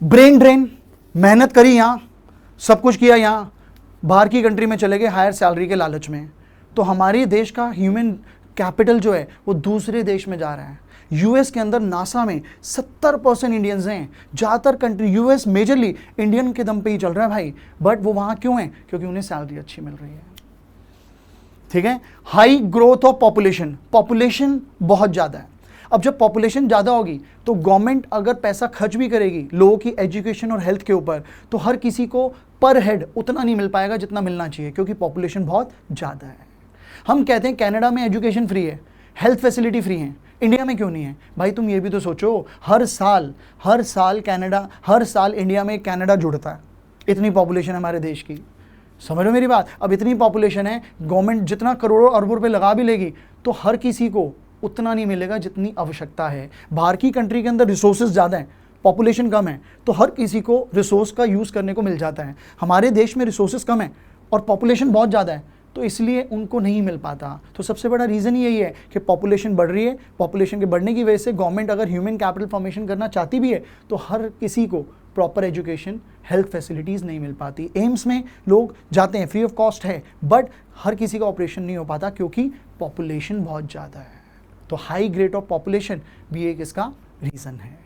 ब्रेन ड्रेन, मेहनत करी यहाँ, सब कुछ किया यहाँ, बाहर की कंट्री में चले गए हायर सैलरी के लालच में, तो हमारे देश का ह्यूमन कैपिटल जो है वो दूसरे देश में जा रहा है। यूएस के अंदर नासा में 70% इंडियंस हैं। ज़्यादातर कंट्री यूएस मेजरली इंडियन के दम पे ही चल रहा है भाई, बट वो वहाँ क्यों है? क्योंकि उन्हें सैलरी अच्छी मिल रही है। ठीक है, high growth of population, population बहुत ज़्यादा है। अब जब पॉपुलेशन ज़्यादा होगी तो गवर्नमेंट अगर पैसा खर्च भी करेगी लोगों की एजुकेशन और हेल्थ के ऊपर, तो हर किसी को पर हेड उतना नहीं मिल पाएगा जितना मिलना चाहिए, क्योंकि पॉपुलेशन बहुत ज़्यादा है। हम कहते हैं कनाडा में एजुकेशन फ्री है, हेल्थ फैसिलिटी फ्री है, इंडिया में क्यों नहीं है? भाई तुम ये भी तो सोचो, हर साल कनाडा, हर साल इंडिया में कनाडा जुड़ता है। इतनी पॉपुलेशन है हमारे देश की, समझ लो मेरी बात। अब इतनी पॉपुलेशन है, गवर्नमेंट जितना करोड़ों अरबों रुपए लगा भी लेगी तो हर किसी को उतना नहीं मिलेगा जितनी आवश्यकता है। बाहर की कंट्री के अंदर रिसोर्सेज ज़्यादा हैं, पॉपुलेशन कम है, तो हर किसी को रिसोर्स का यूज़ करने को मिल जाता है। हमारे देश में रिसोर्सेज कम है और पॉपुलेशन बहुत ज़्यादा है, तो इसलिए उनको नहीं मिल पाता। तो सबसे बड़ा रीज़न यही है कि पॉपुलेशन बढ़ रही है। पॉपुलेशन के बढ़ने की वजह से गवर्नमेंट अगर ह्यूमन कैपिटल फॉर्मेशन करना चाहती भी है तो हर किसी को प्रॉपर एजुकेशन, हेल्थ फैसिलिटीज़ नहीं मिल पाती। एम्स में लोग जाते हैं, फ्री ऑफ कॉस्ट है, बट हर किसी का ऑपरेशन नहीं हो पाता क्योंकि पॉपुलेशन बहुत ज़्यादा है। तो हाई ग्रेड ऑफ पॉपुलेशन भी एक इसका रीज़न है।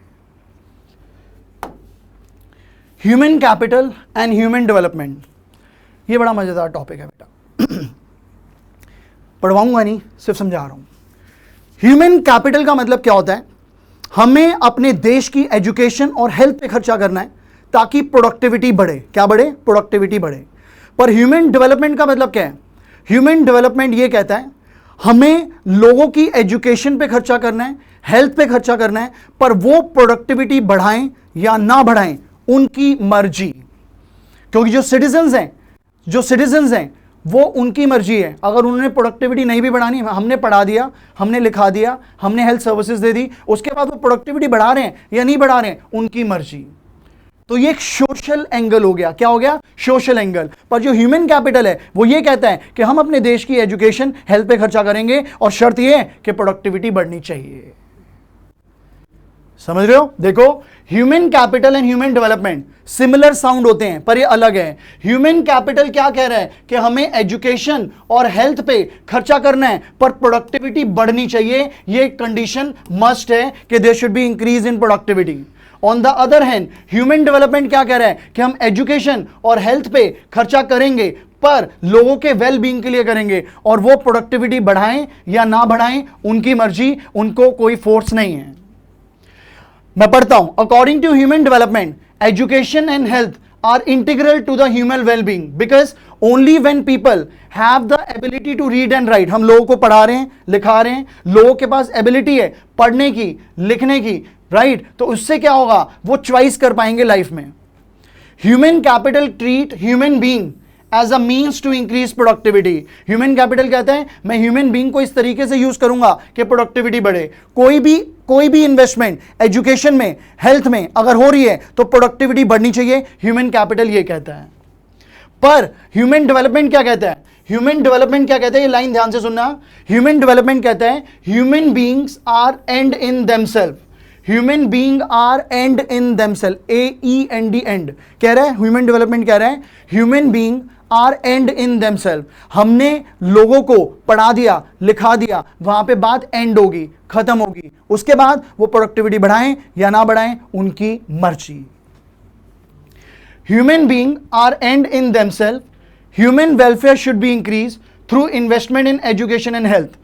Human capital and human development, ये बड़ा मज़ेदार टॉपिक है बेटा। पढ़वाऊंगा नहीं, सिर्फ समझा रहा हूं। ह्यूमन कैपिटल का मतलब क्या होता है? हमें अपने देश की एजुकेशन और हेल्थ पे खर्चा करना है ताकि प्रोडक्टिविटी बढ़े। क्या बढ़े? प्रोडक्टिविटी बढ़े। पर ह्यूमन डेवलपमेंट का मतलब क्या है? ह्यूमन डेवलपमेंट ये कहता है हमें लोगों की एजुकेशन पे खर्चा करना है, हेल्थ पे खर्चा करना है, पर वो प्रोडक्टिविटी बढ़ाएं या ना बढ़ाएं उनकी मर्जी। क्योंकि जो सिटीजन्स हैं वो उनकी मर्जी है। अगर उन्होंने प्रोडक्टिविटी नहीं भी बढ़ानी, हमने पढ़ा दिया, हमने लिखा दिया, हमने हेल्थ सर्विसेज दे दी, उसके बाद वो प्रोडक्टिविटी बढ़ा रहे हैं या नहीं बढ़ा रहे हैं, उनकी मर्जी। तो ये एक सोशल एंगल हो गया। क्या हो गया? Social angle. पर जो ह्यूमन कैपिटल है वो ये कहता है कि हम अपने देश की एजुकेशन, हेल्थ पे खर्चा करेंगे और शर्त ये है कि प्रोडक्टिविटी बढ़नी चाहिए। समझ रहे हो? देखो, human capital and human development similar sound होते हैं पर ये अलग है। ह्यूमन कैपिटल क्या कह रहा है कि हमें एजुकेशन और हेल्थ पे खर्चा करना है पर प्रोडक्टिविटी बढ़नी चाहिए, ये कंडीशन मस्ट है कि there should be increase in productivity. On the other hand human development क्या कह रहा है कि हम एजुकेशन और हेल्थ पे खर्चा करेंगे पर लोगों के वेल बीइंग के लिए करेंगे, और वो प्रोडक्टिविटी बढ़ाएं या ना बढ़ाएं उनकी मर्जी, उनको कोई फोर्स नहीं है। मैं पढ़ता हूं, according to human development education and health are integral to the human well being because only when people have the ability to read and write. हम लोगों को पढ़ा रहे हैं, लिखा रहे हैं, लोगों के पास एबिलिटी है पढ़ने की, लिखने की, राइट, तो उससे क्या होगा? वो चॉइस कर पाएंगे लाइफ में। Human capital treat human being as a means to increase productivity. Human capital कहता है मैं ह्यूमन बीइंग को इस तरीके से यूज करूंगा कि प्रोडक्टिविटी बढ़े। कोई भी इन्वेस्टमेंट एजुकेशन में, हेल्थ में अगर हो रही है तो प्रोडक्टिविटी बढ़नी चाहिए, ह्यूमन कैपिटल ये कहता है। पर ह्यूमन डेवलपमेंट क्या कहता है? ह्यूमन डेवलपमेंट क्या कहता है? ये लाइन ध्यान से सुनना। ह्यूमन डेवलपमेंट कहता है human beings are end in themselves. Human being are end in themselves, AEND end कह रहा है। ह्यूमन डेवलपमेंट कह रहा है human being are end in themselves. हमने लोगों को पढ़ा दिया, लिखा दिया, वहां पे बात एंड होगी, खत्म होगी। उसके बाद वो प्रोडक्टिविटी बढ़ाएं या ना बढ़ाएं उनकी मर्जी। Human being are end in themselves, human welfare should be increase through investment in education and health.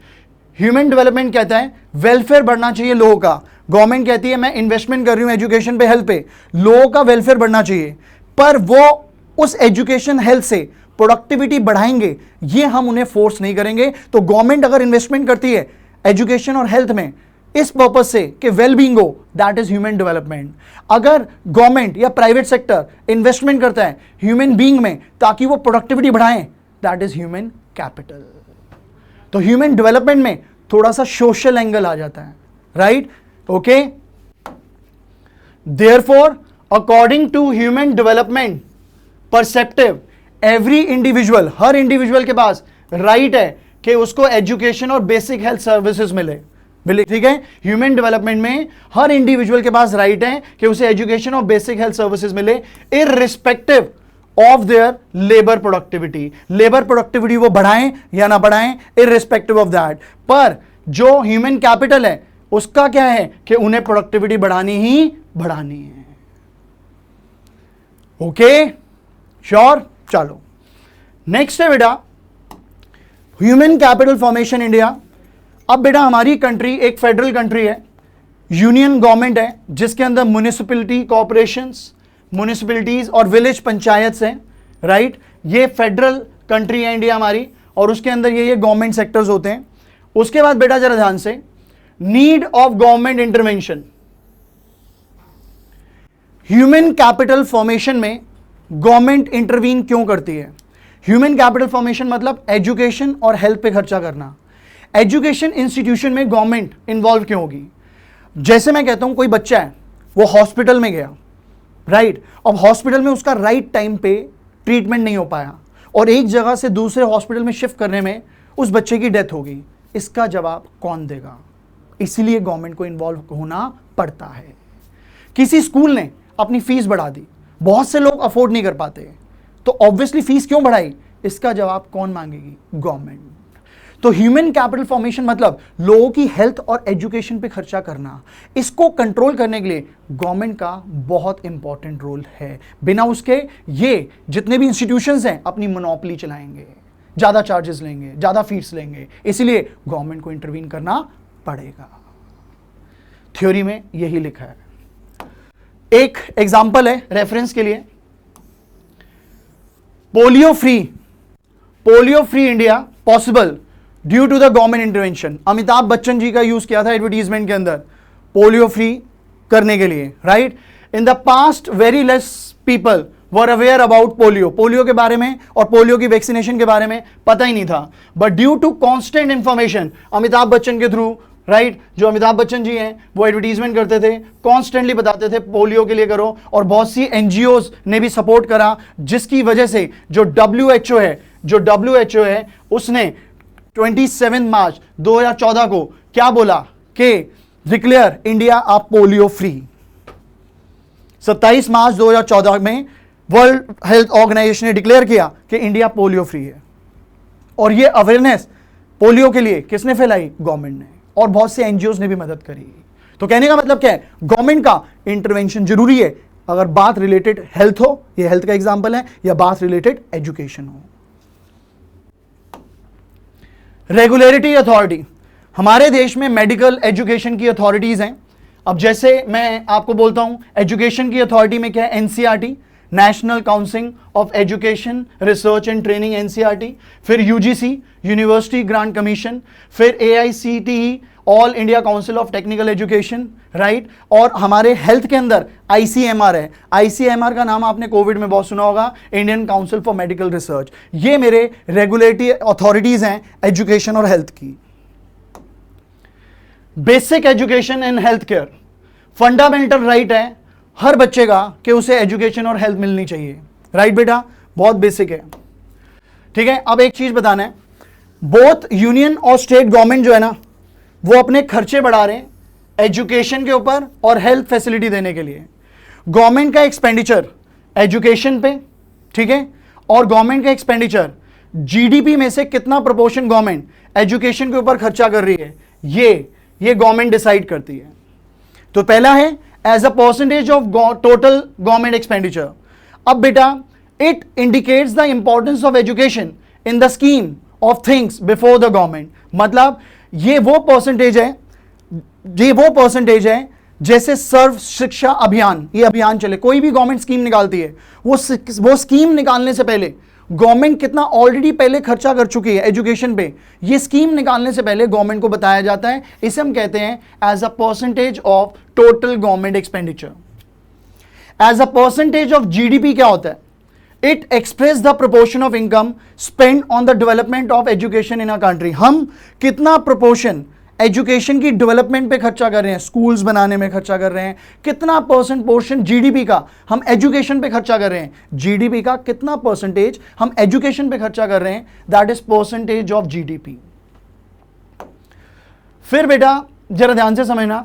Human development कहता है वेलफेयर बढ़ना चाहिए लोगों का। गवर्नमेंट कहती है मैं इन्वेस्टमेंट कर रही हूं एजुकेशन पे, हेल्थ पे, लोगों का वेलफेयर बढ़ना चाहिए, पर वो उस एजुकेशन हेल्थ से प्रोडक्टिविटी बढ़ाएंगे ये हम उन्हें फोर्स नहीं करेंगे। तो गवर्नमेंट अगर इन्वेस्टमेंट करती है एजुकेशन और हेल्थ में इस पर्पज से कि वेल बीइंग हो, दैट इज ह्यूमन डेवलपमेंट। अगर गवर्नमेंट या प्राइवेट सेक्टर इन्वेस्टमेंट करता है ह्यूमन बीइंग में ताकि वो प्रोडक्टिविटी बढ़ाएं, दैट इज ह्यूमन कैपिटल। तो ह्यूमन डेवलपमेंट में थोड़ा सा सोशल एंगल आ जाता है, right? Okay, therefore according to human development perspective every individual, हर इंडिविजुअल के पास राइट है कि उसको एजुकेशन और बेसिक हेल्थ सर्विसेज मिले। ठीक है, ह्यूमन डेवलपमेंट में हर इंडिविजुअल के पास राइट है कि उसे एजुकेशन और बेसिक हेल्थ सर्विसेज मिले irrespective of their labour productivity. Labour productivity वो बढ़ाएं या ना बढ़ाएं, इररिस्पेक्टिव ऑफ दैट। पर जो ह्यूमन कैपिटल है उसका क्या है कि उन्हें प्रोडक्टिविटी बढ़ानी ही बढ़ानी है। Okay, sure. चलो नेक्स्ट है बेटा ह्यूमन कैपिटल फॉर्मेशन इंडिया। अब बेटा हमारी कंट्री एक फेडरल कंट्री है, यूनियन गवर्नमेंट है, जिसके अंदर म्युनिसिपैलिटी कॉर्पोरेशंस, म्युनिसिपैलिटीज और विलेज पंचायत हैं, राइट। ये फेडरल कंट्री है इंडिया हमारी, और उसके अंदर ये गवर्नमेंट सेक्टर्स होते हैं। उसके बाद बेटा जरा ध्यान से, need of government intervention. Human capital formation में गवर्नमेंट इंटरवीन क्यों करती है? ह्यूमन कैपिटल फॉर्मेशन मतलब एजुकेशन और हेल्थ पे खर्चा करना। एजुकेशन इंस्टीट्यूशन में गवर्नमेंट इन्वॉल्व क्यों होगी? जैसे मैं कहता हूं कोई बच्चा है, वो हॉस्पिटल में गया, राइट, अब हॉस्पिटल में उसका राइट टाइम पे ट्रीटमेंट नहीं हो पाया और एक जगह से दूसरे हॉस्पिटल में शिफ्ट करने में उस बच्चे की डेथ हो गई, इसका जवाब कौन देगा? इसीलिए गवर्नमेंट को इन्वॉल्व होना पड़ता है। किसी स्कूल ने अपनी फीस बढ़ा दी, बहुत से लोग अफोर्ड नहीं कर पाते, तो ऑब्वियसली फीस क्यों बढ़ाई? इसका जवाब कौन मांगेगी? गवर्नमेंट। तो ह्यूमन कैपिटल फॉर्मेशन मतलब लोगों की हेल्थ और एजुकेशन पे खर्चा करना। इसको कंट्रोल करने के लिए गवर्नमेंट का बहुत इंपॉर्टेंट रोल है। बिना उसके ये जितने भी इंस्टीट्यूशंस हैं अपनी मोनोपोली चलाएंगे, ज्यादा चार्जेस लेंगे, ज्यादा फीस लेंगे, इसीलिए गवर्नमेंट को इंटरवीन करना पड़ेगा। थ्योरी में यही लिखा है। एक एग्जांपल है रेफरेंस के लिए, polio free India possible due to the government intervention. Amitabh Bachchan ji का यूज किया था एडवर्टीजमेंट के अंदर पोलियो फ्री करने के लिए, right. In the past very less people were aware about polio के बारे में और पोलियो की वैक्सीनेशन के बारे में पता ही नहीं था, but due to constant information Amitabh Bachchan के थ्रू, राइट, जो अमिताभ बच्चन जी हैं वो एडवर्टीजमेंट करते थे, कॉन्स्टेंटली बताते थे पोलियो के लिए करो, और बहुत सी एनजीओज ने भी सपोर्ट करा, जिसकी वजह से जो डब्ल्यूएचओ है उसने 27 मार्च 2014 को क्या बोला कि डिक्लेयर इंडिया अ पोलियो फ्री। 27 मार्च 2014 में वर्ल्ड हेल्थ ऑर्गेनाइजेशन ने डिक्लेयर किया कि इंडिया पोलियो फ्री है, और ये अवेयरनेस पोलियो के लिए किसने फैलाई? गवर्नमेंट ने, और बहुत से एनजीओज ने भी मदद करी। तो कहने का मतलब क्या है? गवर्नमेंट का इंटरवेंशन जरूरी है, अगर बात रिलेटेड हेल्थ हो, ये हेल्थ का एग्जांपल है, या बात रिलेटेड एजुकेशन हो। रेगुलेटरी अथॉरिटी, हमारे देश में मेडिकल एजुकेशन की अथॉरिटीज हैं। अब जैसे मैं आपको बोलता हूं एजुकेशन की अथॉरिटी में क्या है? NCERT, national council of education research and training, NCERT, फिर यूजीसी, यूनिवर्सिटी ग्रांट कमीशन, फिर AICTE, all India council of technical education, right. और हमारे हेल्थ के अंदर आईसीएमआर है। आईसीएमआर का नाम आपने कोविड में बहुत सुना होगा, Indian council for medical research. ये मेरे रेगुलेटरी अथॉरिटीज हैं एजुकेशन और हेल्थ की। Basic education and health care fundamental right है हर बच्चे का कि उसे एजुकेशन और हेल्थ मिलनी चाहिए, राइट बेटा, बहुत बेसिक है, ठीक है। अब एक चीज बताना है, बोथ यूनियन और स्टेट गवर्नमेंट जो है ना, वो अपने खर्चे बढ़ा रहे हैं एजुकेशन के ऊपर और हेल्थ फैसिलिटी देने के लिए। गवर्नमेंट का एक्सपेंडिचर एजुकेशन पे, ठीक है, और गवर्नमेंट का एक्सपेंडिचर जीडीपी में से कितना प्रोपोर्शन गवर्नमेंट एजुकेशन के ऊपर खर्चा कर रही है, ये गवर्नमेंट डिसाइड करती है। तो पहला है as a percentage of total government expenditure. अब बेटा it indicates the importance of education in the scheme of things before the government. मतलब ये वो परसेंटेज है जैसे सर्व शिक्षा अभियान, ये अभियान चले, कोई भी गवर्नमेंट स्कीम निकालती है, वो स्कीम निकालने से पहले गवर्नमेंट कितना ऑलरेडी पहले खर्चा कर चुकी है एजुकेशन पे, ये स्कीम निकालने से पहले गवर्नमेंट को बताया जाता है। इसे हम कहते हैं as a percentage of total government expenditure. As a percentage of GDP क्या होता है? It express the proportion of income spend on the development of education in a country. हम कितना प्रोपोर्शन एजुकेशन की डेवलपमेंट पे खर्चा कर रहे हैं, स्कूल्स बनाने में खर्चा कर रहे हैं, कितना पोर्शन जीडीपी का हम एजुकेशन पे खर्चा कर रहे हैं, जीडीपी का कितना परसेंटेज हम एजुकेशन पे खर्चा कर रहे हैं, that is percentage of GDP. फिर बेटा जरा ध्यान से समझना,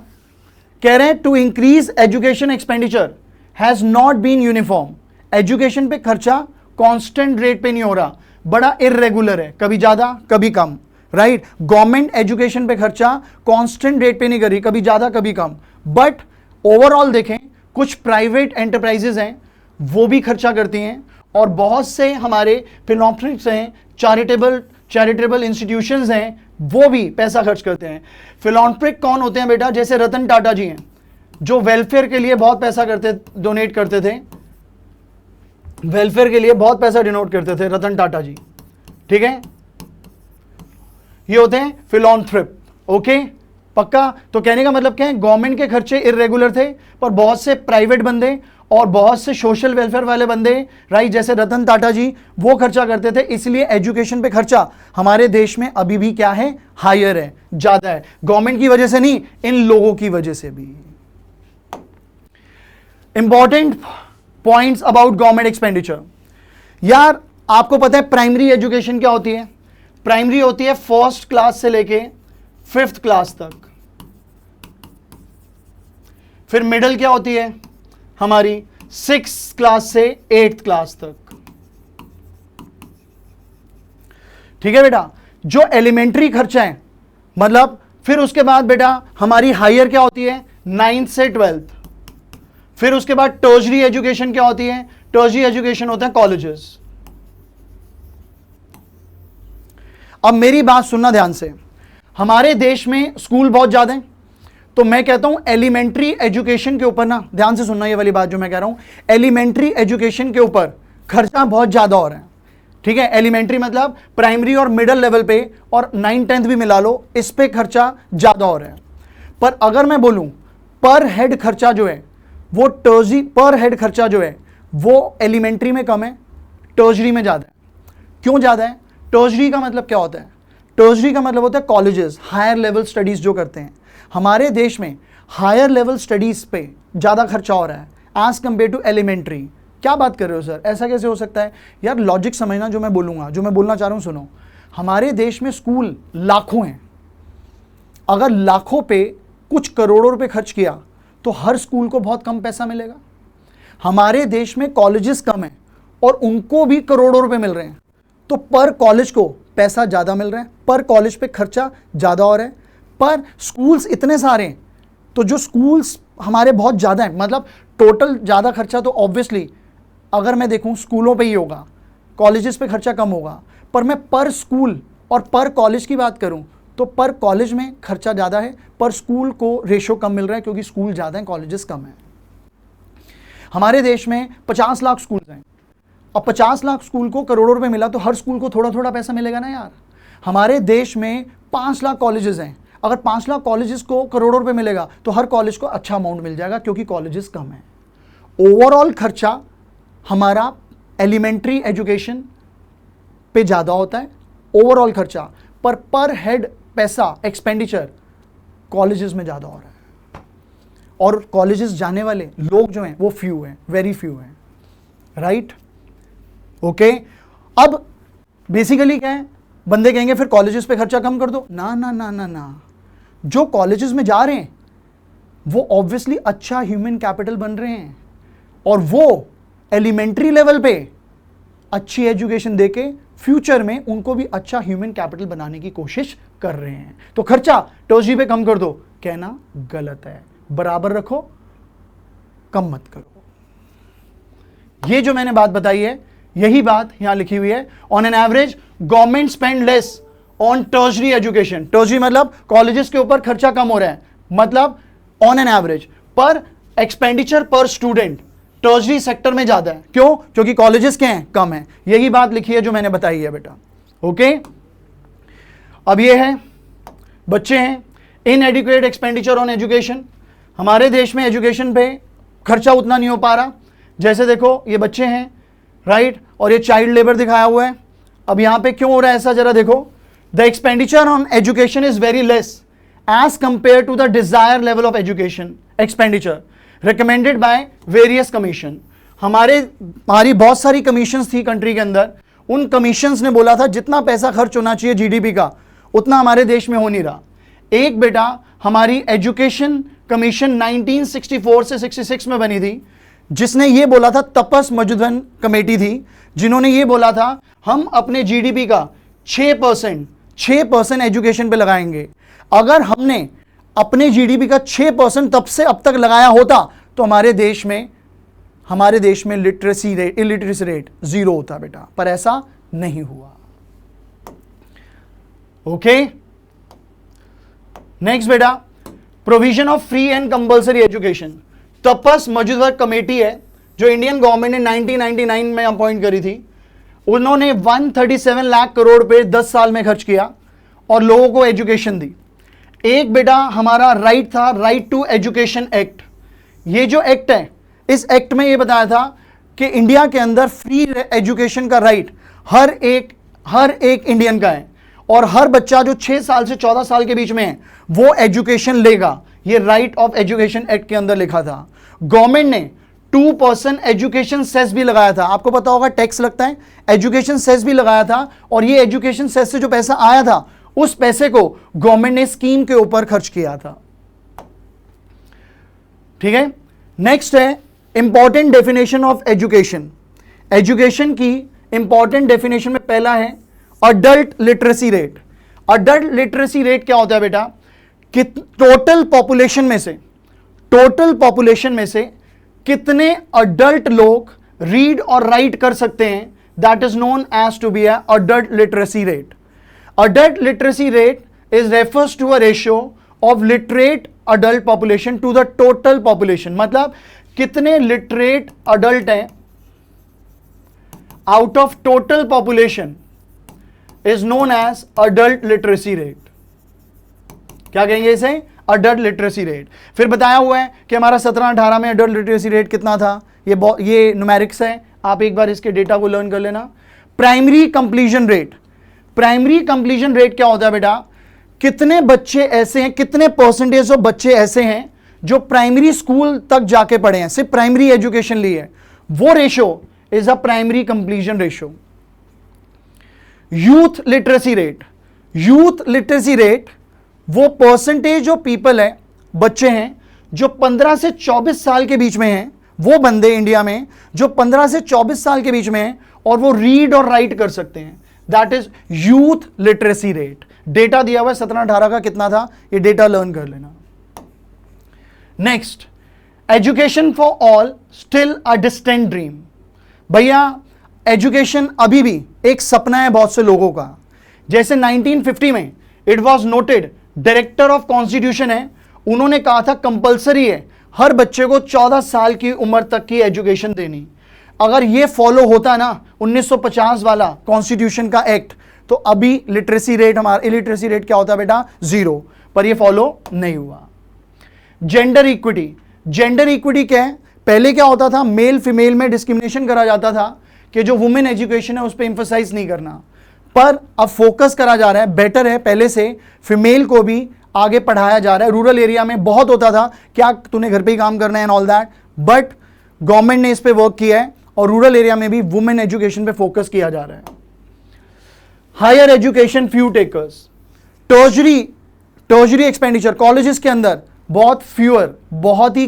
कह रहे हैं to increase education expenditure has not been uniform. Education पे खर्चा कांस्टेंट रेट पे नहीं हो रहा, बड़ा इर्रेगुलर है, कभी ज्यादा कभी कम, राइट। गवर्नमेंट एजुकेशन पे खर्चा कांस्टेंट रेट पे नहीं करी, कभी ज्यादा कभी कम, बट ओवरऑल देखें कुछ प्राइवेट एंटरप्राइजेज हैं वो भी खर्चा करती हैं, और बहुत से हमारे फिलॉन्थ्रपिस्ट हैं, चैरिटेबल इंस्टीट्यूशंस हैं, वो भी पैसा खर्च करते हैं। फिलॉन्थ्रपिक कौन होते हैं बेटा? जैसे रतन टाटा जी हैं, जो वेलफेयर के लिए बहुत पैसा डोनेट करते थे, वेलफेयर के लिए बहुत पैसा डोनेट करते थे रतन टाटा जी, ठीक है। ये होते हैं फिलॉन्थ्रप, ओके, पक्का। तो कहने का मतलब क्या है, गवर्नमेंट के खर्चे इरेगुलर थे, पर बहुत से प्राइवेट बंदे और बहुत से सोशल वेलफेयर वाले बंदे, राइट, जैसे रतन टाटा जी, वो खर्चा करते थे। इसलिए एजुकेशन पे खर्चा हमारे देश में अभी भी क्या है, हायर है, ज्यादा है। गवर्नमेंट की वजह से नहीं, इन लोगों की वजह से भी। Important points about government expenditure. यार आपको पता है प्राइमरी एजुकेशन क्या होती है? प्राइमरी होती है फर्स्ट क्लास से लेके 5th क्लास तक। फिर मिडिल क्या होती है हमारी? 6th क्लास से 8th क्लास तक, ठीक है बेटा। जो एलिमेंट्री खर्चा है, मतलब फिर उसके बाद बेटा हमारी हायर क्या होती है? 9th से 12th। फिर उसके बाद टर्शरी एजुकेशन क्या होती है? टर्शरी एजुकेशन होता है कॉलेजेस। अब मेरी बात सुनना ध्यान से, हमारे देश में स्कूल बहुत ज्यादा हैं, तो मैं कहता हूं एलिमेंट्री एजुकेशन के ऊपर ना, ध्यान से सुनना ये वाली बात जो मैं कह रहा हूं, एलिमेंट्री एजुकेशन के ऊपर खर्चा बहुत ज्यादा हो रहा है, ठीक है। एलिमेंट्री मतलब प्राइमरी और मिडिल लेवल पे, और 9th 10th भी मिला लो, इस पे खर्चा ज्यादा हो रहा है। पर अगर मैं बोलूं पर हेड खर्चा जो है वो टर्शरी, पर हेड खर्चा जो है वो एलिमेंट्री में कम है, टर्शरी में ज्यादा है। क्यों ज्यादा है? टर्शरी का मतलब क्या होता है? टर्शरी का मतलब होता है कॉलेजेस, हायर लेवल स्टडीज जो करते हैं। हमारे देश में हायर लेवल स्टडीज पे ज्यादा खर्चा हो रहा है एज कंपेयर टू एलिमेंट्री। क्या बात कर रहे हो सर, ऐसा कैसे हो सकता है? यार लॉजिक समझना, जो मैं बोलूंगा, जो मैं बोलना चाह रहा हूं सुनो। हमारे देश में स्कूल लाखों हैं, अगर लाखों पे कुछ करोड़ों रुपए खर्च किया तो हर स्कूल को बहुत कम पैसा मिलेगा। हमारे देश में कॉलेजेस कम हैं और उनको भी करोड़ों रुपए मिल रहे हैं, तो पर कॉलेज को पैसा ज्यादा मिल रहा है, पर कॉलेज पे खर्चा ज्यादा हो रहा है। पर स्कूल्स इतने सारे हैं, तो जो स्कूल्स हमारे बहुत ज्यादा हैं, मतलब टोटल ज्यादा खर्चा तो ऑब्वियसली अगर मैं देखूं स्कूलों पे ही होगा, कॉलेजेस पे खर्चा कम होगा। पर मैं पर स्कूल और पर कॉलेज की बात करूं तो पर कॉलेज में खर्चा ज़्यादा है, पर स्कूल को रेशो कम मिल रहा है, क्योंकि स्कूल ज़्यादा हैं, कॉलेजेस कम हैं। हमारे देश में 50 लाख स्कूल हैं, और 50 लाख स्कूल को करोड़ों रुपए मिला तो हर स्कूल को थोड़ा थोड़ा पैसा मिलेगा ना यार। हमारे देश में 5 लाख कॉलेजेस हैं, अगर 5 लाख कॉलेजेस को करोड़ों रुपए मिलेगा तो हर कॉलेज को अच्छा अमाउंट मिल जाएगा, क्योंकि कॉलेजेस कम हैं। ओवरऑल खर्चा हमारा एलिमेंट्री एजुकेशन पे ज़्यादा होता है, ओवरऑल खर्चा, पर हेड पैसा एक्सपेंडिचर कॉलेजेस में ज़्यादा हो रहा है। और कॉलेजेस जाने वाले लोग जो हैं वो फ्यू हैं, वेरी फ्यू हैं, राइट, ओके। अब बेसिकली क्या है, बंदे कहेंगे फिर कॉलेजेस पे खर्चा कम कर दो। ना ना ना ना ना, जो कॉलेजेस में जा रहे हैं वो ऑब्वियसली अच्छा ह्यूमन कैपिटल बन रहे हैं, और वो एलिमेंट्री लेवल पे अच्छी एजुकेशन देके फ्यूचर में उनको भी अच्छा ह्यूमन कैपिटल बनाने की कोशिश कर रहे हैं। तो खर्चा टर्शरी पे कम कर दो, कहना गलत है, बराबर रखो, कम मत करो। ये जो मैंने बात बताई है, यही बात यहां लिखी हुई है। On an average government spend less on tertiary education. Tertiary मतलब कॉलेजेस के ऊपर खर्चा कम हो रहा है, मतलब ऑन एन एवरेज, पर एक्सपेंडिचर पर स्टूडेंट टर्शरी सेक्टर में ज्यादा है। क्यों? क्योंकि कॉलेजेस के हैं, कम है। यही बात लिखी है जो मैंने बताई है बेटा, ओके। अब ये है, बच्चे हैं, इनएडिक्वेट एक्सपेंडिचर ऑन एजुकेशन। हमारे देश में एजुकेशन पे खर्चा उतना नहीं हो पा रहा। जैसे देखो ये बच्चे हैं, राइट, और ये चाइल्ड लेबर दिखाया हुआ है। अब यहां पे क्यों हो रहा है ऐसा, जरा देखो। The expenditure on education is very less as compare to the desire level of education expenditure recommended by various commission. हमारी बहुत सारी कमीशंस थी कंट्री के अंदर। उन कमीशंस ने बोला था जितना पैसा खर्च होना चाहिए जीडीपी का, उतना हमारे देश में हो नहीं रहा। एक बेटा हमारी एजुकेशन कमीशन 1964 से 66 में बनी थी, जिसने ये बोला था, तपस मजुदन कमेटी थी, जिन्होंने ये बोला था हम अपने जीडीपी का 6% 6% एजुकेशन पे लगाएंगे। अगर हमने अपने जीडीपी का 6% तब से अब तक लगाया होता तो हमारे देश में इलिटरेसी रेट 0 होता बेटा, पर ऐसा नहीं हुआ। ओके, नेक्स्ट बेटा, provision of free and compulsory education. Tapas Majumdar committee है जो इंडियन गवर्नमेंट ने 1999 में अपॉइंट करी थी। उन्होंने 137 लाख करोड़ पे 10 साल में खर्च किया और लोगों को एजुकेशन दी। एक बेटा हमारा राइट था, राइट टू एजुकेशन एक्ट। ये जो एक्ट है, इस एक्ट में ये बताया था कि इंडिया के अंदर फ्री एजुकेशन का राइट हर एक इंडियन का है और हर बच्चा जो 6 साल से 14 साल के बीच में है वो एजुकेशन लेगा। ये राइट ऑफ एजुकेशन एक्ट के अंदर लिखा था। गवर्नमेंट ने 2% एजुकेशन सेस भी लगाया था। आपको पता होगा टैक्स लगता है, एजुकेशन सेस भी लगाया था और ये एजुकेशन सेस से जो पैसा आया था उस पैसे को गवर्नमेंट ने स्कीम के ऊपर खर्च किया था। ठीक है, नेक्स्ट है important definition of education. Education की इंपॉर्टेंट डेफिनेशन में पहला है adult literacy rate. Adult literacy rate क्या होता है बेटा? कि टोटल पॉपुलेशन में से कितने अडल्ट लोग रीड और राइट कर सकते हैं, that is known as to be adult literacy rate. Adult literacy rate is refers to a ratio of literate adult population to the total population. मतलब कितने लिटरेट अडल्ट हैं out of total population is known as adult literacy rate. क्या कहेंगे इसे? Adult literacy rate. फिर बताया हुआ है कि हमारा 17-18 में अडल्ट लिटरेसी रेट कितना था। ये न्यूमेरिक्स है, आप एक बार इसके डेटा को लर्न कर लेना। Primary completion rate. Primary completion rate क्या होता है बेटा? कितने बच्चे ऐसे हैं, कितने परसेंटेज ऑफ बच्चे ऐसे हैं जो प्राइमरी स्कूल तक जाके पढ़े हैं, सिर्फ प्राइमरी एजुकेशन ली है, वो ratio is a primary completion ratio. Youth literacy rate. Youth literacy rate वो परसेंटेज ऑफ पीपल है, बच्चे हैं जो 15 से 24 साल के बीच में हैं, वो बंदे इंडिया में जो 15 से 24 साल के बीच में हैं और वो रीड और राइट कर सकते हैं, that is youth literacy rate. Data दिया हुआ है 17-18 का कितना था, ये डेटा लर्न कर लेना। Next, education for all still a distant dream. भैया एजुकेशन अभी भी एक सपना है बहुत से लोगों का। जैसे 1950 में it was noted, director of constitution है, उन्होंने कहा था कंपलसरी है हर बच्चे को 14 साल की उम्र तक की एजुकेशन देनी। अगर ये फॉलो होता ना 1950 वाला कॉन्स्टिट्यूशन का एक्ट, तो अभी लिटरेसी रेट, हमारा इलिटरेसी रेट क्या होता बेटा? 0, पर ये फॉलो नहीं हुआ। Gender equity. जेंडर इक्विटी क्या है? पहले क्या होता था, मेल फीमेल में डिस्क्रिमिनेशन करा जाता था कि जो वुमेन एजुकेशन है उस पर इंफोसाइज नहीं करना, पर अब फोकस करा जा रहा है, बेटर है, पहले से फीमेल को भी आगे पढ़ाया जा रहा है। रूरल एरिया में बहुत होता था क्या तूने घर पे ही काम करना है and all that, but government ने इस पे वर्क किया है और रूरल एरिया में भी वुमेन एजुकेशन पे फोकस किया जा रहा है। Higher education few takers. Tertiary expenditure colleges के अंदर बहुत ही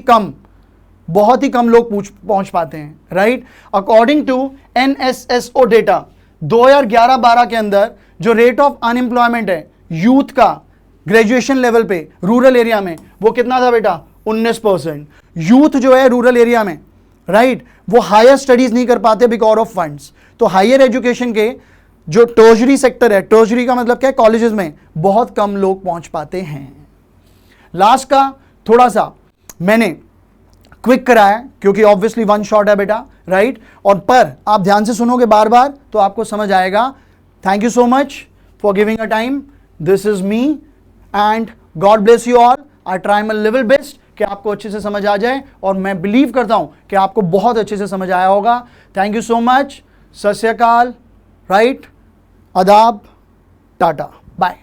कम लोग पहुंच पाते हैं, right. According to NSSO data 2011-12 के अंदर जो रेट ऑफ अनएम्प्लॉयमेंट है यूथ का ग्रेजुएशन लेवल पे रूरल एरिया में, वो कितना था बेटा? 19%। यूथ जो है रूरल एरिया में, राइट, वो हायर स्टडीज नहीं कर पाते बिकॉज ऑफ फंड्स। तो हायर एजुकेशन के जो टर्शरी सेक्टर है, टर्शरी का मतलब क्या है? कॉलेजेस में बहुत कम लोग पहुंच पाते हैं। लास्ट का थोड़ा सा मैंने क्विक कराया क्योंकि ऑब्वियसली वन शॉट है बेटा, राइट, और पर आप ध्यान से सुनोगे बार बार तो आपको समझ आएगा। Thank you so much for giving a time. This is me and God bless you all. I try my level best कि आपको अच्छे से समझ आ जाए और मैं बिलीव करता हूं कि आपको बहुत अच्छे से समझ आया होगा। Thank you so much. सत श्री अकाल, राइट, आदाब, टाटा, बाय।